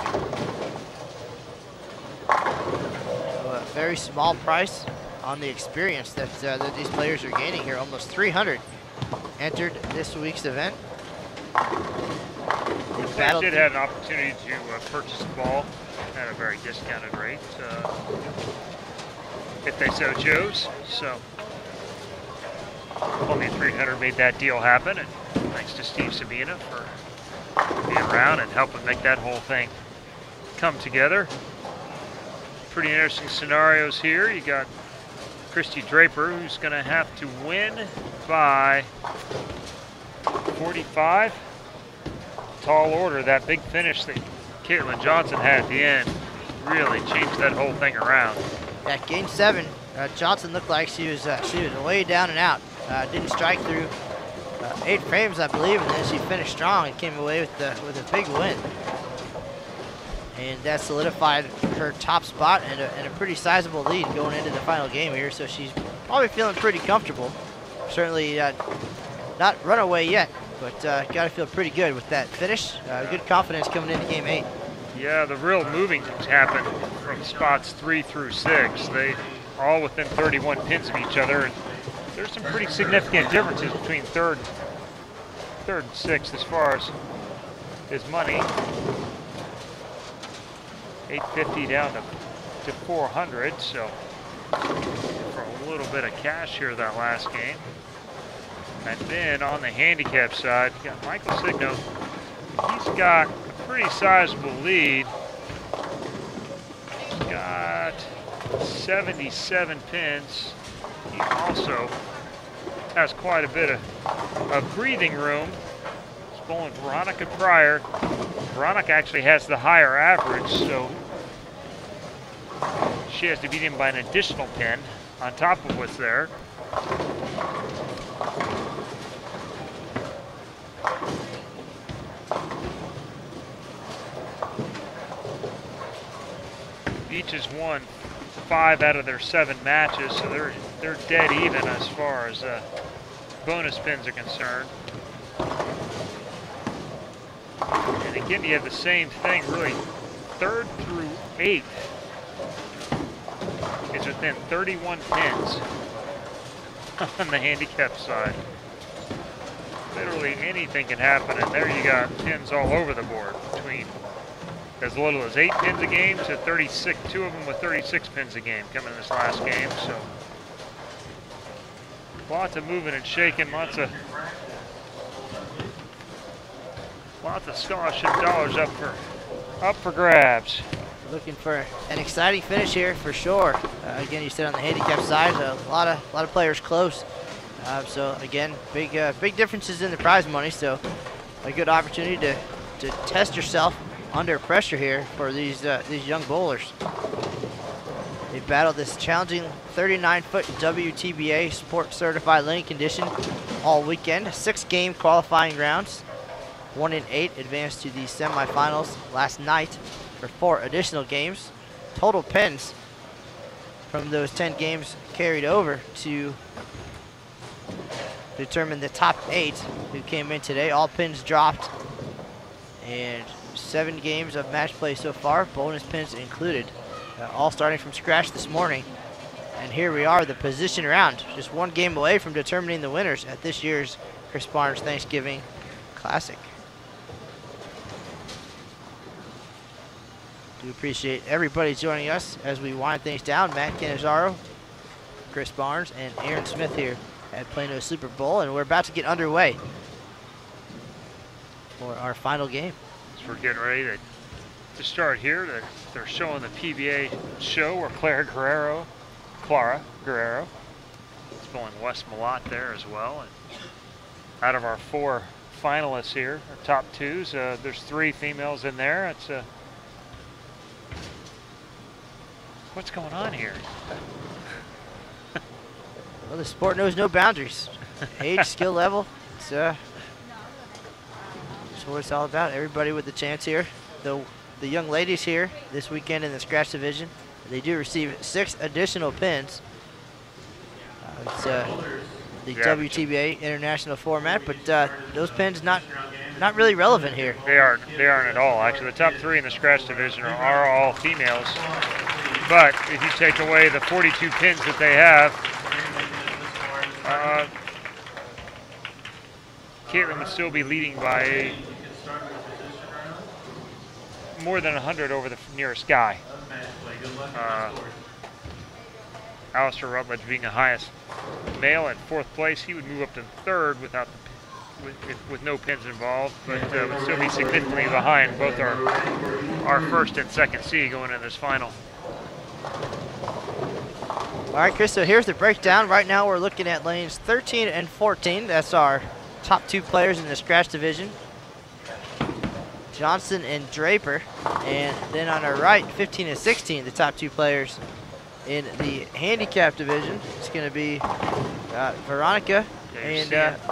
So a very small price on the experience that these players are gaining here. Almost 300 entered this week's event. I did have an opportunity to purchase a ball at a very discounted rate, if they so chose. So only 300 made that deal happen, and thanks to Steve Sabina for being around and helping make that whole thing come together. Pretty interesting scenarios here. You got Christy Draper, who's going to have to win by 45. Tall order. That big finish that Caitlin Johnson had at the end really changed that whole thing around. At game 7, Johnson looked like she was way down and out. Didn't strike through 8 frames, I believe, and then she finished strong and came away with a big win. And that solidified her top spot and a pretty sizable lead going into the final game here. So she's probably feeling pretty comfortable. Certainly not runaway yet, but got to feel pretty good with that finish. Good confidence coming into game 8. Yeah, the real moving happened from spots 3 through 6. They all within 31 pins of each other, and there's some pretty significant differences between third and 6th as far as his money. 850 down to 400, so for a little bit of cash here that last game. And then on the handicap side, you got Michael Signo. He's got a pretty sizable lead. He's got 77 pins. He also has quite a bit of breathing room. He's bowling Veronica Pryor. Veronica actually has the higher average, so she has to beat him by an additional pin on top of what's there. Beach has won 5 out of their 7 matches, so they're dead even as far as bonus pins are concerned. And again, you have the same thing, really. 3rd through 8th is within 31 pins on the handicap side. Literally anything can happen, and there you got pins all over the board, between as little as 8 pins a game to 36, 2 of them with 36 pins a game coming in this last game. So lots of moving and shaking, lots of scholarship dollars up for grabs. Looking for an exciting finish here for sure. Again, you said on the handicap side, a lot of players close. So again, big differences in the prize money. So a good opportunity to test yourself under pressure here for these young bowlers. They battled this challenging 39-foot WTBA Sport Certified lane condition all weekend. 6-game qualifying rounds. 1 in 8 advanced to the semifinals last night for 4 additional games. Total pins from those 10 games carried over to determine the top 8 who came in today. All pins dropped, and 7 games of match play so far, bonus pins included, all starting from scratch this morning. And here we are, the position round, just 1 game away from determining the winners at this year's Chris Barnes Thanksgiving Classic. We appreciate everybody joining us as we wind things down. Matt Cannizzaro, Chris Barnes, and Aaron Smith here at Plano Super Bowl, and we're about to get underway for our final game. So we're getting ready to start here. They're showing the PBA show where Clara Guerrero is going West Malott there as well. And out of our 4 finalists here, our top 2s, there's 3 females in there. It's what's going on here? Well, the sport knows no boundaries. Age, skill level, it's that's what it's all about. Everybody with the chance here. The young ladies here this weekend in the scratch division, they do receive 6 additional pins. It's the WTBA international format, but those pins not really relevant here. They aren't at all. Actually, the top 3 in the scratch division are all females. But if you take away the 42 pins that they have, Caitlin would still be leading by more than 100 over the nearest guy. Alistair Rutledge being the highest male in 4th place, he would move up to 3rd with no pins involved, but would still be significantly behind both our 1st and 2nd seed going into this final. All right, Chris, so here's the breakdown. Right now we're looking at lanes 13 and 14. That's our top 2 players in the scratch division, Johnson and Draper. And then on our right, 15 and 16, the top 2 players in the handicap division. It's going to be Veronica and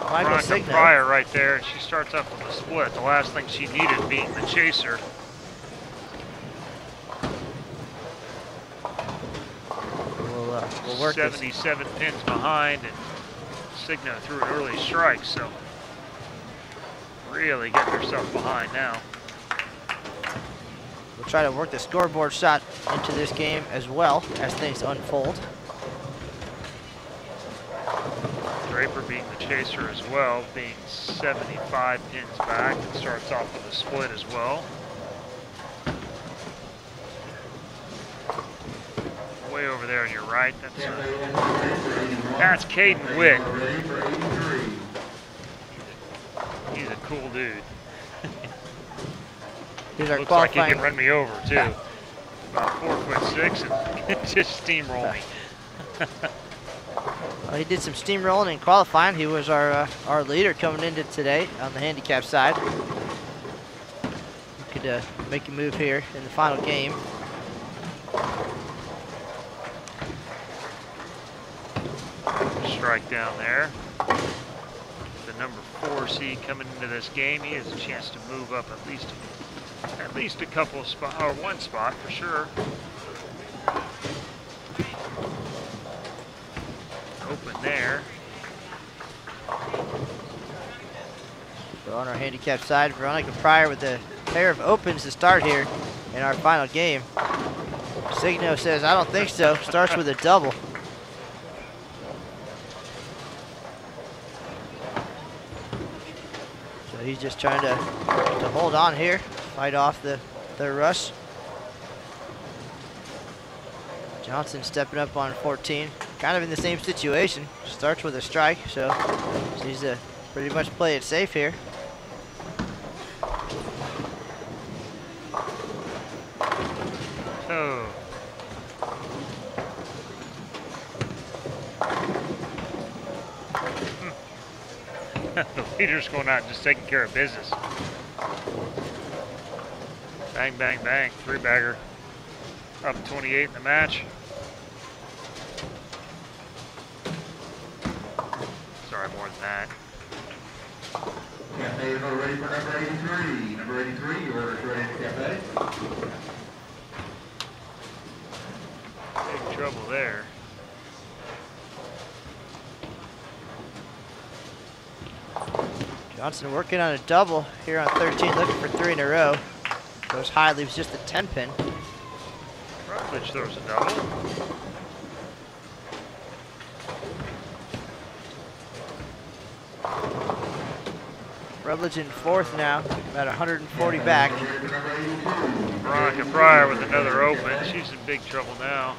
Michael Signo. Pryor right there, and she starts up with a split. The last thing she needed being the chaser. We'll work 77 pins behind, and Signo threw an early strike, so really getting herself behind now. We'll try to work the scoreboard shot into this game as well as things unfold. Draper being the chaser as well, being 75 pins back, and starts off with a split as well. Way over there on your right, that's Caden Witt. He's a cool dude. These are Looks qualifying. like he can run me over too. About 4'6" and just steamroll me. Well, he did some steamrolling in qualifying. He was our leader coming into today on the handicap side. He could make a move here in the final game. Strike down there. The number 4 seed coming into this game, he has a chance to move up at least a couple of spots, or 1 spot for sure. Open there. So on our handicap side, Veronica Pryor with a pair of opens to start here in our final game. Signo says, I don't think so. Starts with a double. So he's just trying to hold on here, fight off the rush. Johnson stepping up on 14, kind of in the same situation. Starts with a strike, so she's to pretty much play it safe here. Oh. The leader's going out and just taking care of business. Bang, bang, bang. 3-bagger. Up 28 in the match. Sorry, more than that. Cafe is ready for number 83. Number 83, your order is ready for Cafe. Big trouble there. Johnson working on a double here on 13, looking for 3 in a row. Goes high, leaves just a 10 pin. Rutledge throws a double. Rutledge in 4th now, about 140 back. Veronica Pryor with another open. She's in big trouble now.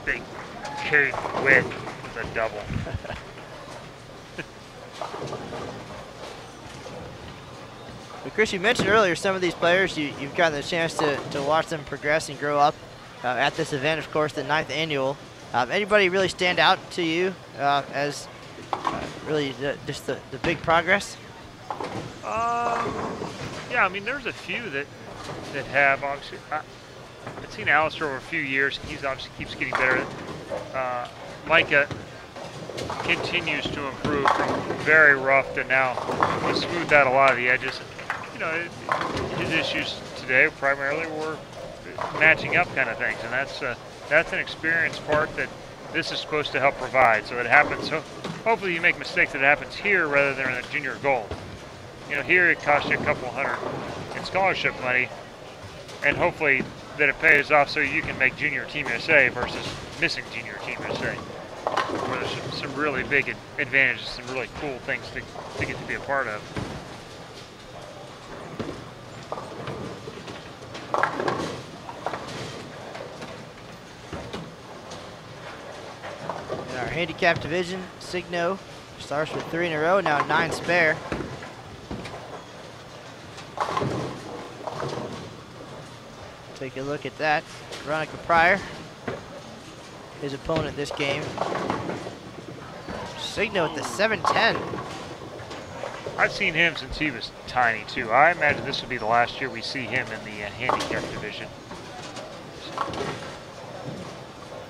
Big Caden Witt with a double. But Chris, you mentioned earlier some of these players, you've gotten the chance to watch them progress and grow up at this event, of course, the 9th annual. Anybody really stand out to you as really just the big progress? Yeah, I mean, there's a few that have, obviously. I've seen Alistair over a few years. He's obviously keeps getting better. Micah continues to improve from very rough to now. He's smoothed out a lot of the edges. You know, his issues today primarily were matching up kind of things, and that's an experience part that this is supposed to help provide. So it happens. So hopefully you make mistakes that it happens here rather than in a junior gold. You know, here it costs you a couple $100 in scholarship money, and hopefully that it pays off so you can make junior Team USA versus missing junior Team USA, where there's some really big advantages, some really cool things to get to be a part of. In our handicap division, Signo starts with 3 in a row, now 9 spare. Take a look at that. Veronica Pryor, his opponent this game. Signo with the 7-10. I've seen him since he was tiny too. I imagine this will be the last year we see him in the handicap division.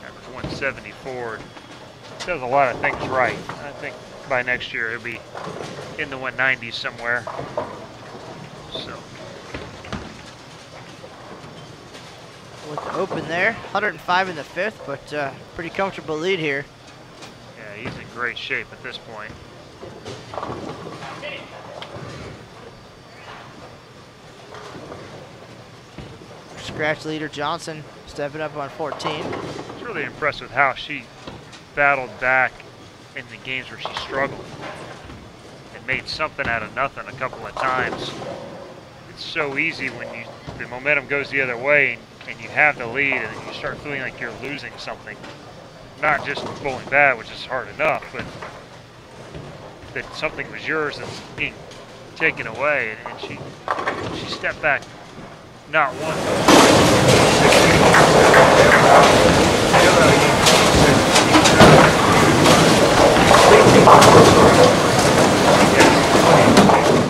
Average 174. Does a lot of things right. I think by next year he'll be in the 190s somewhere. So. With the open there, 105 in the 5th, but pretty comfortable lead here. Yeah, he's in great shape at this point. Scratch leader Johnson stepping up on 14. It's really impressive how she battled back in the games where she struggled and made something out of nothing a couple of times. It's so easy when the momentum goes the other way and you have the lead and you start feeling like you're losing something. Not just bowling bad, which is hard enough, but that something was yours that's being taken away, and she stepped back not once.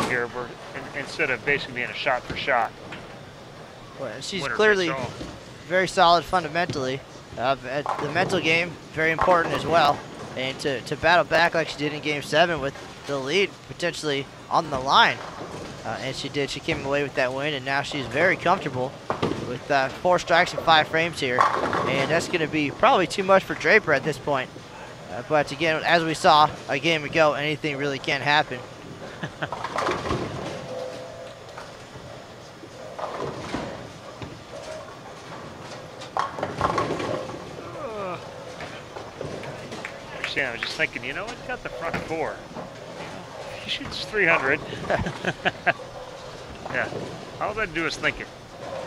Here, instead of basically being a shot for shot. Well, she's clearly very solid fundamentally. The mental game, very important as well. And to battle back like she did in Game 7 with the lead potentially on the line. And she did. She came away with that win, and now she's very comfortable with 4 strikes and 5 frames here. And that's going to be probably too much for Draper at this point. But again, as we saw a game ago, anything really can happen. I was just thinking, you know, he's got the front 4. He shoots 300. Yeah, all that do is thinking.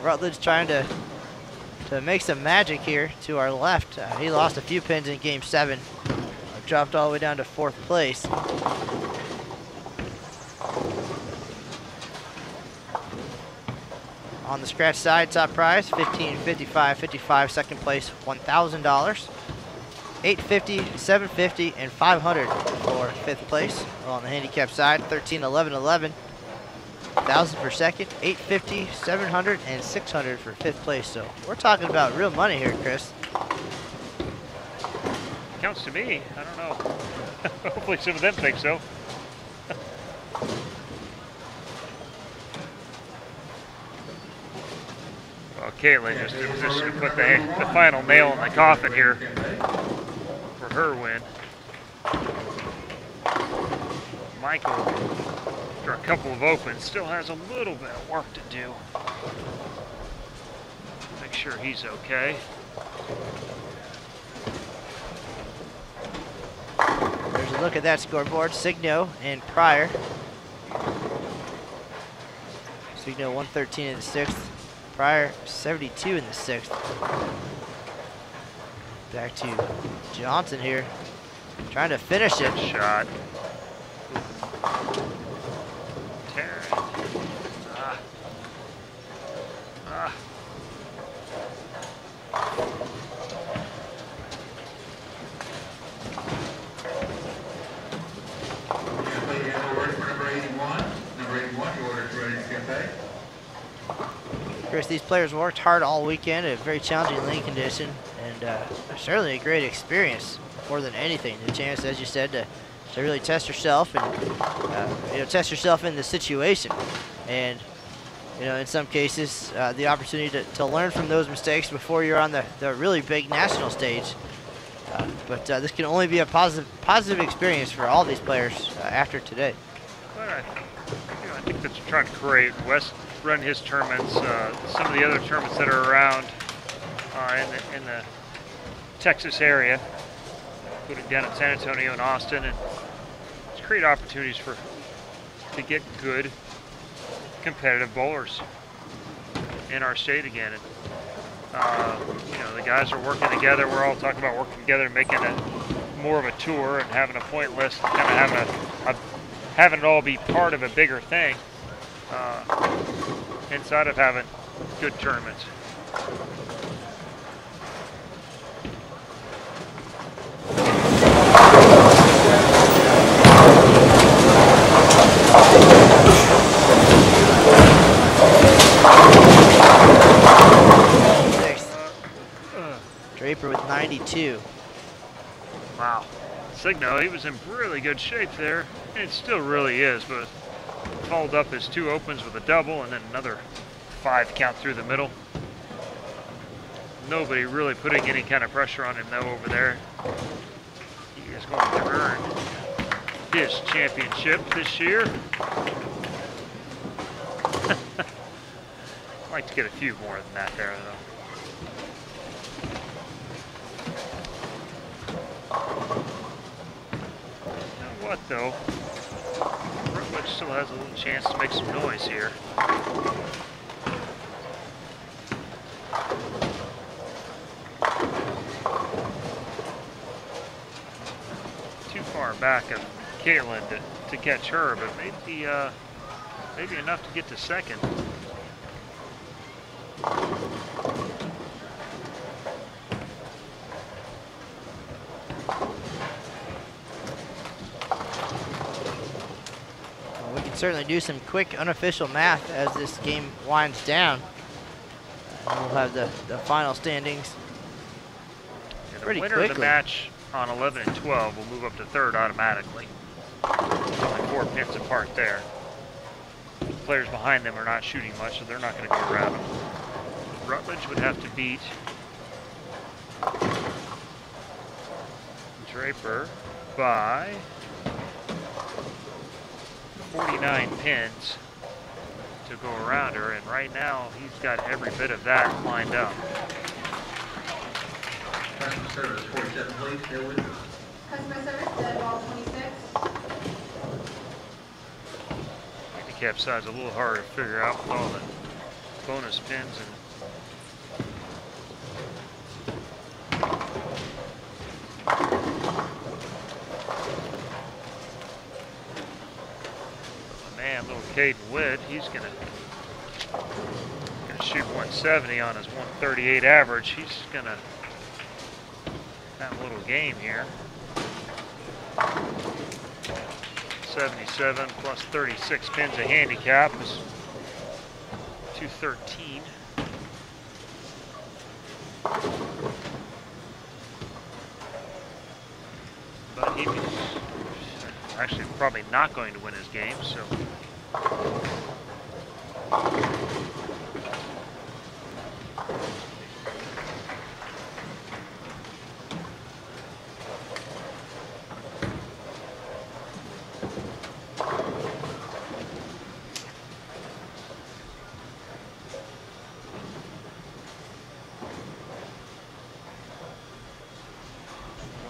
Rutledge trying to make some magic here to our left. He lost a few pins in Game 7. Dropped all the way down to 4th place. On the scratch side, top prize, $15.55.55. Second place, $1,000. $850, $750, and $500 for 5th place. On the handicap side, 13, 11, 11. 1,000 for second, $850, $700, and $600 for 5th place. So we're talking about real money here, Chris. Counts to me. I don't know. Hopefully some of them think so. Well, Caitlin just in position to put the final nail in the coffin here for her win. Michael, after a couple of opens, still has a little bit of work to do. Make sure he's okay. There's a look at that scoreboard. Signo and Pryor. Signo 113 in the 6th. Pryor 72 in the 6th. Back to Johnson here. trying to finish it. Shot. Tarrant. Chris, these players worked hard all weekend in a very challenging lane condition, and certainly a great experience more than anything. The chance, as you said, to really test yourself and test yourself in the situation, and in some cases the opportunity to learn from those mistakes before you're on the really big national stage. But this can only be a positive experience for all these players after today. But I think that's trying to create. West run his tournaments, some of the other tournaments that are around in the Texas area, including down in San Antonio and Austin, and just create opportunities to get good competitive bowlers in our state again. And the guys are working together. We're all talking about working together and making it more of a tour and having a point list, and kind of having it all be part of a bigger thing inside of having good tournaments. Draper with 92. Wow. Signo, he was in really good shape there. And it still really is, but followed up his 2 opens with a double and then another 5 count through the middle. Nobody really putting any kind of pressure on him though over there. He is going to earn his championship this year. I'd like to get a few more than that there though. What though? Rutledge still has a little chance to make some noise here. Too far back of Caitlin to catch her, but maybe enough to get to second. Certainly do some quick unofficial math as this game winds down. And we'll have the final standings pretty winner quickly. Of the match on 11 and 12 will move up to third automatically. Only 4 pins apart there. The players behind them are not shooting much, so they're not going to go around them. Rutledge would have to beat Draper by 49 pins to go around her, and right now he's got every bit of that lined up. Customer service 47, please. Stay with us. Customer service, dead ball 26. Handicap side's a little harder to figure out with all the bonus pins and little Caden Witt, he's gonna shoot 170 on his 138 average. He's gonna have a little game here. 77 plus 36 pins a handicap is 213. But he was actually probably not going to win his game, so.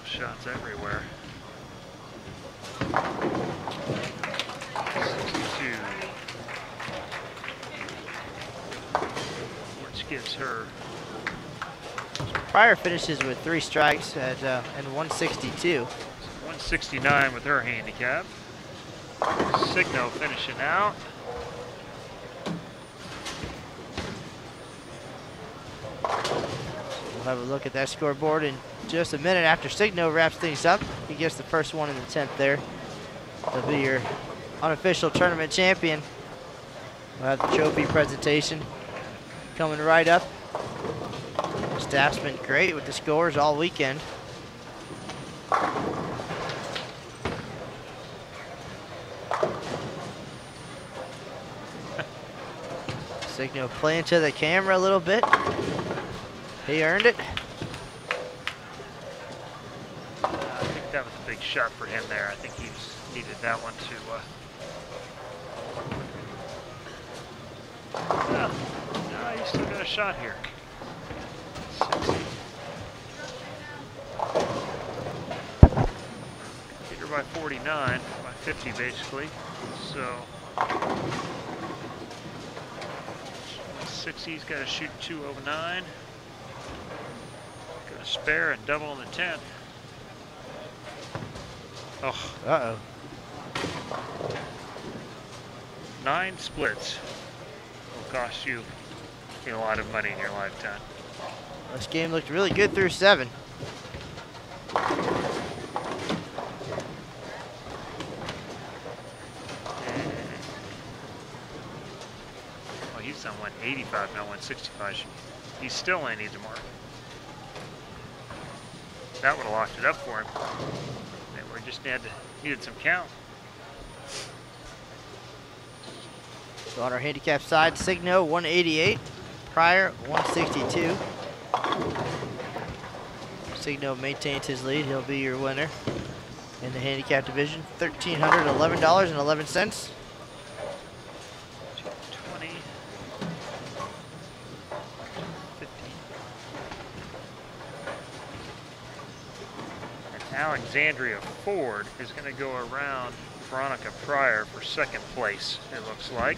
Shots everywhere. 62. Which gives her. Pryor finishes with 3 strikes at and 162. 169 with her handicap. Signo finishing out. We'll have a look at that scoreboard in just a minute after Signo wraps things up. He gets the first one in the 10th there. He'll be your unofficial tournament champion. We'll have the trophy presentation coming right up. The staff's been great with the scores all weekend. Signo playing to the camera a little bit. He earned it. I think that was a big shot for him there. I think he needed that one to. No, he's still got a shot here. 60. Hit her by 49, by 50 basically. So 60's got to shoot 209. Got a spare and double in the 10th. Oh. Uh-oh. 9 splits will cost you a lot of money in your lifetime. This game looked really good through 7. Well, he's on 185, not 165. He still only needs more. That would have locked it up for him. And we just needed some count. So on our handicap side, Signo 188, Pryor 162. Signo maintains his lead. He'll be your winner in the handicap division. $1,311.11. 20, 50. And Alexandria Ford is going to go around Veronica Pryor for 2nd place, it looks like.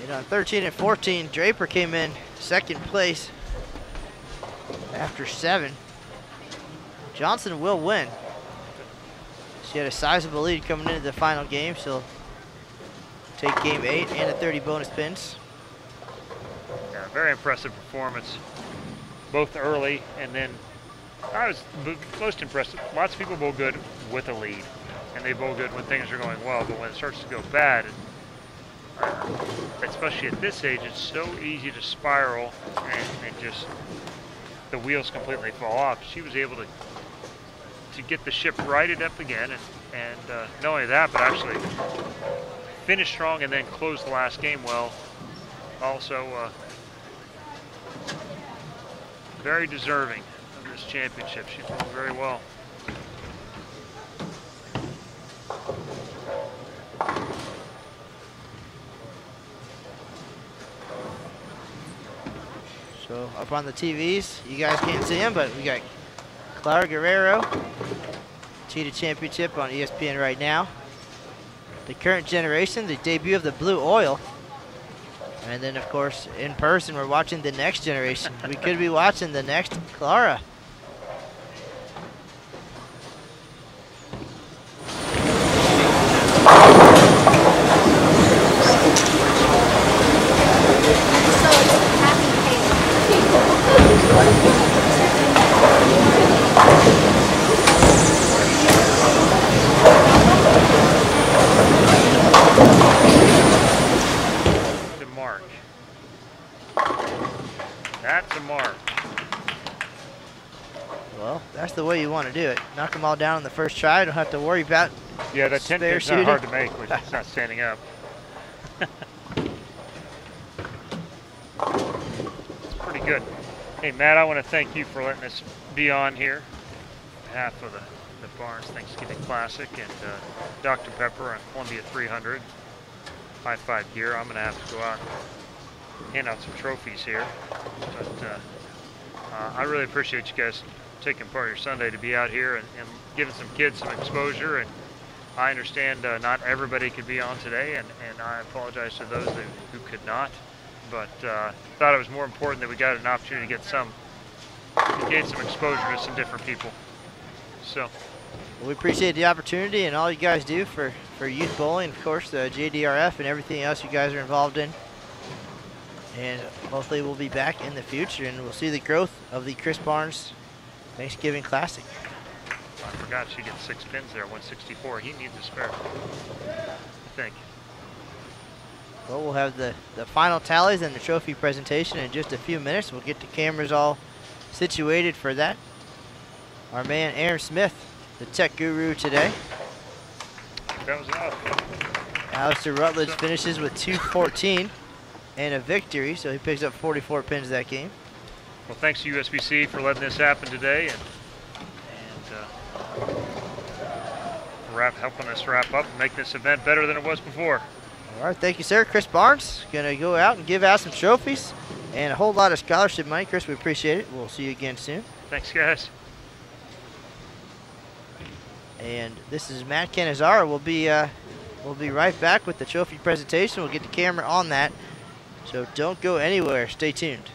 And on 13 and 14, Draper came in 2nd place after 7. Johnson will win. She had a sizable lead coming into the final game. She'll take game 8 and the 30 bonus pins. Yeah, very impressive performance, both early and then I was most impressed. Lots of people bowl good with a lead, and they bowl good when things are going well, but when it starts to go bad, especially at this age, it's so easy to spiral and just the wheels completely fall off. She was able to get the ship righted up again, and not only that, but actually finish strong and then close the last game well. Also, very deserving of this championship. She bowled very well. So up on the TVs, you guys can't see him, but we got Clara Guerrero, Cheetah Championship on ESPN right now. The current generation, the debut of the Blue Oil. And then, of course, in person, we're watching the next generation. We could be watching the next Clara. That's a mark. Well, that's the way you want to do it. Knock them all down in the first try. Don't have to worry about yeah, that 10 pin's not hard to make when it's not standing up. It's pretty good. Hey, Matt, I want to thank you for letting us be on here on behalf of the Barnes Thanksgiving Classic and Dr. Pepper and Columbia 300 High Five gear. I'm going to have to go out and hand out some trophies here. But I really appreciate you guys taking part of your Sunday to be out here and giving some kids some exposure. And I understand not everybody could be on today, and I apologize to those who could not. But thought it was more important that we got an opportunity to gain some exposure to some different people. So. Well, we appreciate the opportunity and all you guys do for youth bowling, of course, the JDRF and everything else you guys are involved in. And hopefully we'll be back in the future and we'll see the growth of the Chris Barnes Thanksgiving Classic. I forgot she gets 6 pins there, 164. He needs a spare, I think. Well, we'll have the final tallies and the trophy presentation in just a few minutes. We'll get the cameras all situated for that. Our man Aaron Smith, the tech guru today. That was enough. Alistair Rutledge finishes with 214 and a victory, so he picks up 44 pins that game. Well, thanks to USBC for letting this happen today and helping us wrap up and make this event better than it was before. All right, thank you, sir. Chris Barnes going to go out and give out some trophies and a whole lot of scholarship money. Chris, we appreciate it. We'll see you again soon. Thanks, guys. And this is Matt Canizaro. We'll be right back with the trophy presentation. We'll get the camera on that. So don't go anywhere. Stay tuned.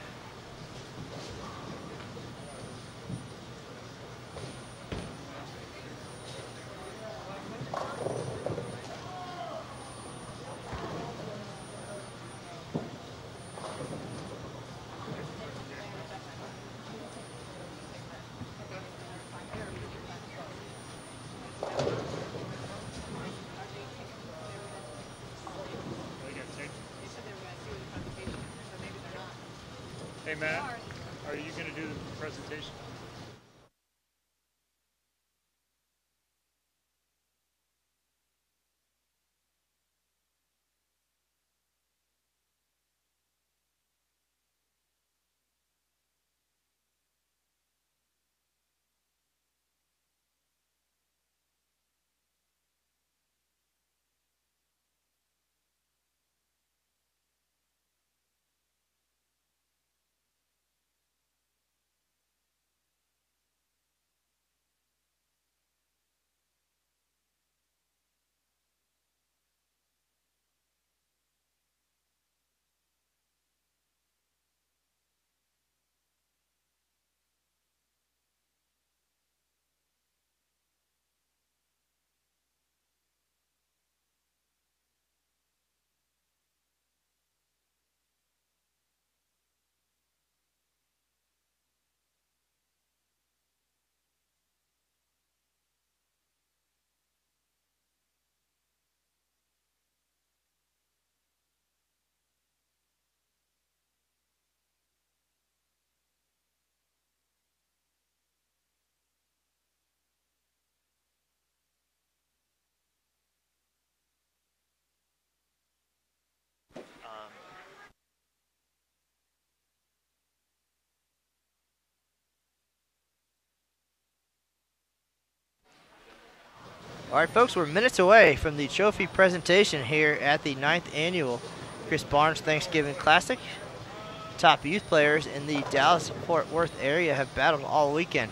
Hey, Matt, are you going to do the presentation? All right, folks, we're minutes away from the trophy presentation here at the 9th annual Chris Barnes Thanksgiving Classic. Top youth players in the Dallas-Fort Worth area have battled all weekend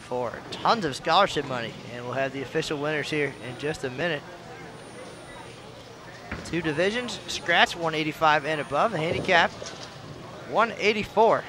for tons of scholarship money, and we'll have the official winners here in just a minute. 2 divisions, scratch 185 and above, the handicap 184.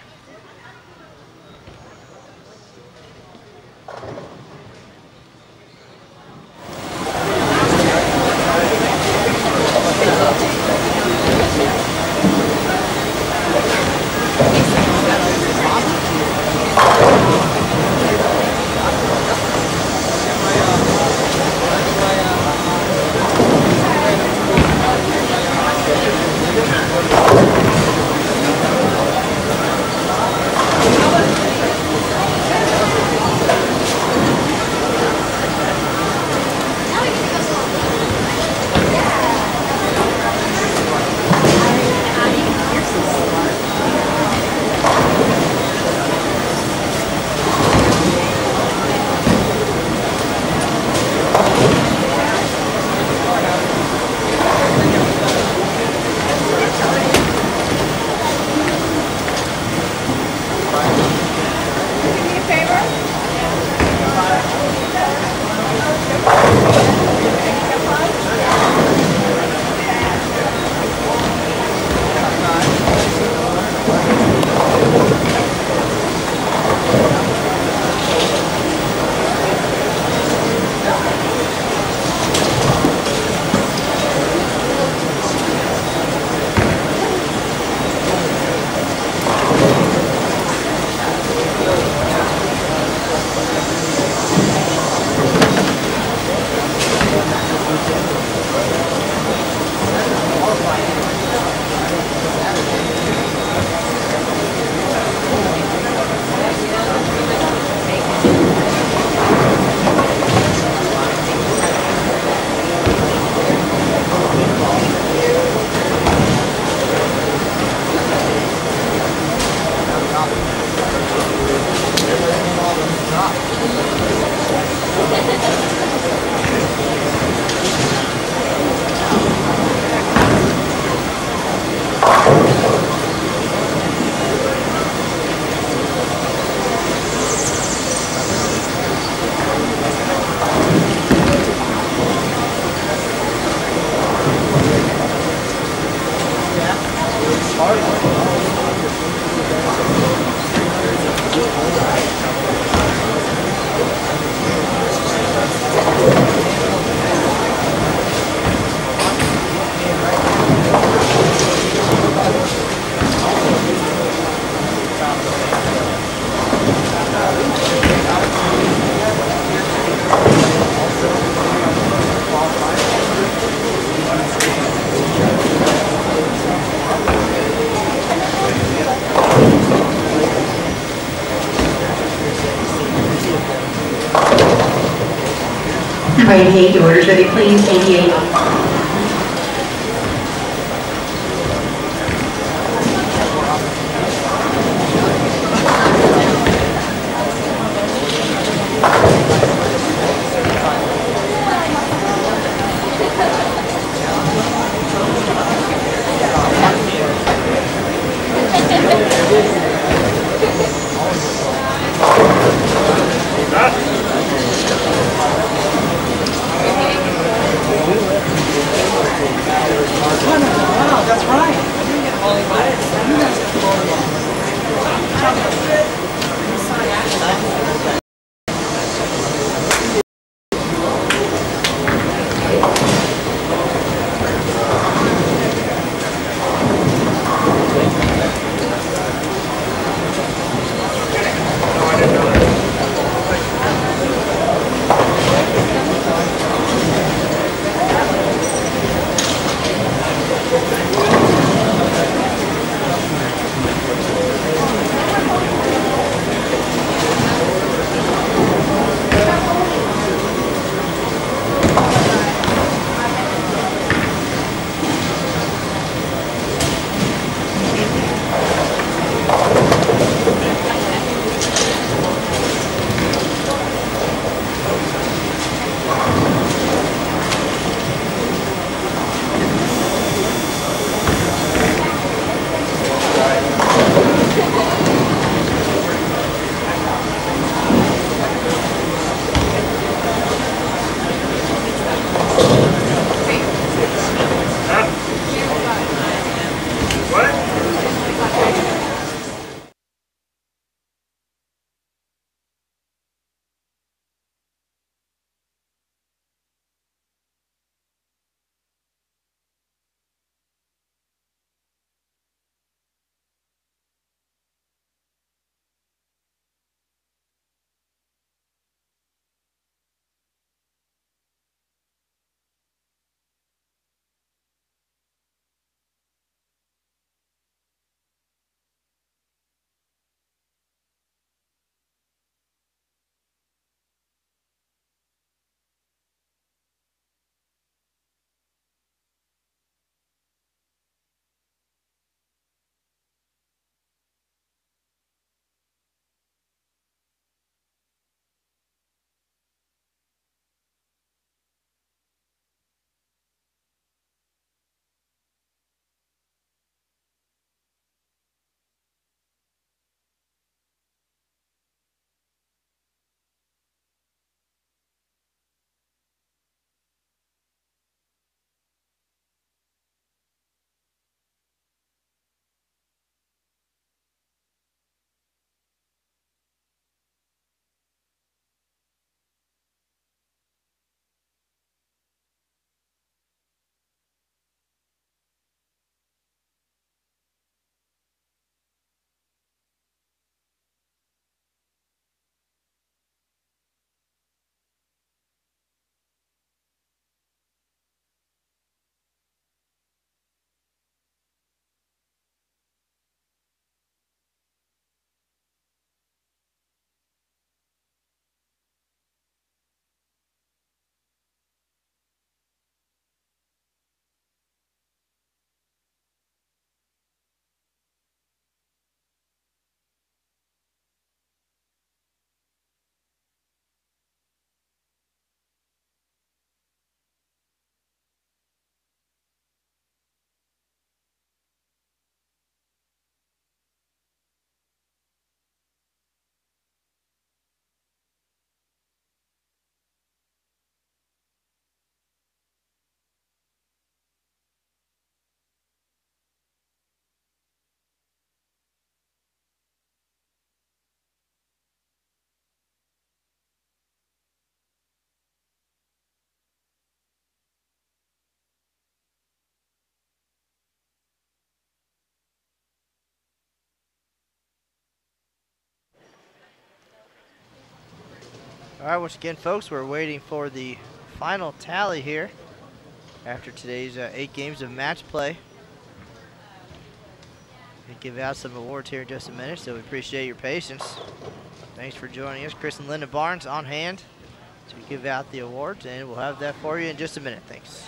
Grade 8, your orders ready, please. 88. All right, once again, folks, we're waiting for the final tally here after today's 8 games of match play. We'll give out some awards here in just a minute, so we appreciate your patience. Thanks for joining us. Chris and Linda Barnes on hand to give out the awards, and we'll have that for you in just a minute. Thanks.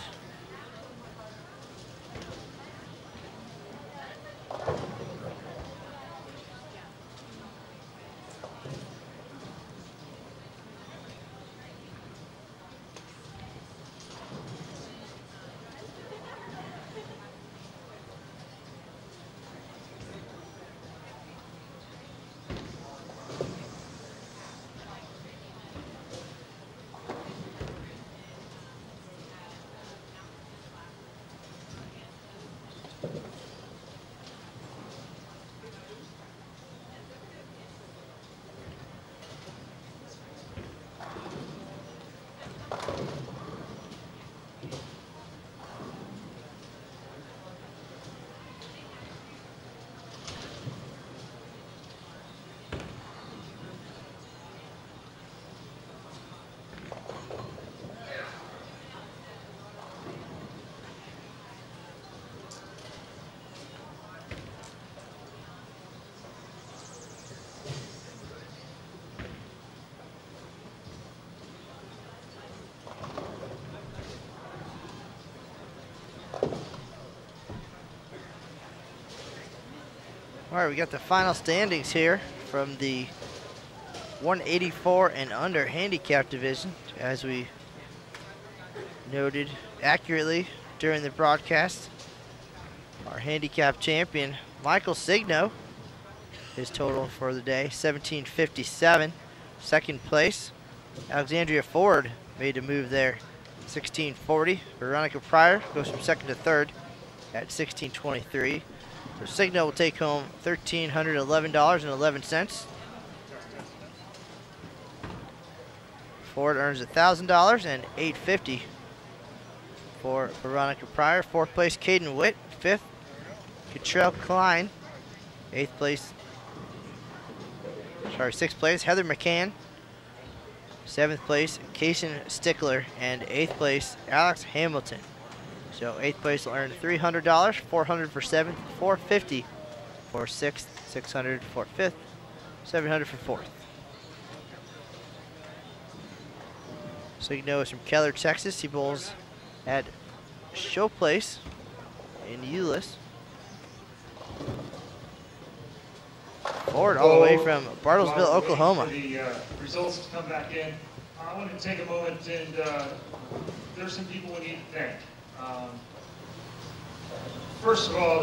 All right, we got the final standings here from the 184 and under handicap division. As we noted accurately during the broadcast, our handicap champion, Michael Signo, his total for the day, 1757. Second place, Alexandria Ford made a move there, 1640. Veronica Pryor goes from second to third at 1623. So Signo will take home $1,311.11. Ford earns $1,000 and $850 for Veronica Pryor. Fourth place, Caden Witt. Fifth, Cottrell Klein. Sixth place, Heather McCann. Seventh place, Kaysen Stickler. And eighth place, Alex Hamilton. So eighth place will earn $300, $400 for seventh, $450 for sixth, $600 for fifth, $700 for fourth. So you know it's from Keller, Texas. He bowls at Show Place in Euless. Ford all the way from Bartlesville, Oklahoma. The results to come back in. I want to take a moment and there's some people we need to thank. First of all,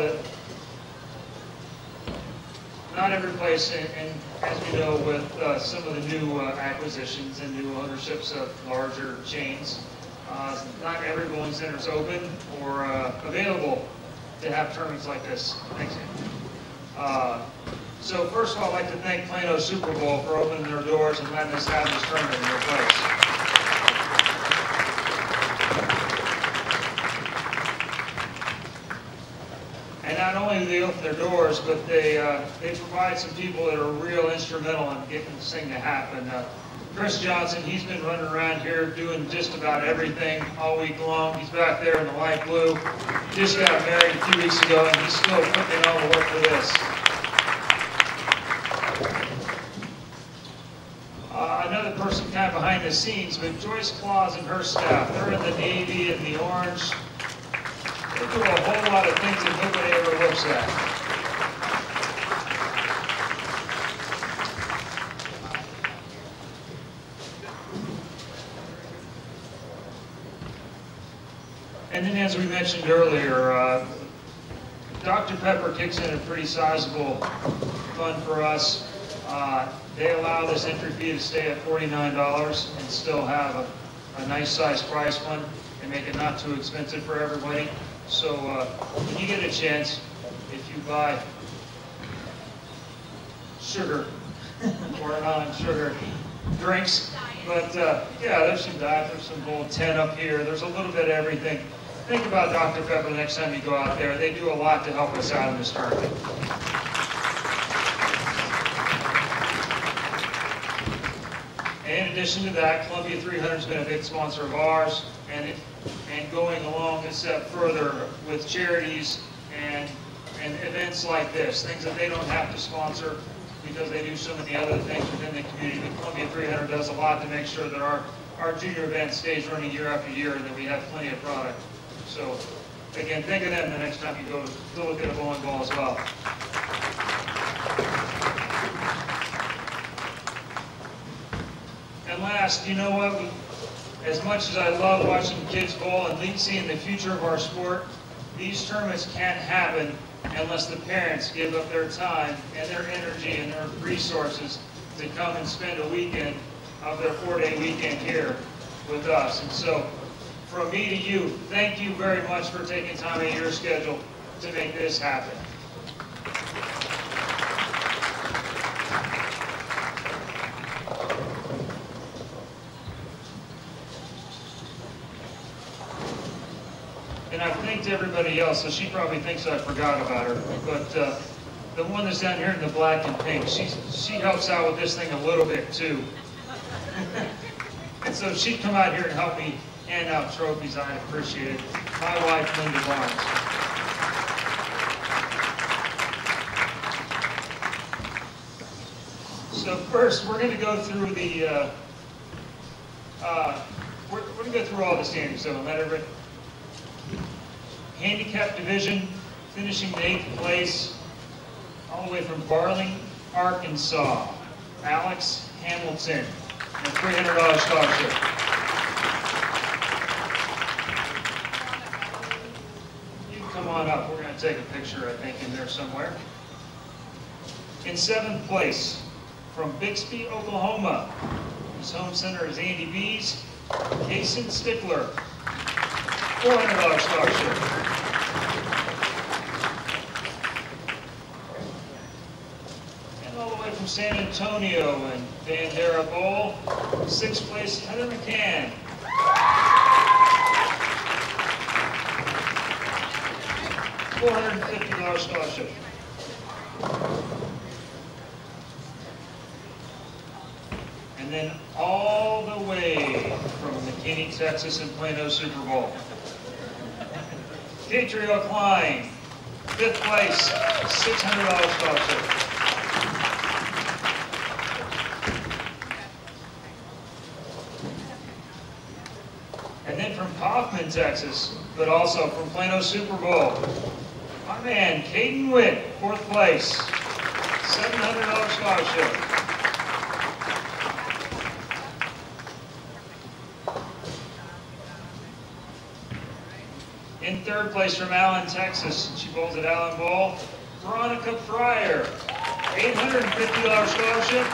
not every place, and as we know with some of the new acquisitions and new ownerships of larger chains, not every bowling center is open or available to have tournaments like this. Thanks. So first of all, I'd like to thank Plano Super Bowl for opening their doors and letting us have this tournament in their place. And not only do they open their doors, but they provide some people that are real instrumental in getting this thing to happen. Chris Johnson, he's been running around here doing just about everything all week long. He's back there in the light blue. Just got married a few weeks ago, and he's still putting in all the work for this. Another person kind of behind the scenes, but Joyce Claus and her staff, they're in the navy and the orange. They do a whole lot of things that nobody ever looks at. And then as we mentioned earlier, Dr. Pepper kicks in a pretty sizable fund for us. They allow this entry fee to stay at $49 and still have a nice size prize fund and make it not too expensive for everybody. So when you get a chance, if you buy sugar or non-sugar drinks, but yeah, there's some diet, there's some gold 10 up here, there's a little bit of everything. Think about Dr. Pepper the next time you go out there. They do a lot to help us out in this tournament. And in addition to that, Columbia 300 has been a big sponsor of ours, and going along a step further with charities and events like this, things that they don't have to sponsor because they do so many other things within the community. But Columbia 300 does a lot to make sure that our junior event stays running year after year and that we have plenty of product. So again, think of them the next time you go look at a bowling ball as well. And last, you know what? As much as I love watching kids bowl and seeing the future of our sport, these tournaments can't happen unless the parents give up their time and their energy and their resources to come and spend a weekend of their 4-day weekend here with us. And so, from me to you, thank you very much for taking time out of your schedule to make this happen. And I've thanked everybody else, so she probably thinks I forgot about her. But the one that's down here in the black and pink, she helps out with this thing a little bit too. And so she'd come out here and help me hand out trophies. I appreciate it. My wife, Linda Barnes. So first, we're going to go through the we're going to go through all the standings. So let everybody. Handicap division, finishing in 8th place, all the way from Barling, Arkansas, Alex Hamilton, and a $300 scholarship. You can come on up. We're going to take a picture, I think, in there somewhere. In 7th place, from Bixby, Oklahoma, his home center is Andy Bees, Kason Stickler, $400 scholarship. And all the way from San Antonio and Bandera Bowl, 6th place, Heather McCann. $450 scholarship. And then all the way from McKinney, Texas and Plano Super Bowl. Katria Klein, 5th place, $600 scholarship. And then from Kaufman, Texas, but also from Plano Super Bowl, my man, Caden Witt, 4th place, $700 scholarship. In 3rd place from Allen, Texas, she bowls at Allen Bowl, Veronica Pryor, $850 scholarship.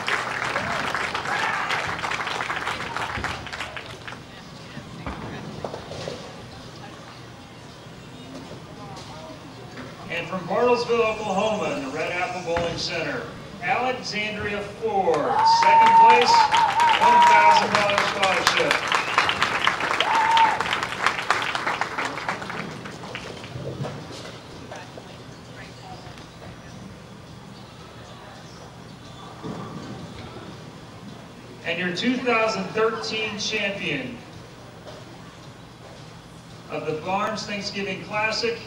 And from Bartlesville, Oklahoma, in the Red Apple Bowling Center, Alexandria Ford, 2nd place, $1,000 scholarship. And your 2013 champion of the Barnes Thanksgiving Classic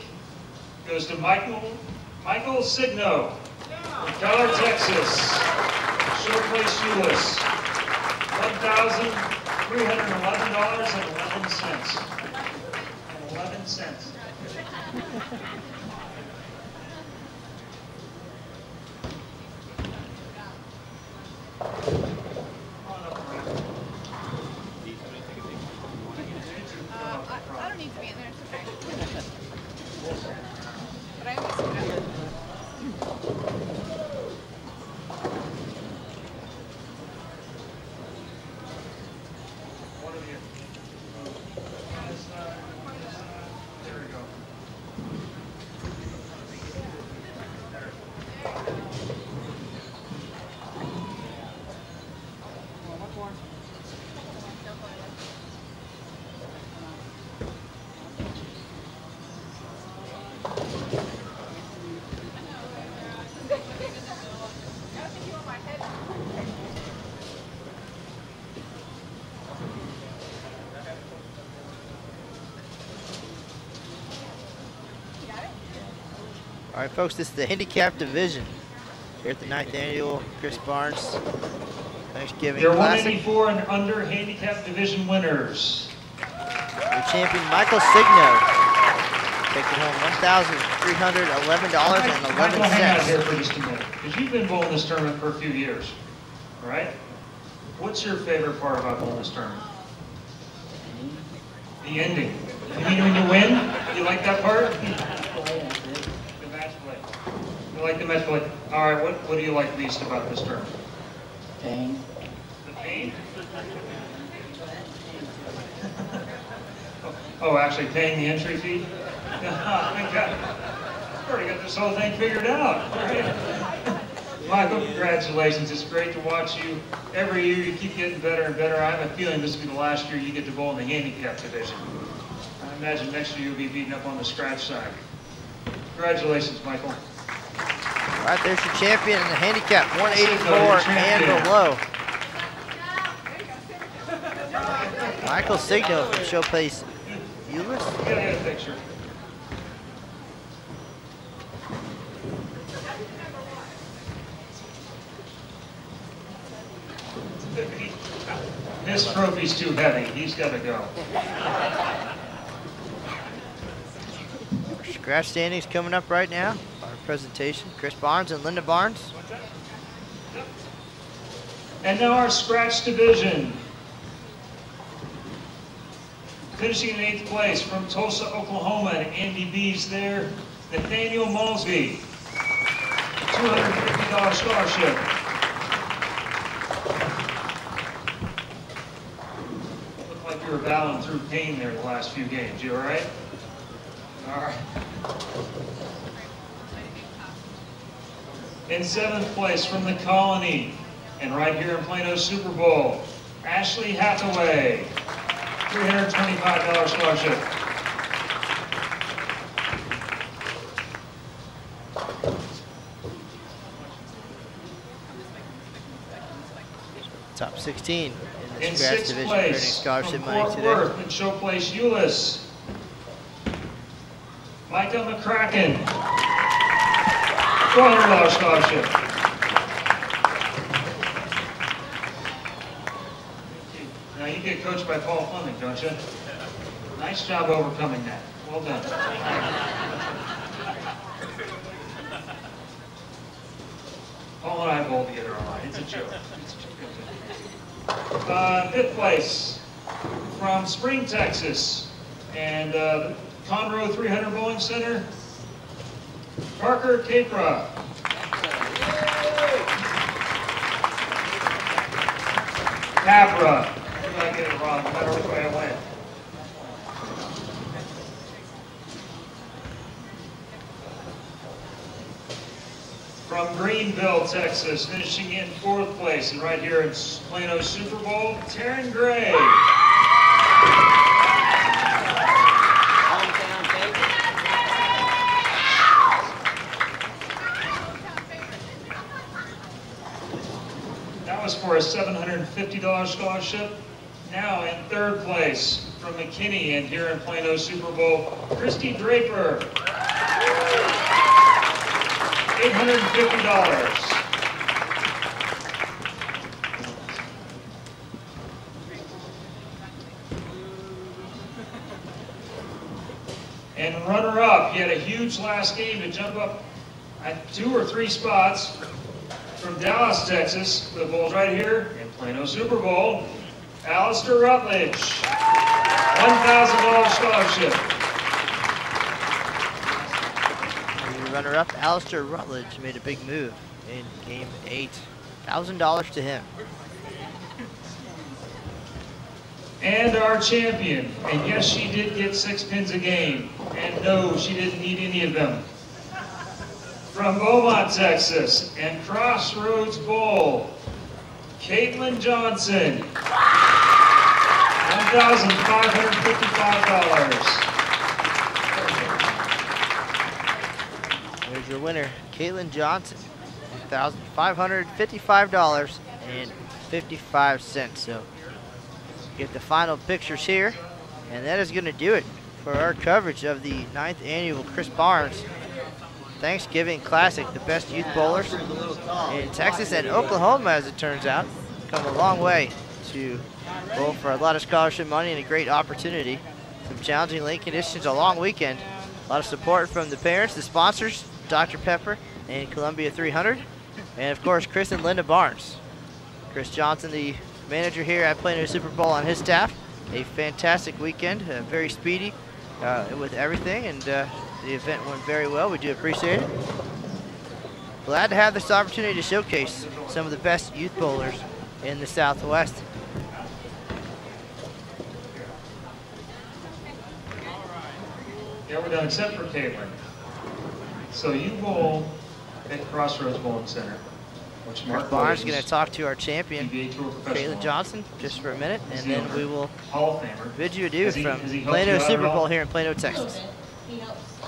goes to Michael Signo from Keller, Texas. Short place shoeless, $1,311.11. I don't need to be in there, it's okay. But I always sit up. One of you. There we go. right, folks, this is the handicap division here at the 9th annual Chris Barnes Thanksgiving Your Classic. 184 and under handicap division winners. Your champion Michael Signo taking home $1,311.11. Michael, hang out here for just a minute, because you've been bowling this tournament for a few years, all right? What's your favorite part about bowling this tournament? The ending. You mean when you win? You like that part? The match play. You like the match play. All right, what do you like least about this tournament? Pain. The pain? Oh, actually paying the entry fee? Thank God. I've already got this whole thing figured out. All right. Michael, congratulations. It's great to watch you. Every year you keep getting better and better. I have a feeling this will be the last year you get to bowl in the handicap division. I imagine next year you'll be beating up on the scratch side. Congratulations, Michael. All right, there's your champion in the handicap, 184 and below. Michael Signo from Showplace Euless. Get a picture. This trophy's too heavy. He's got to go. Scratch standings coming up right now. Our presentation, Chris Barnes and Linda Barnes. And now our scratch division. Finishing in 8th place from Tulsa, Oklahoma, and Andy B's there, Nathaniel Malsby. $250 scholarship. Looked like you were battling through pain there the last few games. You all right? All right. In 7th place from the Colony, and right here in Plano Super Bowl, Ashley Hathaway. $325 scholarship. Top 16 in the In scratch 6th division, earning place scholarship from money Fort today. Worth in Showplace Euless, Micah McCracken. $400 scholarship. Now you get coached by Paul Fleming, don't you? Nice job overcoming that. Well done. Paul and I bowl together all right. It's a joke. It's a joke. 5th place from Spring, Texas, and the Conroe 300 Bowling Center, Parker Capra. Capra. I get it wrong, no matter which way I went. From Greenville, Texas, finishing in 4th place, and right here in Plano Super Bowl, Taryn Gray. That was for a $750 scholarship. Now in 3rd place from McKinney and here in Plano Super Bowl, Christy Draper. $850. And runner-up, he had a huge last game to jump up 2 or 3 spots from Dallas, Texas, the bowl's right here in Plano Super Bowl, Alistair Rutledge, $1,000 scholarship. Runner-up, Alistair Rutledge made a big move in game 8. $1,000 to him. And our champion, and yes, she did get 6 pins a game, and no, she didn't need any of them. From Beaumont, Texas, and Crossroads Bowl, Caitlin Johnson, $1,555. There's your winner, Caitlin Johnson, $1,555.55. So get the final pictures here, and that is going to do it for our coverage of the 9th annual Chris Barnes Thanksgiving Classic, the best youth bowlers in Texas and Oklahoma, as it turns out. Come a long way to bowl for a lot of scholarship money and a great opportunity. Some challenging lane conditions, a long weekend. A lot of support from the parents, the sponsors, Dr. Pepper and Columbia 300, and of course Chris and Linda Barnes. Chris Johnson, the manager here at Plano Super Bowl, on his staff. A fantastic weekend, very speedy with everything, and the event went very well. We do appreciate it. Glad to have this opportunity to showcase some of the best youth bowlers in the Southwest. Yeah, we're done, except for Caitlin. So you bowl at Crossroads Bowling Center, which Mark Barnes is going to talk to our champion, PBA Tour Caitlin Johnson, just for a minute, and then we will Hall of Famer. bid you adieu from Has he Plano helped you out Super at all? Bowl here in Plano, Texas. He helps with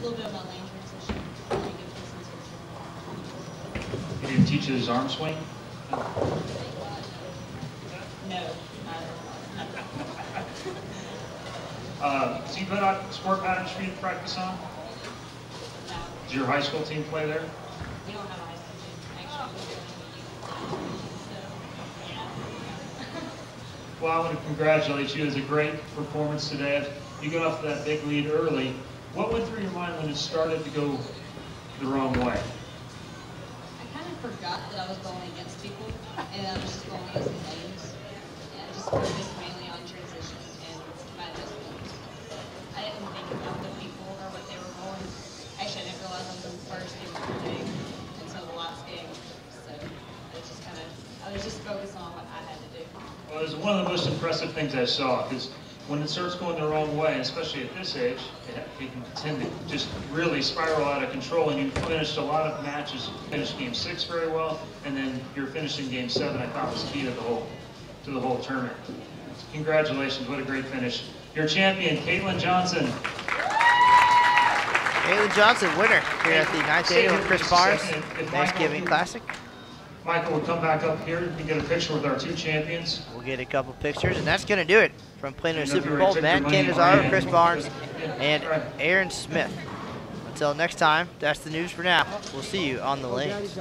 a little bit of my lane transition. Did he teach you his arm swing? No. Does he put out sport patterns for you to practice on? No. Does your high school team play there? We don't have a high school team. Actually, Well, I want to congratulate you. It was a great performance today. You got off that big lead early. What went through your mind when it started to go the wrong way? I kind of forgot that I was going against people, and I was just going against the lanes. And I just focused mainly on transitions and my adjustments. I didn't think about the people or what they were going. Actually, I didn't realize I was in the first game of the day until the last game. So I was just focused on what I had to do. Well, it was one of the most impressive things I saw, because when it starts going the wrong way, especially at this age, it can tend to just really spiral out of control, and you finished a lot of matches. You finished game 6 very well, and then your finishing game 7, I thought, was key to the whole tournament. Congratulations, what a great finish. Your champion, Caitlin Johnson. Caitlin Johnson, winner here at the 9th annual Chris Barnes Thanksgiving Classic. Michael will come back up here and get a picture with our 2 champions. We'll get a couple pictures, and that's going to do it from Plano Super Bowl. Matt Canizaro, Chris Barnes, and Aaron Smith. Until next time, that's the news for now. We'll see you on the lanes.